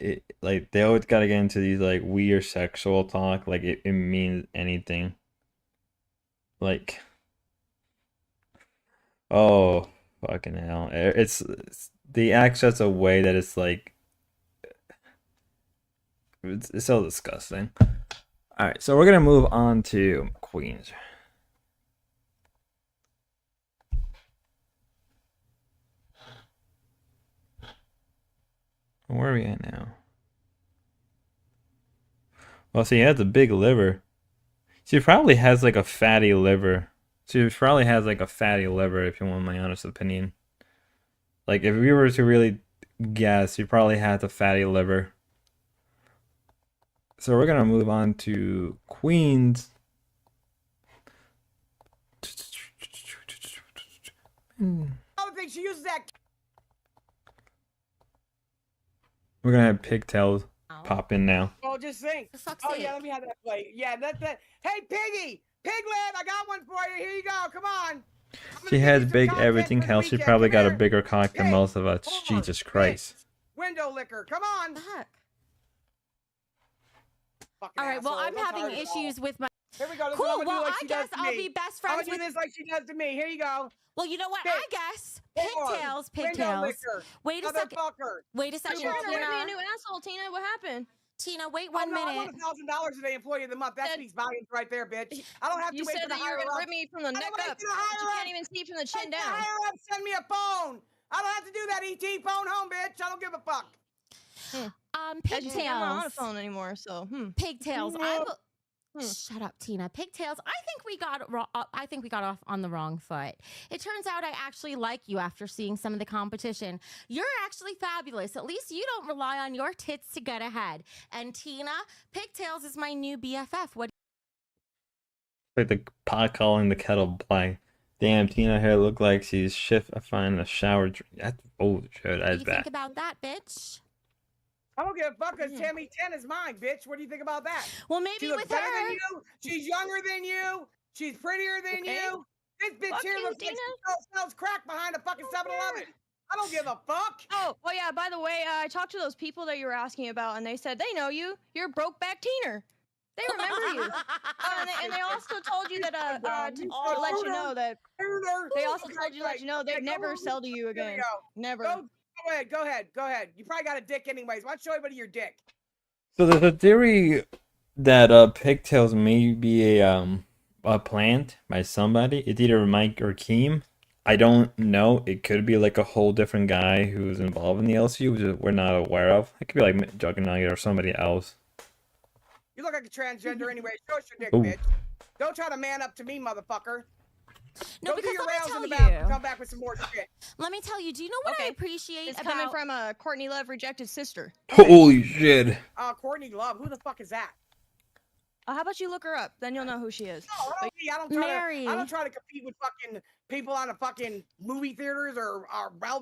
they always gotta get into these like weird sexual talk. Like it means anything. Like, oh fucking hell! It's the act such a way that it's like it's so disgusting. All right, so we're gonna move on to Queens. Where are we at now? Well, see, he has a big liver. She probably has like a fatty liver. She probably has like a fatty liver, if you want my honest opinion. Like, if we were to really guess, she probably has a fatty liver. So we're gonna move on to Queens.
I don't think she uses that.
We're gonna have pigtails pop in now.
Oh, just think. Oh yeah, let me have that plate. Yeah, that's that. Hey, Piggy, Piglet, I got one for you. Here you go. Come on.
She has big everything else. She probably got a bigger cock than most of us. Jesus Christ.
Window liquor. Come on.
All right. Well, I'm having issues with my.
Here we go. This is
Cool.
what I'm gonna
Well,
do like
I
she does
guess
to
I'll
me.
be best
I'm
friends
gonna do
with.
this like she does to me. Here you go.
Well, you know what?
Hey,
I guess
hold on.
pigtails,
Window
pigtails.
liquor.
Wait a second.
Motherfucker.
Wait a second,
You're trying to rip me a
Tina.
new asshole, Tina. What happened?
Tina, wait
Oh,
1
no, I
minute.
want $1,000 today, employee of the month. That speaks volumes right there, bitch. I don't have to
You
wait
said
for the
that you were
higher
gonna
up.
rip me from the
I don't
neck
wait
up.
for the
But
higher
you
up.
can't even see from the chin
Hey, the
down.
higher up, send me a phone. I don't have to do that ET phone home, bitch. I don't give a fuck.
As you see, I'm not on a
Pigtails.
phone anymore, so
Pigtails. Shut up, Tina. Pigtails. I think we got off on the wrong foot. It turns out I actually like you after seeing some of the competition. You're actually fabulous. At least you don't rely on your tits to get ahead. And Tina, Pigtails is my new BFF. What
Like the pot calling the kettle black. Damn, Tina here look like she's finding a shower. That's bullshit.
do
That's
you
bad.
think about that, bitch?
I don't give a fuck because Tammy 10 is mine, bitch. What do you think about that?
Well, maybe
She looks
with
better
her.
than you. She's younger than you. She's prettier than you. This bitch
Fuck
here
you,
looks like
Tina.
she sells crack behind a fucking 7-Eleven. I don't give a fuck.
Oh, well, yeah. By the way, I talked to those people that you were asking about, and they said they know you. You're Brokeback Teener. They remember you. And they also told you that to let you know that they also told you to let you know they'd never sell to you again. Never.
Go ahead. You probably got a dick anyways. Why don't you show everybody your dick?
So there's a theory that pigtails may be a plant by somebody. It's either Mike or Keem. I don't know. It could be like a whole different guy who's involved in the LCU, which we're not aware of. It could be like Juggernaut or somebody else.
You look like a transgender anyway. Show us your dick,
Ooh.
bitch. Don't try to man up to me, motherfucker.
No,
Go do
because
your
let me
rounds in
tell
the bathroom.
you.
Come back with some more shit.
Let me tell you. Do you know what I appreciate
It's
about
coming from Courtney Love rejected sister.
Holy shit.
Courtney Love. Who the fuck is that?
How about you look her up? Then you'll know who she is.
No, I don't try to compete with fucking people on a fucking movie theaters or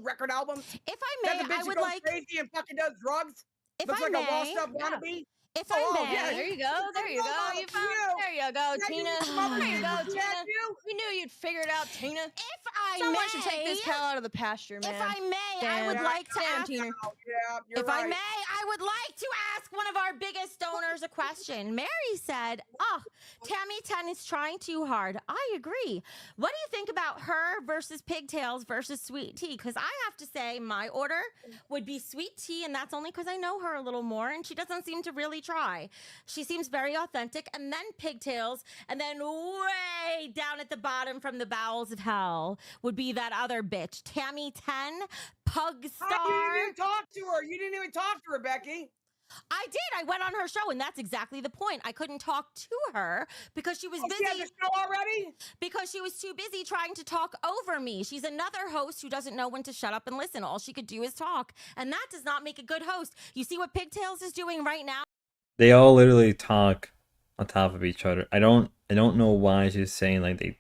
record albums.
If I may,
that the bitch
I would
goes
like.
crazy and fucking does drugs.
If
Looks
I
like
may,
a washed up wannabe.
If I may,
yeah,
There you go. There you go. You found. There you go, Tina. There you go, Tina. We knew you'd figure it out, Tina.
If I
Someone
may,
should take this cow out of the pasture, man.
If I may,
Damn.
I would like to
Damn,
ask.
Tina.
If I may, I would like to ask one of our biggest donors a question. Mary said, "Oh, Tammy 10 is trying too hard." I agree. What do you think about her versus Pigtails versus Sweet Tea? Because I have to say, my order would be Sweet Tea, and that's only because I know her a little more, and she doesn't seem to really try. She seems very authentic, and then Pigtails, and then way down at the bottom from the bowels of hell would be that other bitch, Tammy 10, Pug Star.
You didn't even talk to her. You didn't even talk to her, Becky.
I did. I went on her show, and that's exactly the point. I couldn't talk to her because she was busy.
She had the show already?
Because she was too busy trying to talk over me. She's another host who doesn't know when to shut up and listen. All she could do is talk, and that does not make a good host. You see what Pigtails is doing right now?
They all literally talk on top of each other. I don't know why she's saying like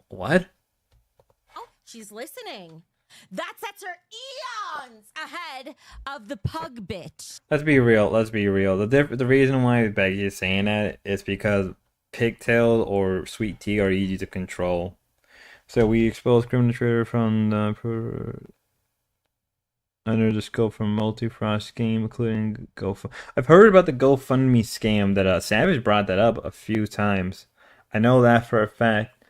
what?
Oh, She's listening. That sets her eons ahead of the pug bitch.
Let's be real. Let's be real. The reason why Becky is saying that is because Pigtail or Sweet Tea are easy to control. So we expose criminal trader from the under the scope from multi-fraud scheme, including GoFund. I've heard about the GoFundMe scam that Savage brought that up a few times. I know that for a fact.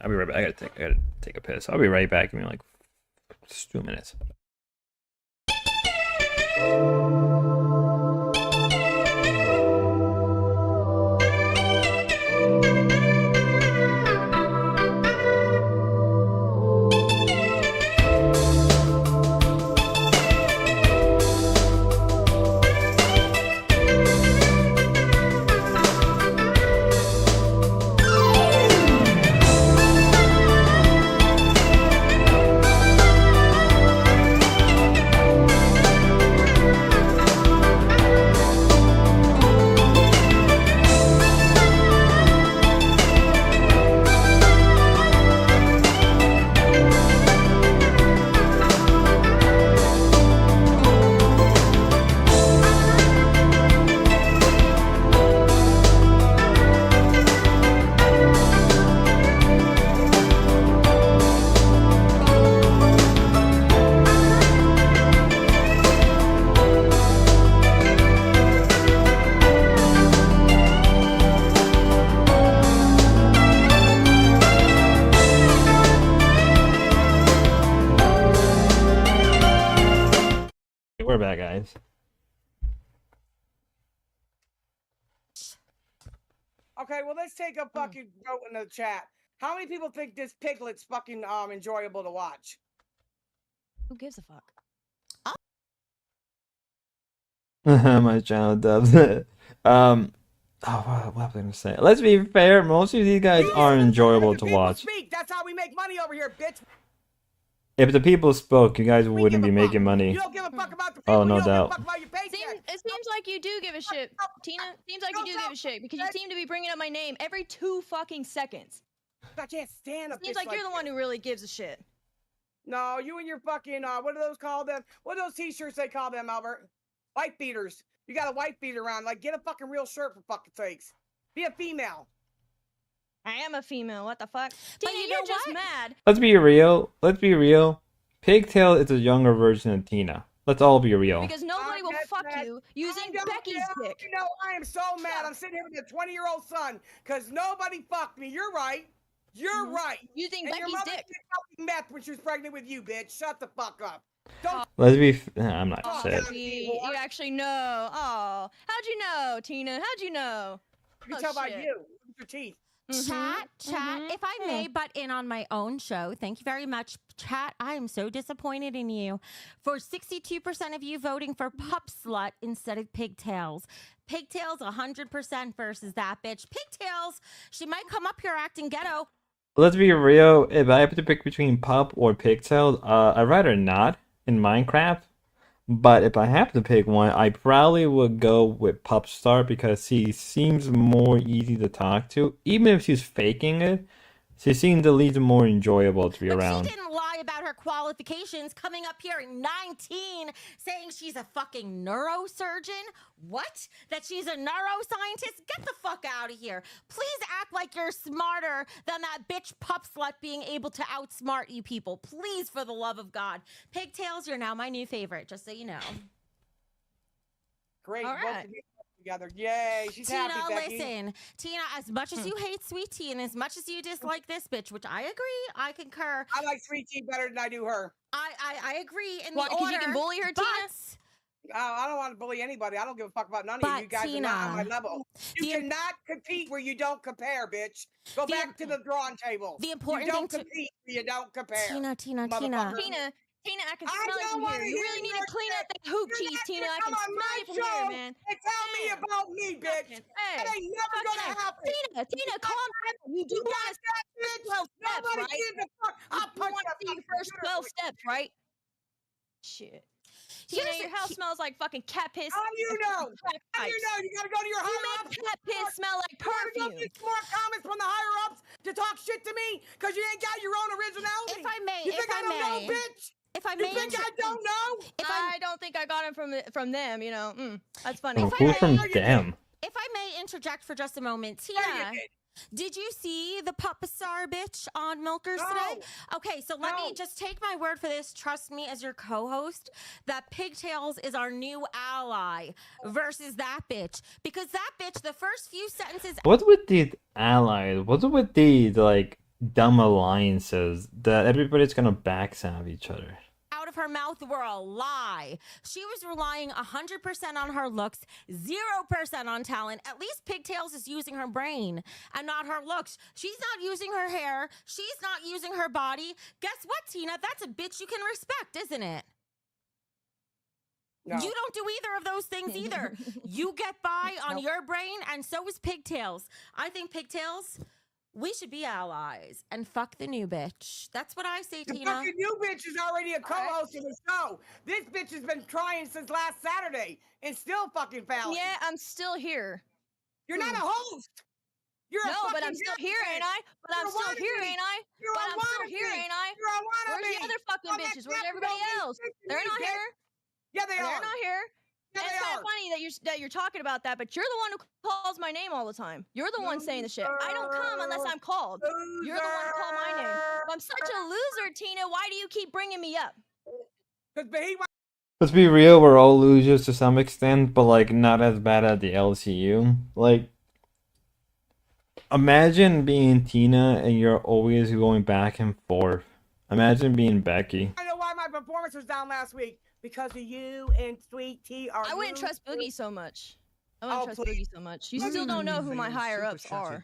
I'll be right back. I gotta take a piss. I'll be right back. Give me like just 2 minutes. We're back, guys.
Okay, well, let's take a fucking vote in the chat. How many people think this Piglet's fucking enjoyable to watch?
Who gives a fuck?
My channel dubs. What was I gonna say? Let's be fair. Most of these guys are enjoyable to watch.
Speak. That's how we make money over here, bitch.
If the people spoke, you guys wouldn't be making money.
You don't give a fuck about the people.
Oh, no
you don't
doubt.
Give a fuck about your paycheck.
It seems like you do give a shit, Tina. Seems like you do give a shit because you seem to be bringing up my name every 2 fucking seconds.
I can't stand a
Seems
bitch
like you're the one who really gives a shit.
No, you and your fucking what are those called them? What are those t-shirts they call them, Albert? White beaters. You got a white beater on. Like, get a fucking real shirt for fucking sakes. Be a female.
I am a female. What the fuck?
But
Tina,
you
you're
know
just
what?
mad.
Let's be real. Let's be real. Pigtail is a younger version of Tina. Let's all be real.
Because nobody will fuck you using Becky's dick.
You know, I am so mad. I'm sitting here with a 20-year-old son because nobody fucked me. You're right. You're right.
Using
and your
Becky's
mother
dick.
did fucking meth when she was pregnant with you, bitch. Shut the fuck up. Don't.
Let's be. I'm not
Oh,
shit.
you actually know. Oh, how'd you know, Tina? How'd you know?
You can tell by you. Look at your teeth.
Chat, if I may butt in on my own show, thank you very much. Chat, I am so disappointed in you. For 62% of you voting for Pup Slut instead of Pigtails. Pigtails 100% versus that bitch. Pigtails, she might come up here acting ghetto.
Let's be real. If I have to pick between Pup or Pigtail, I'd rather not in Minecraft. But if I have to pick one, I probably would go with Pupstar because she seems more easy to talk to. Even if she's faking it, she seems at least more enjoyable to be around.
She didn't lie about her qualifications, coming up here at 19 saying she's a fucking neurosurgeon. What? That she's a neuroscientist? Get the fuck out of here. Please act like you're smarter than that bitch pup slut being able to outsmart you people. Please, for the love of God. Pigtails, you're now my new favorite, just so you know.
Great.
All
Both
right.
of you together. Yay. She's
Tina,
happy, Becky.
listen. Tina, as much as you hate Sweet Tea and as much as you dislike this bitch, which I agree, I concur.
I like Sweet Tea better than I do her.
I agree in
Why,
the
'cause
order.
you can bully her, Tina?
I don't want to bully anybody. I don't give a fuck about none of
But,
you. You guys are not on my
Tina,
level. You cannot compete where you don't compare, bitch. Go back to the drawing table.
The important
you don't
thing to-
compete where you don't compare.
Tina.
motherfucker.
Tina, I can
I
smell it
don't
from
wanna
here. You
hear
really need
your
to clean
shit.
up that hoop
You're
cheese,
not
Tina.
gonna
I
come
can
on
smell
my
it from here,
show
man.
and tell me about me, bitch.
Hey,
That ain't never gonna happen.
Tina, calm down. You do
You
want
got
to
that, bitch?
12 steps,
Nobody
right?
gives a fuck.
You
I'll
do
punch
want to
that
see your
fucking
first
computer
12
quick.
steps, right? Shit. Tina, your house smells like fucking cat piss.
How do you know?
Crack
How do you
pipes.
know? You gotta go to your
You
higher ups.
make cat piss smell like
You gotta go
perfume.
get some more comments from the higher ups to talk shit to me because you ain't got your own originality.
If I may,
you think
if
I don't know, bitch?
If I
You
may,
think I don't know?
I don't think I got him from them. You know, that's funny.
Well, who's from them?
If I may interject for just a moment, Tina, did you see the Pupasar bitch on Milkers today? Okay, so let me just take my word for this. Trust me as your co-host that Pigtails is our new ally versus that bitch. Because that bitch, the first few sentences...
What's with these allies? What's with these, like, dumb alliances that everybody's gonna backstab each other?
out of her mouth were a lie. She was relying 100% on her looks, 0% on talent. At least Pigtails is using her brain and not her looks. She's not using her hair. She's not using her body. Guess what, Tina? That's a bitch you can respect, isn't it?
No.
You don't do either of those things either. You get by on your brain, and so is Pigtails. I think Pigtails, we should be allies and fuck the new bitch. That's what I say,
The
Tina.
fucking new bitch is already a co-host of the show. This bitch has been trying since last Saturday and still fucking failing.
Yeah, I'm still here.
You're not a host. You're a
no, but
fucking
I'm still
guest
here, ain't I? But
You're
I'm
a
still here,
wannabe.
ain't I?
You're
But
a
I'm still here,
wannabe.
ain't I?
You're a wannabe.
Where's the other fucking
Well,
bitches?
that's
Where's
not
everybody
what
else?
you think
They're
you
not
get.
here.
Yeah, they
They're
are.
not here.
Yeah,
And
they
it's kind
are.
of funny that you're talking about that, but you're the one who calls my name all the time. You're the one saying the shit. I don't come unless I'm called. You're the one who call my name. If I'm such a loser, Tina, why do you keep bringing me up?
Let's be real, we're all losers to some extent, but like not as bad as the LCU. Like, imagine being Tina and you're always going back and forth. Imagine being Becky.
I know why my performance was down last week. Because of you and Sweet Tea are
I wouldn't trust Boogie so much. I wouldn't trust Boogie so much. You still don't know who my higher ups are.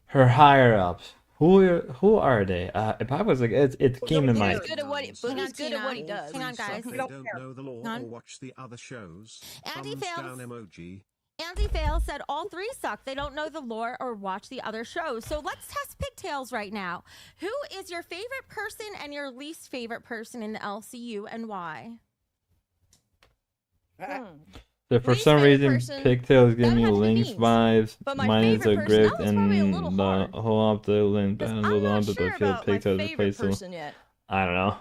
Her higher ups. Who are they? If I was like, it came in my.
Boogie's good at what he does.
Hang on, guys.
They don't know the law
Hang on.
or watch the other shows.
Andy
Thumbs
fails.
down emoji.
Andy Fail said all three suck. They don't know the lore or watch the other shows. So let's test Pigtails right now. Who is your favorite person and your least favorite person in the LCU and why?
So for
Least
some
favorite
reason,
person,
Pigtails give
that
me
would have to be
Link's
Beans.
vibes.
But my
Mine is a
favorite person,
grip
that was probably a little
and the
hard.
whole up the Link
I'm
and hold
not
on to
sure
the field
about my
Pigtails
favorite
replace them.
person yet.
I don't know.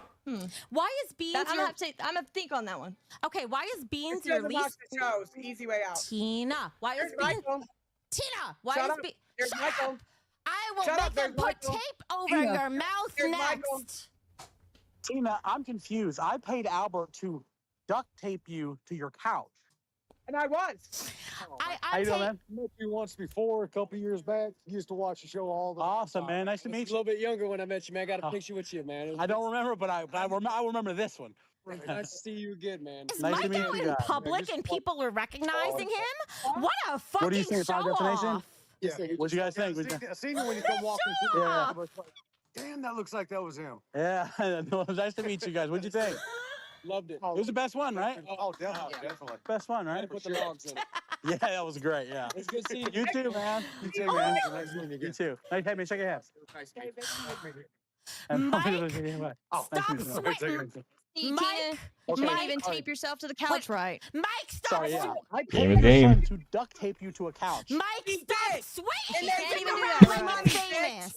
Why is Beans
I'm
your...
gonna think on that one.
Okay, why is Beans
It's
your
because of
least...
the shows. Easy way out.
Tina, why is
There's
Beans...
Michael.
Tina, why
Shut
is
up.
Beans...
There's
Shut
Michael.
up! I will
Shut up,
make them
there's
put
Michael.
tape over
Tina.
your mouth
There's
next.
Michael.
Tina, I'm confused. I paid Albert to duct tape you to your couch.
And I was.
How you doing, man?
Met you once before, a couple years back. Used to watch the show all the
Awesome,
time.
man. Nice to
I was
meet
a little bit younger when I met you, man. Got a picture with you, man.
I don't remember, but I remember this one.
Nice to see you again, man.
Is
Nice to meet
Michael
you
in
guys.
public and people are recognizing him? What a
What do you
fucking
think?
show
Final destination?
off!
Yeah.
What you guys think?
I seen you when you come walking through.
Yeah.
I was like, damn, that looks like that was him.
Yeah, nice to meet you guys. What'd you think?
Loved it.
It was the best one, right?
Oh, definitely, definitely.
Best one,
Had
right?
to put the dogs in it.
Yeah, that was great. Yeah.
It's good seeing
You too, man. You too, man.
Nice meeting you
You
again.
too. Hey, man, shake your hands.
Mike,
Oh,
stop
nice to meet you.
sweating.
See,
Mike,
Tina, you
Okay.
didn't even tape yourself to the couch right.
Mike, stop
Sorry, yeah.
sweating.
I
Game
paid
of
your
game.
son to duct tape you to a couch.
Mike,
He
stop
did.
swinging
And
your
they
dick
didn't
around
do
like
that.
you're famous.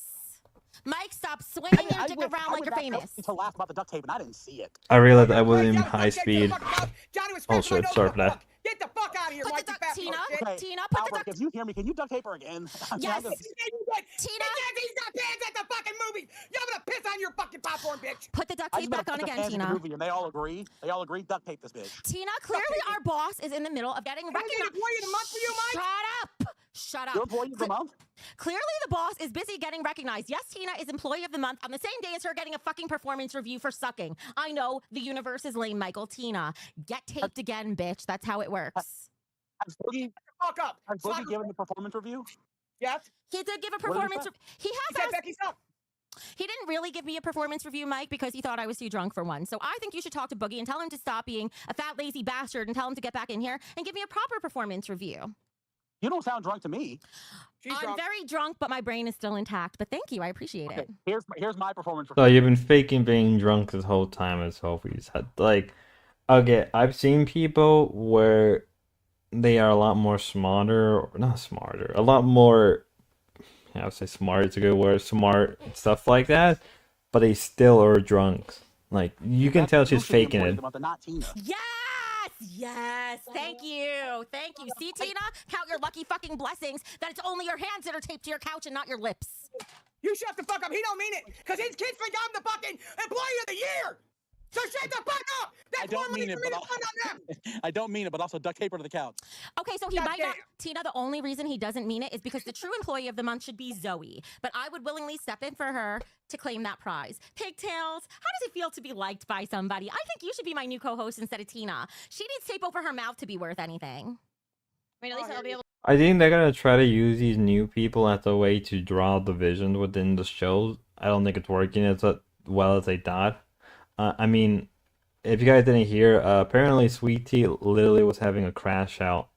Mike, stop swinging your dick around like you're famous.
To laugh about the duct tape, and I didn't see it.
I realized I was in
Johnny,
high speed.
Johnny was
Oh
scratching my
shit,
nose
sorry
with
for
a
that.
fuck. Get the fuck out of here,
Put the
Mike, you
duct,
fat
Tina,
fuck shit.
Okay,
Tina, put the
Albert,
duct.
if you hear me, can you duct tape her again?
Yes.
Tina? He's got pants at the fucking movies. You're gonna piss on your fucking popcorn, bitch.
Put the duct tape back on again, Tina.
Movie, and they all agree. They all agree. Duct tape this bitch.
Tina, clearly our boss is in the middle of getting
Can I get
recognized.
employee of the month for you, Mike?
Shut up! Shut
Your
up.
employee of the month?
Clearly the boss is busy getting recognized. Yes, Tina is employee of the month on the same day as her getting a fucking performance review for sucking. I know the universe is lame, Michael. Tina, get taped again, bitch. That's how it works.
Has Boogie,
Fuck up.
has Boogie given the performance review?
Yes.
He did give a
What did he
performance.
say?
He
He
has
said
asked.
Becky sucked.
He didn't really give me a performance review, Mike, because he thought I was too drunk for one. So I think you should talk to Boogie and tell him to stop being a fat, lazy bastard and tell him to get back in here and give me a proper performance review.
You don't sound drunk to me.
I'm very drunk, but my brain is still intact. But thank you. I appreciate it.
Here's my performance
So
review.
you've been faking being drunk this whole time as Sophie's had like Okay, I've seen people where they are a lot more smarter, or not smarter, a lot more, I would say smart is a good word, smart, stuff like that, but they still are drunks. Like, you can tell she's faking it.
Yes, yes. Thank you. Thank you. See, Tina? Count your lucky fucking blessings that it's only your hands that are taped to your couch and not your lips.
You shut the fuck up. He don't mean it. Because his kids think I'm the fucking employee of the year. So shut the fuck up. That's more money for me to spend on them.
I don't mean it, but also duct tape her to the couch.
Okay, so he might not, Tina, the only reason he doesn't mean it is because the true employee of the month should be Zoe. But I would willingly step in for her to claim that prize. Pigtails, how does it feel to be liked by somebody? I think you should be my new co-host instead of Tina. She needs tape over her mouth to be worth anything.
I mean, at least I'll be able
I think they're gonna try to use these new people as a way to draw division within the show. I don't think it's working as well as they thought. I mean, if you guys didn't hear, apparently Sweet Tea literally was having a crash out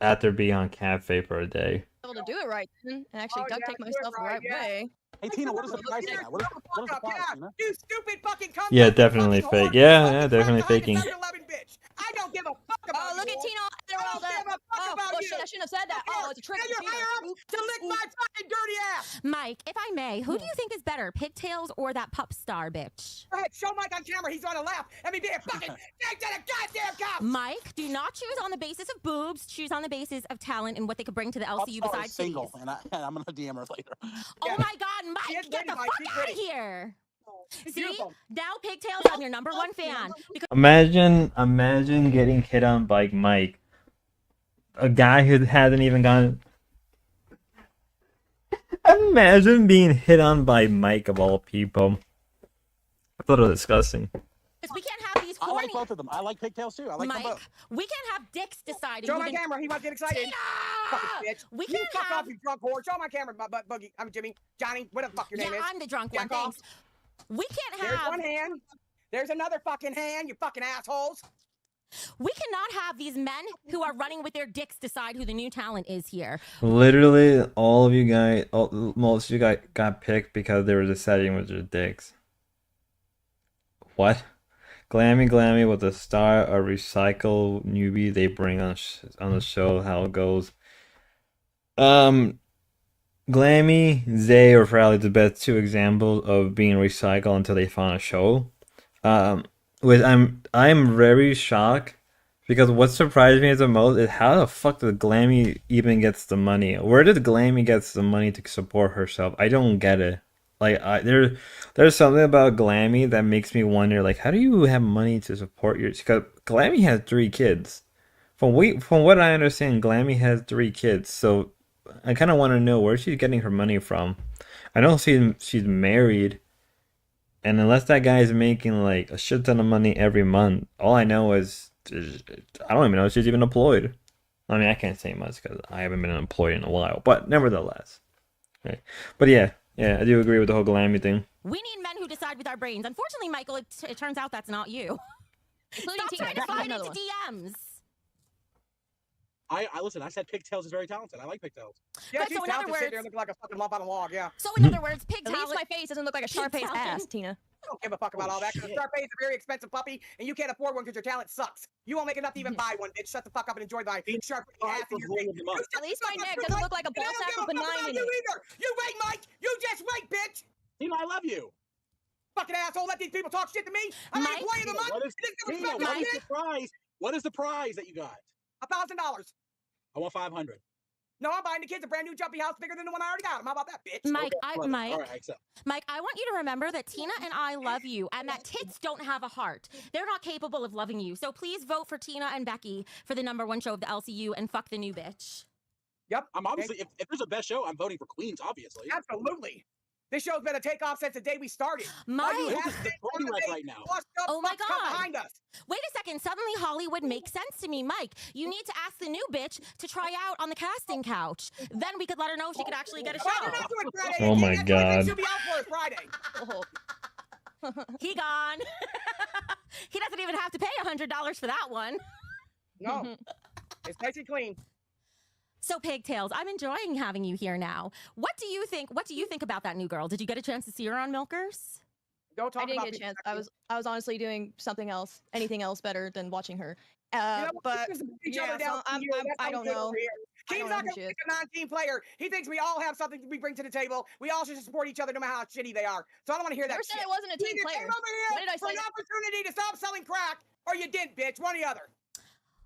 after being on cafe for a day.
to do it right and actually duct tape myself the right way.
Hey Tina, what is the price of that? What is the price, Tina?
You stupid fucking cunt.
Yeah, definitely fake. Yeah, definitely faking.
I don't give a fuck about
Oh, look
you.
at Tina Esmeralda. Oh, shit, I shouldn't have said that. Oh, it's a trick.
Now you're hired to lick my fucking dirty ass.
Mike, if I may, who do you think is better, Pigtails or that pup star bitch?
Go ahead, show Mike on camera. He's on the left. Let me be a fucking take to the goddamn cops.
Mike, do not choose on the basis of boobs. Choose on the basis of talent and what they could bring to the LCU besides
single,
titties.
and I'm gonna DM her later.
Oh my God, Mike, get the fuck out of here! See, now Pigtails, I'm your #1 fan. Because
Imagine getting hit on by Mike, a guy who hasn't even gone. Imagine being hit on by Mike of all people. I thought it was disgusting.
we can't have these
I
corny.
like both of them. I like pigtails too. I like them
Mike,
both.
we can't have dicks deciding.
Show
who
my
the-
camera. He might get excited.
Tina!
Fucking bitch.
We
You
can't
fuck
have-
off, you drunk whore. Show my camera, my Boogie. I'm Jimmy. Johnny. Whatever the fuck your name is.
I'm the drunk one.
Jack off.
Thanks. We can't
There's
have.
one hand. There's another fucking hand. You fucking assholes.
We cannot have these men who are running with their dicks decide who the new talent is here.
Literally, all of you guys, most of you guys got picked because they were deciding with their dicks. What? Glammy was a star, a recycle newbie they bring on the show. How it goes. Glammy, Zay are probably the best two examples of being recycled until they found a show. I'm very shocked because what surprised me the most is how the fuck did Glammy even gets the money? Where did Glammy gets the money to support herself? I don't get it. Like there's something about Glammy that makes me wonder, like, how do you have money to support your? Because Glammy has 3 kids. From what I understand, Glammy has 3 kids. So I kind of want to know where she's getting her money from. I know she's married, and unless that guy is making like a shit ton of money every month, all I know is I don't even know if she's even employed. I mean, I can't say much because I haven't been employed in a while, but nevertheless, right. But yeah, I do agree with the whole Glammy thing.
We need men who decide with our brains. Unfortunately, Michael, it turns out that's not you.
Including
Stop
Tina.
trying to
That's
slide
another
into DMs.
I listen. I said pigtails is very talented. I like pigtails.
Yeah,
But
she's
so in other
talented. Sit
words-
there and look like a fucking lump on a log. Yeah.
So in other words,
At least
Pigtail.
my face doesn't look like a Sharpay's ass, Tina.
I don't give a fuck about all that. Because Sharpay is a very expensive puppy, and you can't afford one because your talent sucks. You won't make enough to even buy one, bitch. Shut the fuck up and enjoy my Sharpay ass in your face.
At least my neck doesn't look like a ball sack with benign in
you
it.
either. You wait, Mike. You just wait, bitch.
Tina, I love you.
Fucking asshole. Let these people talk shit to me. I'm
Mike?
an employee of the month.
What is,
This is
Tina,
respect
what
me,
is the prize? What is the prize that you got?
$1,000.
I want 500.
No, I'm buying the kids a brand new jumpy house bigger than the one I already got them. How about that, bitch?
Mike,
All right, I accept.
Mike, I want you to remember that Tina and I love you, and that tits don't have a heart. They're not capable of loving you. So please vote for Tina and Becky for the #1 show of the LCU, and fuck the new bitch.
Yep.
I'm obviously, if there's a best show, I'm voting for Queens, obviously.
Absolutely. This show's been a takeoff since the day we started.
Mike.
All you
Look
have
at
to
the party wreck right now.
Oh my
come
God.
behind us.
Wait a second. Suddenly Hollywood makes sense to me. Mike, you need to ask the new bitch to try out on the casting couch. Then we could let her know if she could actually get a
Well, you're
show.
not doing Friday.
Oh my
That's why
God.
She'll be out for us Friday.
He gone. He doesn't even have to pay $100 for that one.
No. It's nice and clean.
So Pigtails, I'm enjoying having you here now. What do you think? What do you think about that new girl? Did you get a chance to see her on Milkers?
Don't talk
I didn't
about
get a
people
chance.
like
I was honestly doing something else, anything else better than watching her.
You know what?
But
We just beat each
yeah,
other down
so
for you. That's
I
how we
don't
do it
know.
over here.
I
Team's
don't know
not
who
going
she
to
is.
pick a non-team player. He thinks we all have something we bring to the table. We all should support each other no matter how shitty they are. So I don't want to hear
Never
that
said
shit.
I wasn't a
You
team
either
player.
came over here
What did I
for
say?
an opportunity to stop selling crack, or you didn't, bitch. One or the other.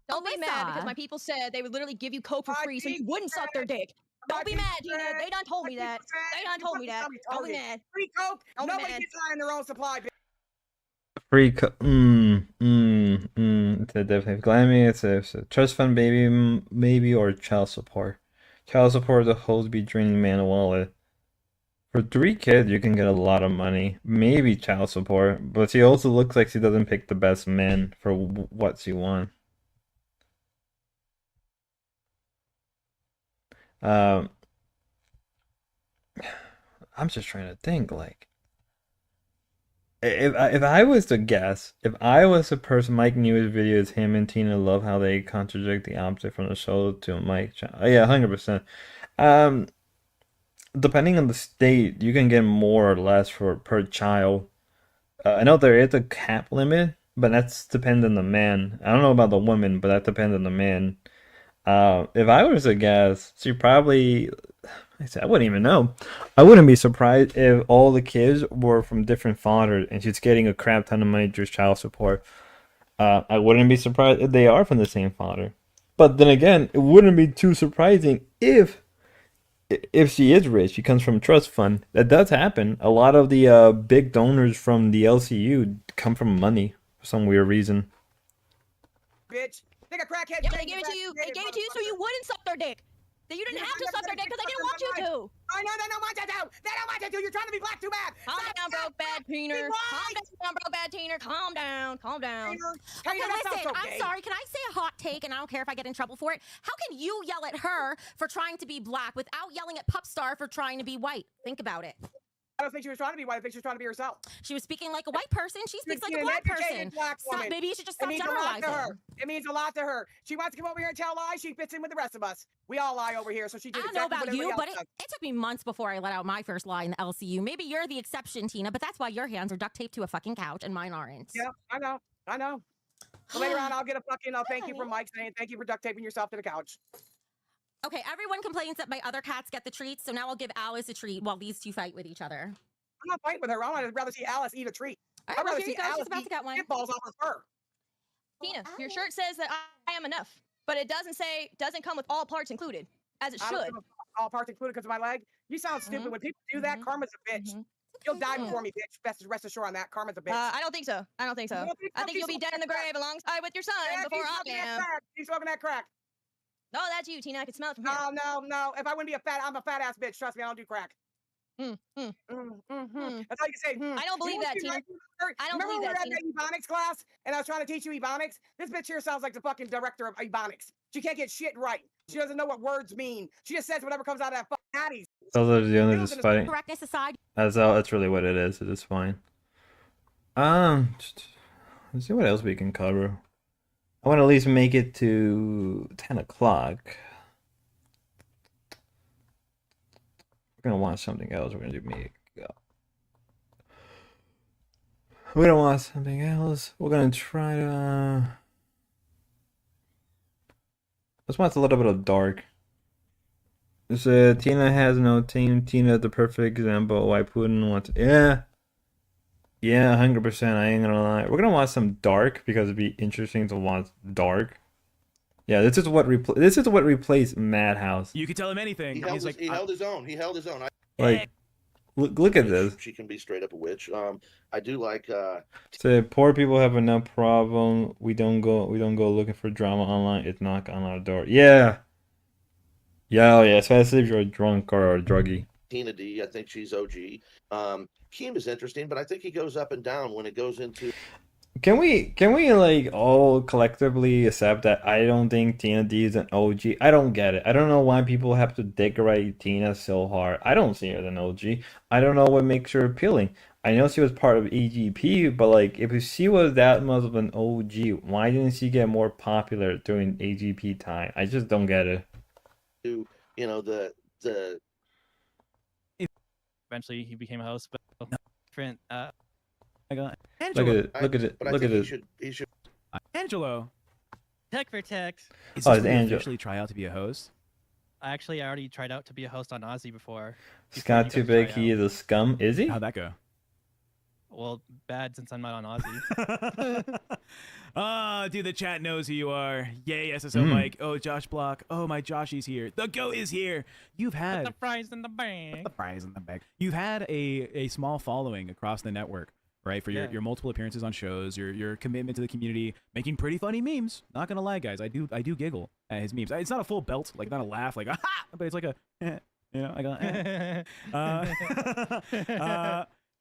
Don't be mad because
Alyssa.
my people said they would literally give you coke for
My
free so you
people
wouldn't suck their
said-
dick.
My
Don't be
people
mad, Tina.
said-
They done told
my
me that.
people said-
They done
you
told me that.
fucking
Don't be
retarded.
mad.
Free coke.
Don't be
Nobody
mad.
gets high in their own supply, bitch.
Free it's definitely Glammy. It's a trust fund, maybe, or child support. Child support, the host be draining man wallet. For 3 kids, you can get a lot of money. Maybe child support, but she also looks like she doesn't pick the best men for what she wants. I'm just trying to think, like, if I was to guess, if I was the person Mike New's videos, him and Tina love how they contradict the opposite from the show to Mike. Yeah, 100%. Depending on the state, you can get more or less for per child. I know there is a cap limit, but that's dependent on the man. I don't know about the woman, but that depends on the man. If I was to guess, she probably. I wouldn't even know. I wouldn't be surprised if all the kids were from different fathers and she's getting a crap ton of money through child support. I wouldn't be surprised if they are from the same father. But then again, it wouldn't be too surprising if she is rich. She comes from a trust fund. That does happen. A lot of the big donors from the LCU come from money for some weird reason.
Bitch. Think a crackhead.
Yeah, they gave it to you. They gave it to you so you wouldn't suck their dick. That you didn't have to suck their dick because they didn't want you to.
I know they don't want you to. They don't want you to. You're trying to be black too bad.
Calm down, broke bad teener. Calm down, broke bad teener. Calm down. Calm down.
Okay, listen, I'm sorry. Can I say a hot take, and I don't care if I get in trouble for it? How can you yell at her for trying to be black without yelling at Pupstar for trying to be white? Think about it.
I don't think she was trying to be white. I think she was trying to be herself.
She was speaking like a white person. She speaks like
She's
a
an
black
educated
person.
black
Stop,
woman.
maybe you should just
It
stop
means a lot to
generalizing.
her. It means a lot to her. She wants to come over here and tell lies. She fits in with the rest of us. We all lie over here, so she
I
did
don't know
exactly
about
what
you,
everybody
but
else does.
it took me months before I let out my first lie in the LCU. Maybe you're the exception, Tina, but that's why your hands are duct taped to a fucking couch and mine aren't.
Yeah, I know. I know. So later on, I'll get a fucking thank you from Mike saying thank you for duct taping yourself to the couch.
Okay, everyone complains that my other cats get the treats, so now I'll give Alice a treat while these two fight with each other.
I'm not fighting with her. I'd rather see Alice eat a treat.
All right,
I'd
well,
rather
here
see
you go. She's
Alice
about
eat
to get one.
spitballs off her fur.
Tina, your shirt says that I am enough, but it doesn't come with all parts included, as it
I don't
should.
give a- all parts included because of my leg. You sound stupid. When people do that, karma's a bitch. You'll die before me, bitch. Rest assured on that. Karma's a bitch.
I don't think so. I don't think so.
You don't think so?
I think you'll be dead in the grave alongside with your son before I am.
He's smoking that crack.
No, that's you, Tina. I can smell it from here.
No. If I wouldn't be I'm a fat ass bitch. Trust me, I don't do crack. That's all you can say.
I don't believe that, Tina. I don't believe that, Tina.
Remember we were at that Ebonics class, and I was trying to teach you Ebonics? This bitch here sounds like the fucking director of Ebonics. She can't get shit right. She doesn't know what words mean. She just says whatever comes out of that fucking hatties.
Those are the owners just fighting.
Correctness aside.
That's really what it is. It is fine. Let's see what else we can cover. I want to at least make it to 10 o'clock. We're gonna watch something else. We're gonna do me. We're gonna watch something else. We're gonna try to. Let's watch a little bit of Dark. This Tina has no team. Tina, the perfect example. Why Putin wants. Yeah, 100%. I ain't gonna lie. We're gonna watch some Dark because it'd be interesting to watch Dark. Yeah, this is what replaced Madhouse.
You could tell him anything.
He held his own. He held his own.
Like, look at this.
She can be straight up a witch. I do like.
Say poor people have enough problem. We don't go looking for drama online. It's knock on our door. Yeah. Yeah, especially if you're a drunk or a druggie.
Tina D. I think she's OG. Keem is interesting, but I think he goes up and down when it goes into.
Can we like all collectively accept that I don't think Tina D is an OG? I don't get it. I don't know why people have to decorate Tina so hard. I don't see her as an OG. I don't know what makes her appealing. I know she was part of AGP, but like if she was that much of an OG, why didn't she get more popular during AGP time? I just don't get it.
The
eventually he became a host, but different I got
Look
Angelo.
at it. Look at it.
But I
Look at
think
it.
he should.
Angelo.
Tech for text.
Is
Oh,
this
it's
where you
Angelo.
officially try out to be a host?
Actually, I already tried out to be a host on Aussie before.
Scott Too Big, he is a scum. Is he?
How'd that go?
Well, bad since I'm not on Aussie.
Oh, dude, the chat knows who you are. Yay, SSO Mike. Oh, Josh Block. Oh, my Joshy's here. The GOAT is here. You've had
the fries in the bag.
the fries in the bag. You've had a small following across the network, right? For your multiple appearances on shows, your commitment to the community, making pretty funny memes. Not gonna lie, guys, I do giggle at his memes. It's not a full belt, like not a laugh, like aha, but it's like a, you know, I go.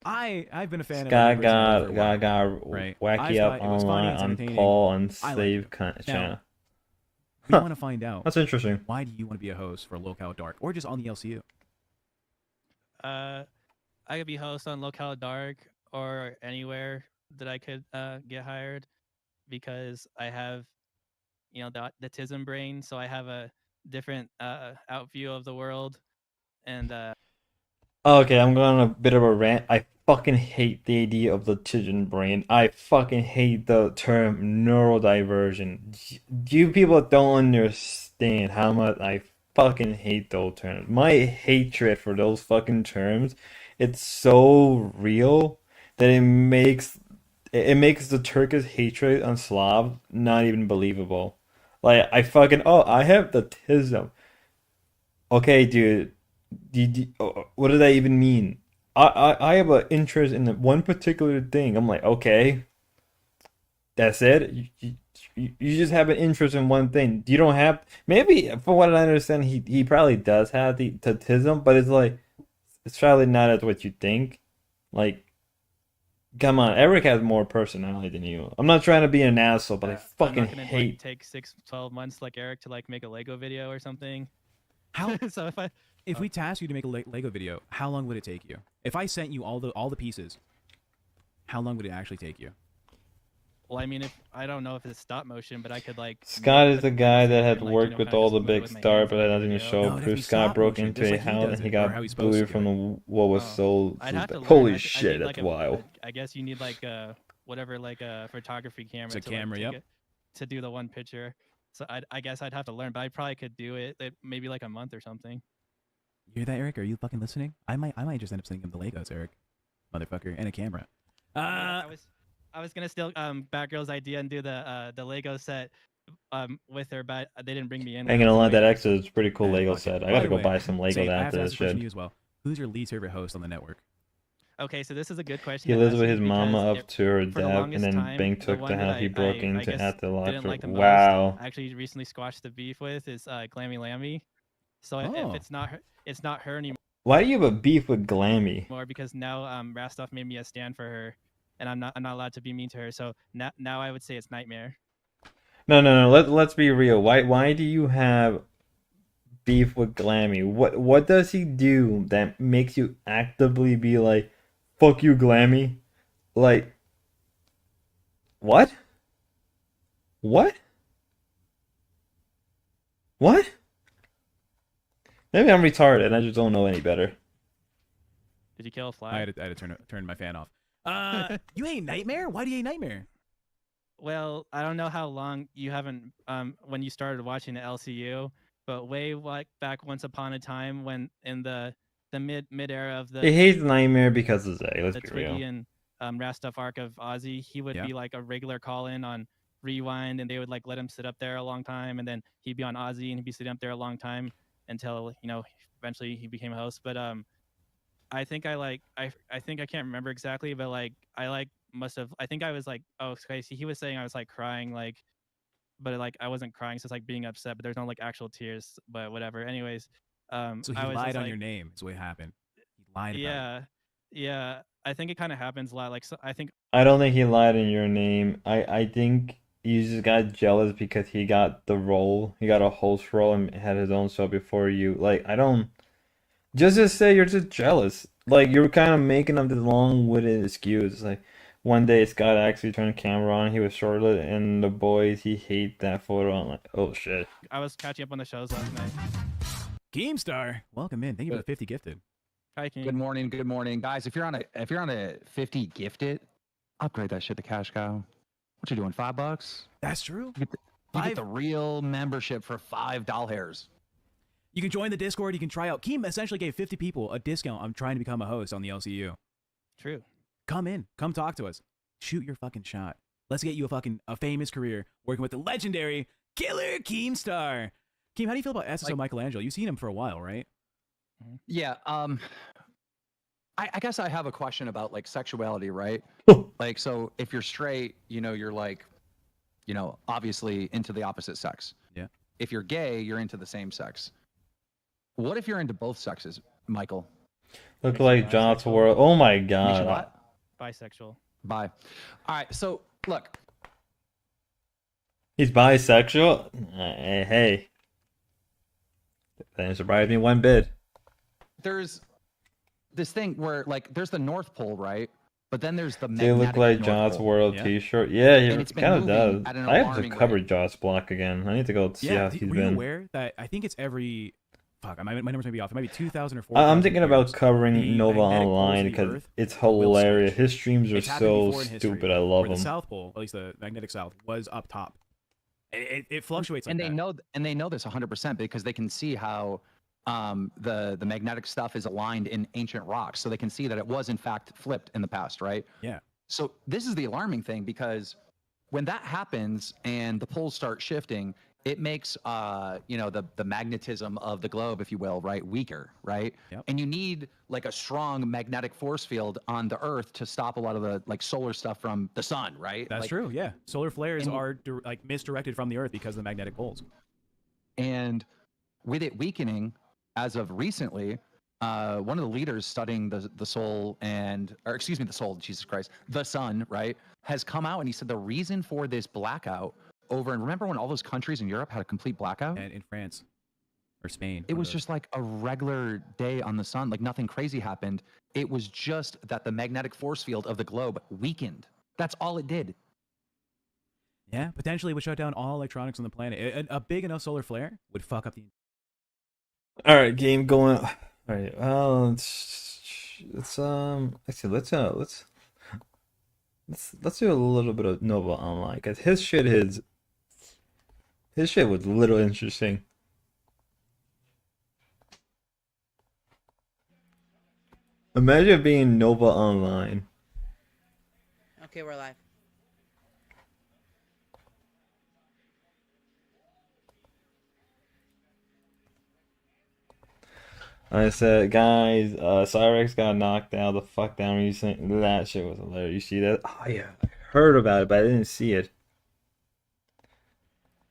I've been a fan
Scott
of
got
right?
wacky up online on Paul on Slave channel.
We want to find out.
That's interesting.
Why do you want to be a host for Locale Dark or just on the LCU?
I could be host on Locale Dark or anywhere that I could get hired because I have, you know, the Tism brain, so I have a different out view of the world, and
Okay, I'm going on a bit of a rant. I fucking hate the idea of the Tijan brain. I fucking hate the term neurodivergent. You people don't understand how much I fucking hate those terms. My hatred for those fucking terms, it's so real that it makes the Turkish hatred on Slav not even believable. Like I have the Tism. Okay, dude. What does that even mean? I have an interest in one particular thing. I'm like, okay, that's it. You just have an interest in one thing. You don't have, maybe from what I understand, he probably does have the autism, but it's like it's probably not as what you think. Like, come on, Eric has more personality than you. I'm not trying to be an asshole, but I fucking
I'm not gonna,
hate.
like, take 6-12 months like Eric to like make a Lego video or something.
How?
So
if we task you to make a Lego video, how long would it take you? If I sent you all the pieces, how long would it actually take you?
Well, I mean, if I don't know if it's stop motion, but I could like.
Scott is the guy that had worked with all the big stars, but that doesn't show. Proof Scott broke into a house and he got booted from what was sold.
I'd have to learn.
Holy
I
shit,
need,
that's
like,
wild.
I guess you need like whatever, like a photography camera.
It's a
to,
camera,
like,
yep.
to do the one picture. So I guess I'd have to learn, but I probably could do it maybe like a month or something.
You hear that, Eric? Are you fucking listening? I might just end up sending him the Legos, Eric, motherfucker, and a camera.
I was gonna steal Batgirl's idea and do the Lego set with her, but they didn't bring me in.
I ain't gonna lie, that X is a pretty cool Lego set. I gotta go buy some Lego
I have
after
to
this
ask a question to
shit.
you as well. Who's your least favorite host on the network?
Okay, so this is a good question.
He
to
lives
ask
with
you
his mama
because
up to her
for the
dad, and
longest
then
time,
Bang
the
took
one
the
that
house he broke
I
into
guess
after the
didn't like the most,
Wow.
actually recently squashed the beef with is Glammy Lammy. So
Oh.
if it's not her anymore.
Why do you have a beef with Glammy?
More because now Rastov made me a stand for her, and I'm not allowed to be mean to her. So now I would say it's Nightmare.
No. Let's be real. Why do you have beef with Glammy? What does he do that makes you actively be like, fuck you, Glammy? Like, what? What? What? Maybe I'm retarded and I just don't know any better.
Did you kill a fly?
I had to turn my fan off. You hate Nightmare? Why do you hate Nightmare?
Well, I don't know how long you haven't when you started watching the LCU, but way back once upon a time when in the mid era of the
He hates Nightmare because of Zay, let's
the
be
Twiggy
real.
and Rastov arc of Ozzy, he would be like a regular call-in on Rewind, and they would like let him sit up there a long time, and then he'd be on Ozzy and he'd be sitting up there a long time until eventually he became a host. But I think I think I can't remember exactly, but like I think I was like, oh, okay, see, he was saying I was like crying, like, but like I wasn't crying, so it's like being upset, but there's no like actual tears, but whatever. Anyways,
So he
I was
lied
just,
on
like,
your name. Is what happened. He lied about it.
Yeah. I think it kind of happens a lot. Like, so I think
I don't think he lied in your name. I think he just got jealous because he got the role. He got a host role and had his own show before you. Like, I don't... Just say you're just jealous. Like, you're kind of making up this long-winded excuse. Like, one day Scott actually turned the camera on. He was shortlit, and the boys, he hate that photo. I'm like, oh, shit.
I was catching up on the shows last night.
Keemstar, welcome in. Thank you for the 50 gifted.
Hi, King.
Good morning, guys. If you're on a 50 gifted, Upgrade that shit to cash cow. What you doing? $5?
That's true.
You get the real membership for $5.
You can join the Discord. You can try out. Keem essentially gave 50 people a discount on trying to become a host on the LCU.
True.
Come in. Come talk to us. Shoot your fucking shot. Let's get you a famous career working with the legendary Killer Keemstar. Keem, how do you feel about SSO Michelangelo? You've seen him for a while, right?
Yeah. I guess I have a question about like sexuality, right? Like, so if you're straight, you know, you're like, you know, obviously into the opposite sex.
Yeah.
If you're gay, you're into the same sex. What if you're into both sexes, Michael?
Look like John's World. Oh my god.
What?
Bisexual.
Bye. All right. So look.
He's bisexual? Hey. That didn't surprise me one bit.
There's this thing where like there's the North Pole, right? But then there's the
They look
magnetic
like
North
John's
Pole.
World t-shirt. Yeah,
And
he
it's been
kind of does.
moving at an
I have to
alarming
cover
rate.
Josh Block again. I need to go see how he's
Were you
been.
aware that I think it's every... Fuck, my numbers may be off. It might be 2,000 or 4,000
I'm thinking about
years.
covering
The
Nova
magnetic poles
Online
of the
because
Earth
it's
will
hilarious.
switch.
His streams are
It's happened
so
before in history,
stupid. I love
where
them.
The South Pole, at least the magnetic South, was up top. It fluctuates like
And
that.
they know this 100% because they can see how the magnetic stuff is aligned in ancient rocks, so they can see that it was in fact flipped in the past, right?
Yeah.
So this is the alarming thing because when that happens and the poles start shifting, it makes you know, the magnetism of the globe, if you will, right, weaker, right?
Yep.
And you need like a strong magnetic force field on the Earth to stop a lot of the like solar stuff from the sun, right?
That's
Like,
true, yeah. Solar flares
and-
are like misdirected from the Earth because of the magnetic poles.
And with it weakening, as of recently, one of the leaders studying the soul Jesus Christ, the sun, right, has come out and he said the reason for this blackout over, and remember when all those countries in Europe had a complete blackout?
And in France or Spain.
It was just like a regular day on the sun, like nothing crazy happened. It was just that the magnetic force field of the globe weakened. That's all it did.
Yeah, potentially would shut down all electronics on the planet. A big enough solar flare would fuck up the...
All right, game going. All right, well, let's do a little bit of Nova Online because his shit was a little interesting. Imagine being Nova Online.
Okay, we're live.
I said, guys, Cyrex got knocked out the fuck down recently. That shit was hilarious. You see that? Oh yeah, I heard about it, but I didn't see it.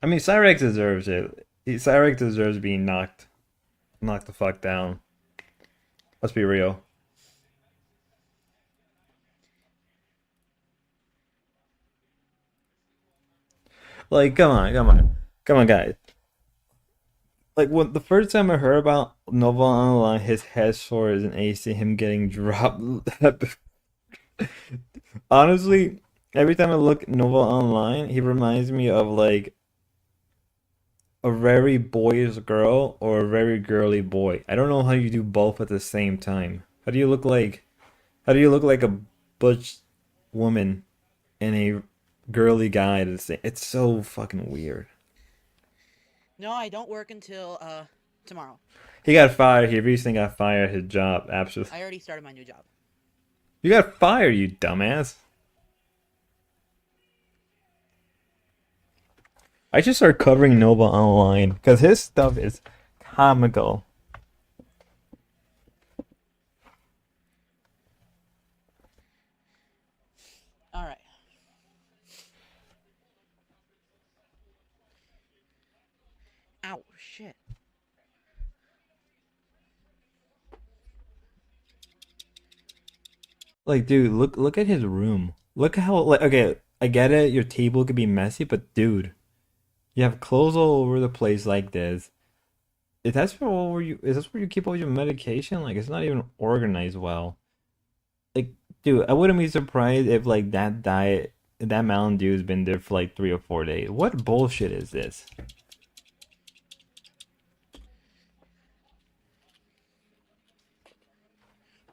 I mean, Cyrex deserves it. Cyrex deserves being knocked the fuck down. Let's be real. Like, come on, guys. Like when the first time I heard about Nova Online, his head sword and AC, him getting dropped. Honestly, every time I look at Nova Online, he reminds me of like a very boyish girl or a very girly boy. I don't know how you do both at the same time. How do you look like a butch woman and a girly guy at the same? It's so fucking weird.
No, I don't work until tomorrow.
He got fired. He recently got fired. His job, absolutely.
I already started my new job.
You got fired, you dumbass. I should start covering Nova Online because his stuff is comical.
All right. Ow, shit.
Like, dude, look at his room. Look how, like, okay, I get it. Your table could be messy, but dude, you have clothes all over the place like this. Is that where you keep all your medication? Like, it's not even organized well. Like, dude, I wouldn't be surprised if like that Mountain Dew's been there for like 3 or 4 days. What bullshit is this?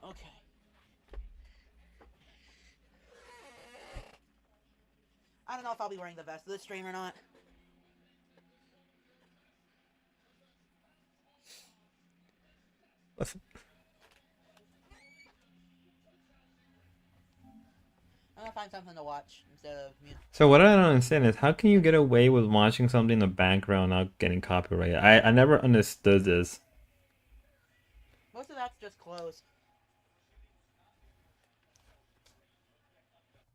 Okay. I'll be wearing the vest. This stream or not? I'm gonna find something to watch instead of music.
So what I don't understand is how can you get away with watching something in the background not getting copyrighted? I never understood this.
Most of that's just clothes.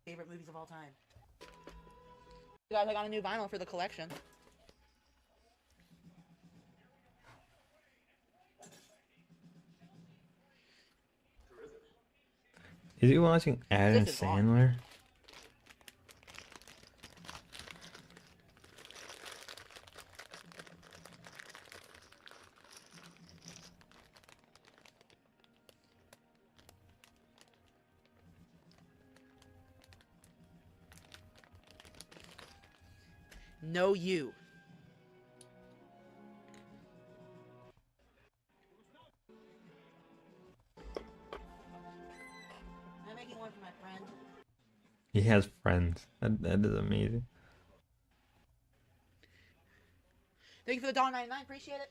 Favorite movies of all time. You guys, I got a new vinyl for the collection.
Is he watching Adam Sandler?
No, you. I'm making one for my friend.
He has friends. That is amazing.
Thank you for the $1.99. Appreciate it.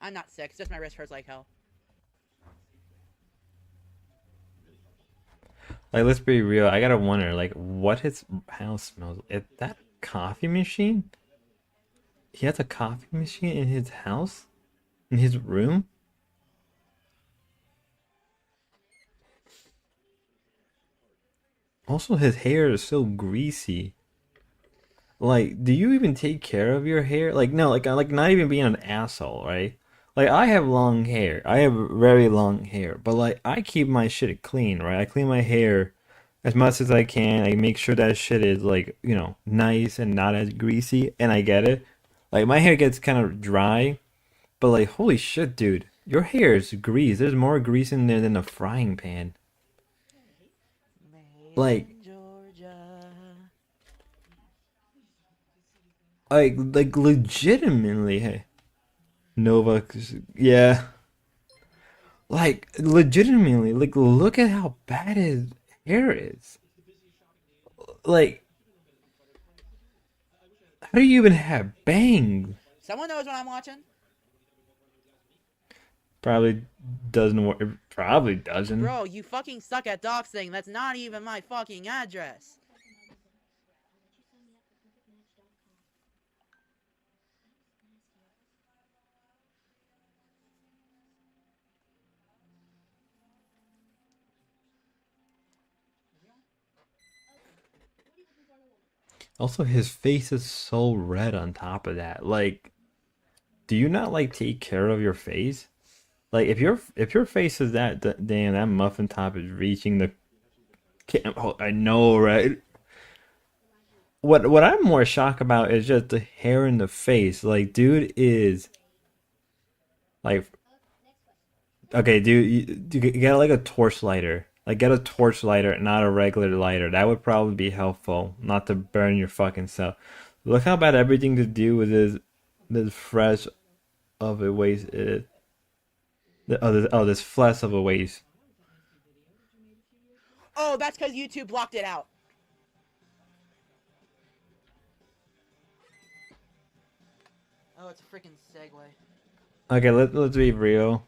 I'm not sick. It's just my wrist hurts like hell.
Like, let's be real. I gotta wonder, like, what his house smells. Is that coffee machine? He has a coffee machine in his house? In his room? Also, his hair is so greasy. Like, do you even take care of your hair? Like, no, like not even being an asshole, right? Like, I have long hair. I have very long hair, but like, I keep my shit clean, right? I clean my hair as much as I can. I make sure that shit is like, you know, nice and not as greasy. And I get it. Like, my hair gets kind of dry, but like, holy shit, dude, your hair is grease. There's more grease in there than a frying pan. Like. Like legitimately, hey, Nova, yeah, like legitimately, like look at how bad his hair is. Like, how do you even have bangs?
Someone knows what I'm watching?
Probably doesn't work. Probably doesn't.
Bro, you fucking suck at doxing. That's not even my fucking address.
Also, his face is so red on top of that. Like, do you not like take care of your face? Like, if your face is that damn, that muffin top is reaching the oh, I know, right? What I'm more shocked about is just the hair in the face. Like, dude is like, okay, dude, you get like a torch lighter. Like, get a torch lighter, not a regular lighter. That would probably be helpful, not to burn your fucking self. Look how bad everything to do with this fresh of a waste is. This flesh of a waste.
Oh, that's because YouTube blocked it out. Oh, it's a freaking segue.
Okay, let's be real.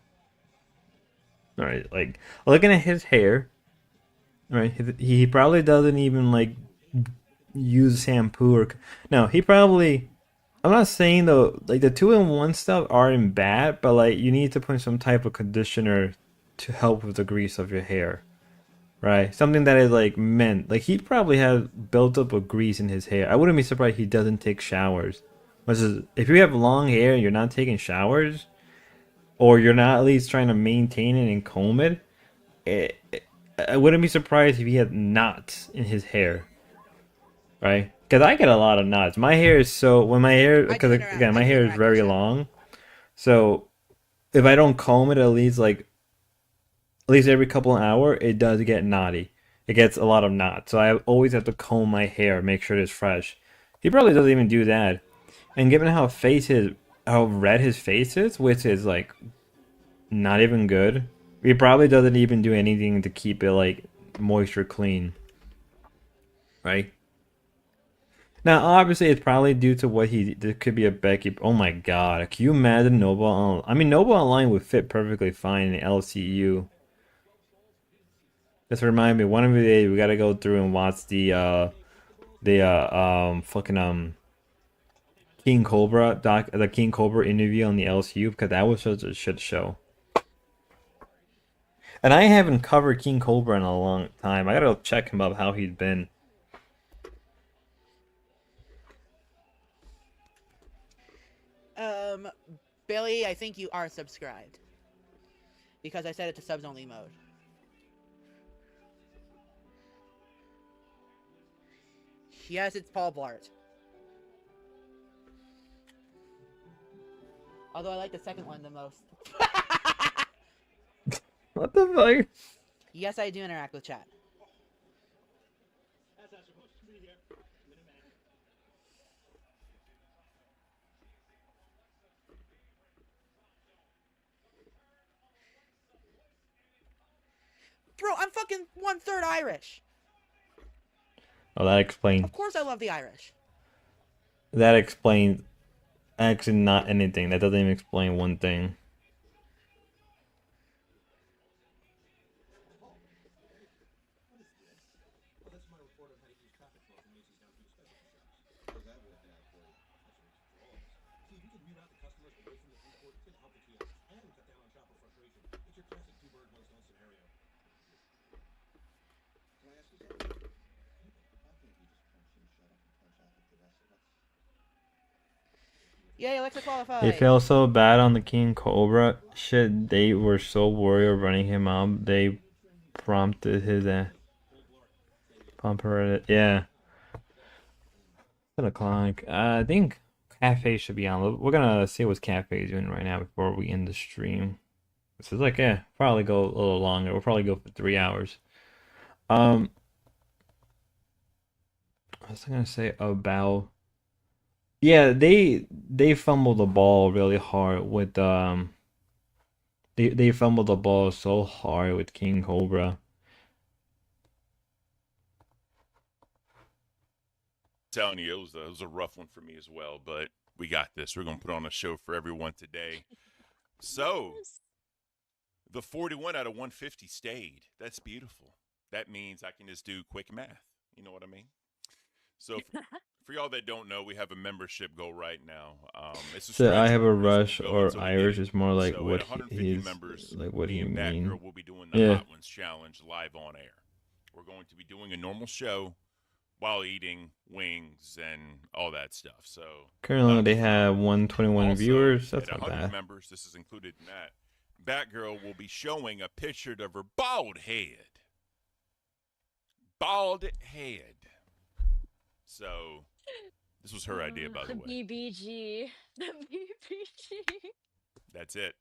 All right, like looking at his hair, right? He probably doesn't even like use shampoo or no. He probably. I'm not saying though, like the 2-in-1 stuff aren't bad, but like you need to put some type of conditioner to help with the grease of your hair, right? Something that is like meant. Like he probably has built up a grease in his hair. I wouldn't be surprised he doesn't take showers. Which is, if you have long hair and you're not taking showers, or you're not at least trying to maintain it and comb it, I wouldn't be surprised if he had knots in his hair, right? Because I get a lot of knots. My hair is so when my hair because again my hair is very long, so if I don't comb it at least every couple of hours, it does get knotty. It gets a lot of knots, so I always have to comb my hair, make sure it's fresh. He probably doesn't even do that, and given how red his face is, which is like not even good, he probably doesn't even do anything to keep it like moisture clean. right? Now, obviously, it's probably due to what he. There could be a Becky. Oh my God! Can you imagine Nova? I mean, Nova Online would fit perfectly fine in LCU. Just remind me, one of the days we gotta go through and watch the fucking King Cobra the King Cobra interview on the LCU, because that was such a shit show. And I haven't covered King Cobra in a long time. I gotta check him up how he's been.
Billy, I think you are subscribed. Because I set it to subs only mode. Yes, it's Paul Blart. Although I like the second one the most.
What the fuck?
Yes, I do interact with chat. Bro, I'm fucking 1/3 Irish.
Oh, that explains.
Of course I love the Irish.
That explains actually not anything. That doesn't even explain one thing.
Yay, Alexa qualified.
They felt so bad on the King Cobra shit. They were so worried of running him out. They prompted his yeah. 10 o'clock. I think Cafe should be on. We're gonna see what Cafe is doing right now before we end the stream. This is like, yeah, probably go a little longer. We'll probably go for 3 hours. What was I gonna say about? Yeah, they fumbled the ball really hard with they fumbled the ball so hard with King Cobra.
Telling you, it was a rough one for me as well, but we got this. We're gonna put on a show for everyone today. So the 41 out of 150 stayed. That's beautiful. That means I can just do quick math. You know what I mean? So for y'all that don't know, we have a membership goal right now. It's a
So I have a
stretch run,
rush
so we'll go
or
until we
Irish
get it.
is more like
So
what
at 150
he's
members,
like. What do
me
you
and
mean?
Batgirl will be doing the
Yeah.
Hot Ones Challenge live on air. We're going to be doing a normal show while eating wings and all that stuff. So
Currently they have 121
also,
viewers. That's
at
not
100
bad.
members, this is included in that. Batgirl will be showing a picture of her bald head. Bald head. So this was her idea, by the way.
BBG. The BBG.
That's it.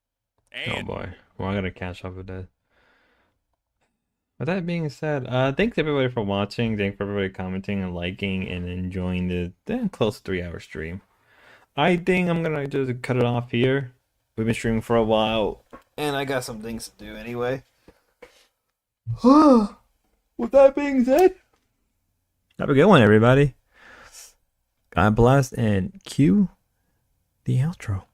Oh
And
boy. Well, I gotta catch up with that. With that being said, thanks everybody for watching. Thanks for everybody commenting and liking and enjoying the close to 3 hour stream. I think I'm gonna just cut it off here. We've been streaming for a while, and I got some things to do anyway. With that being said, have a good one, everybody. God bless, and cue the outro.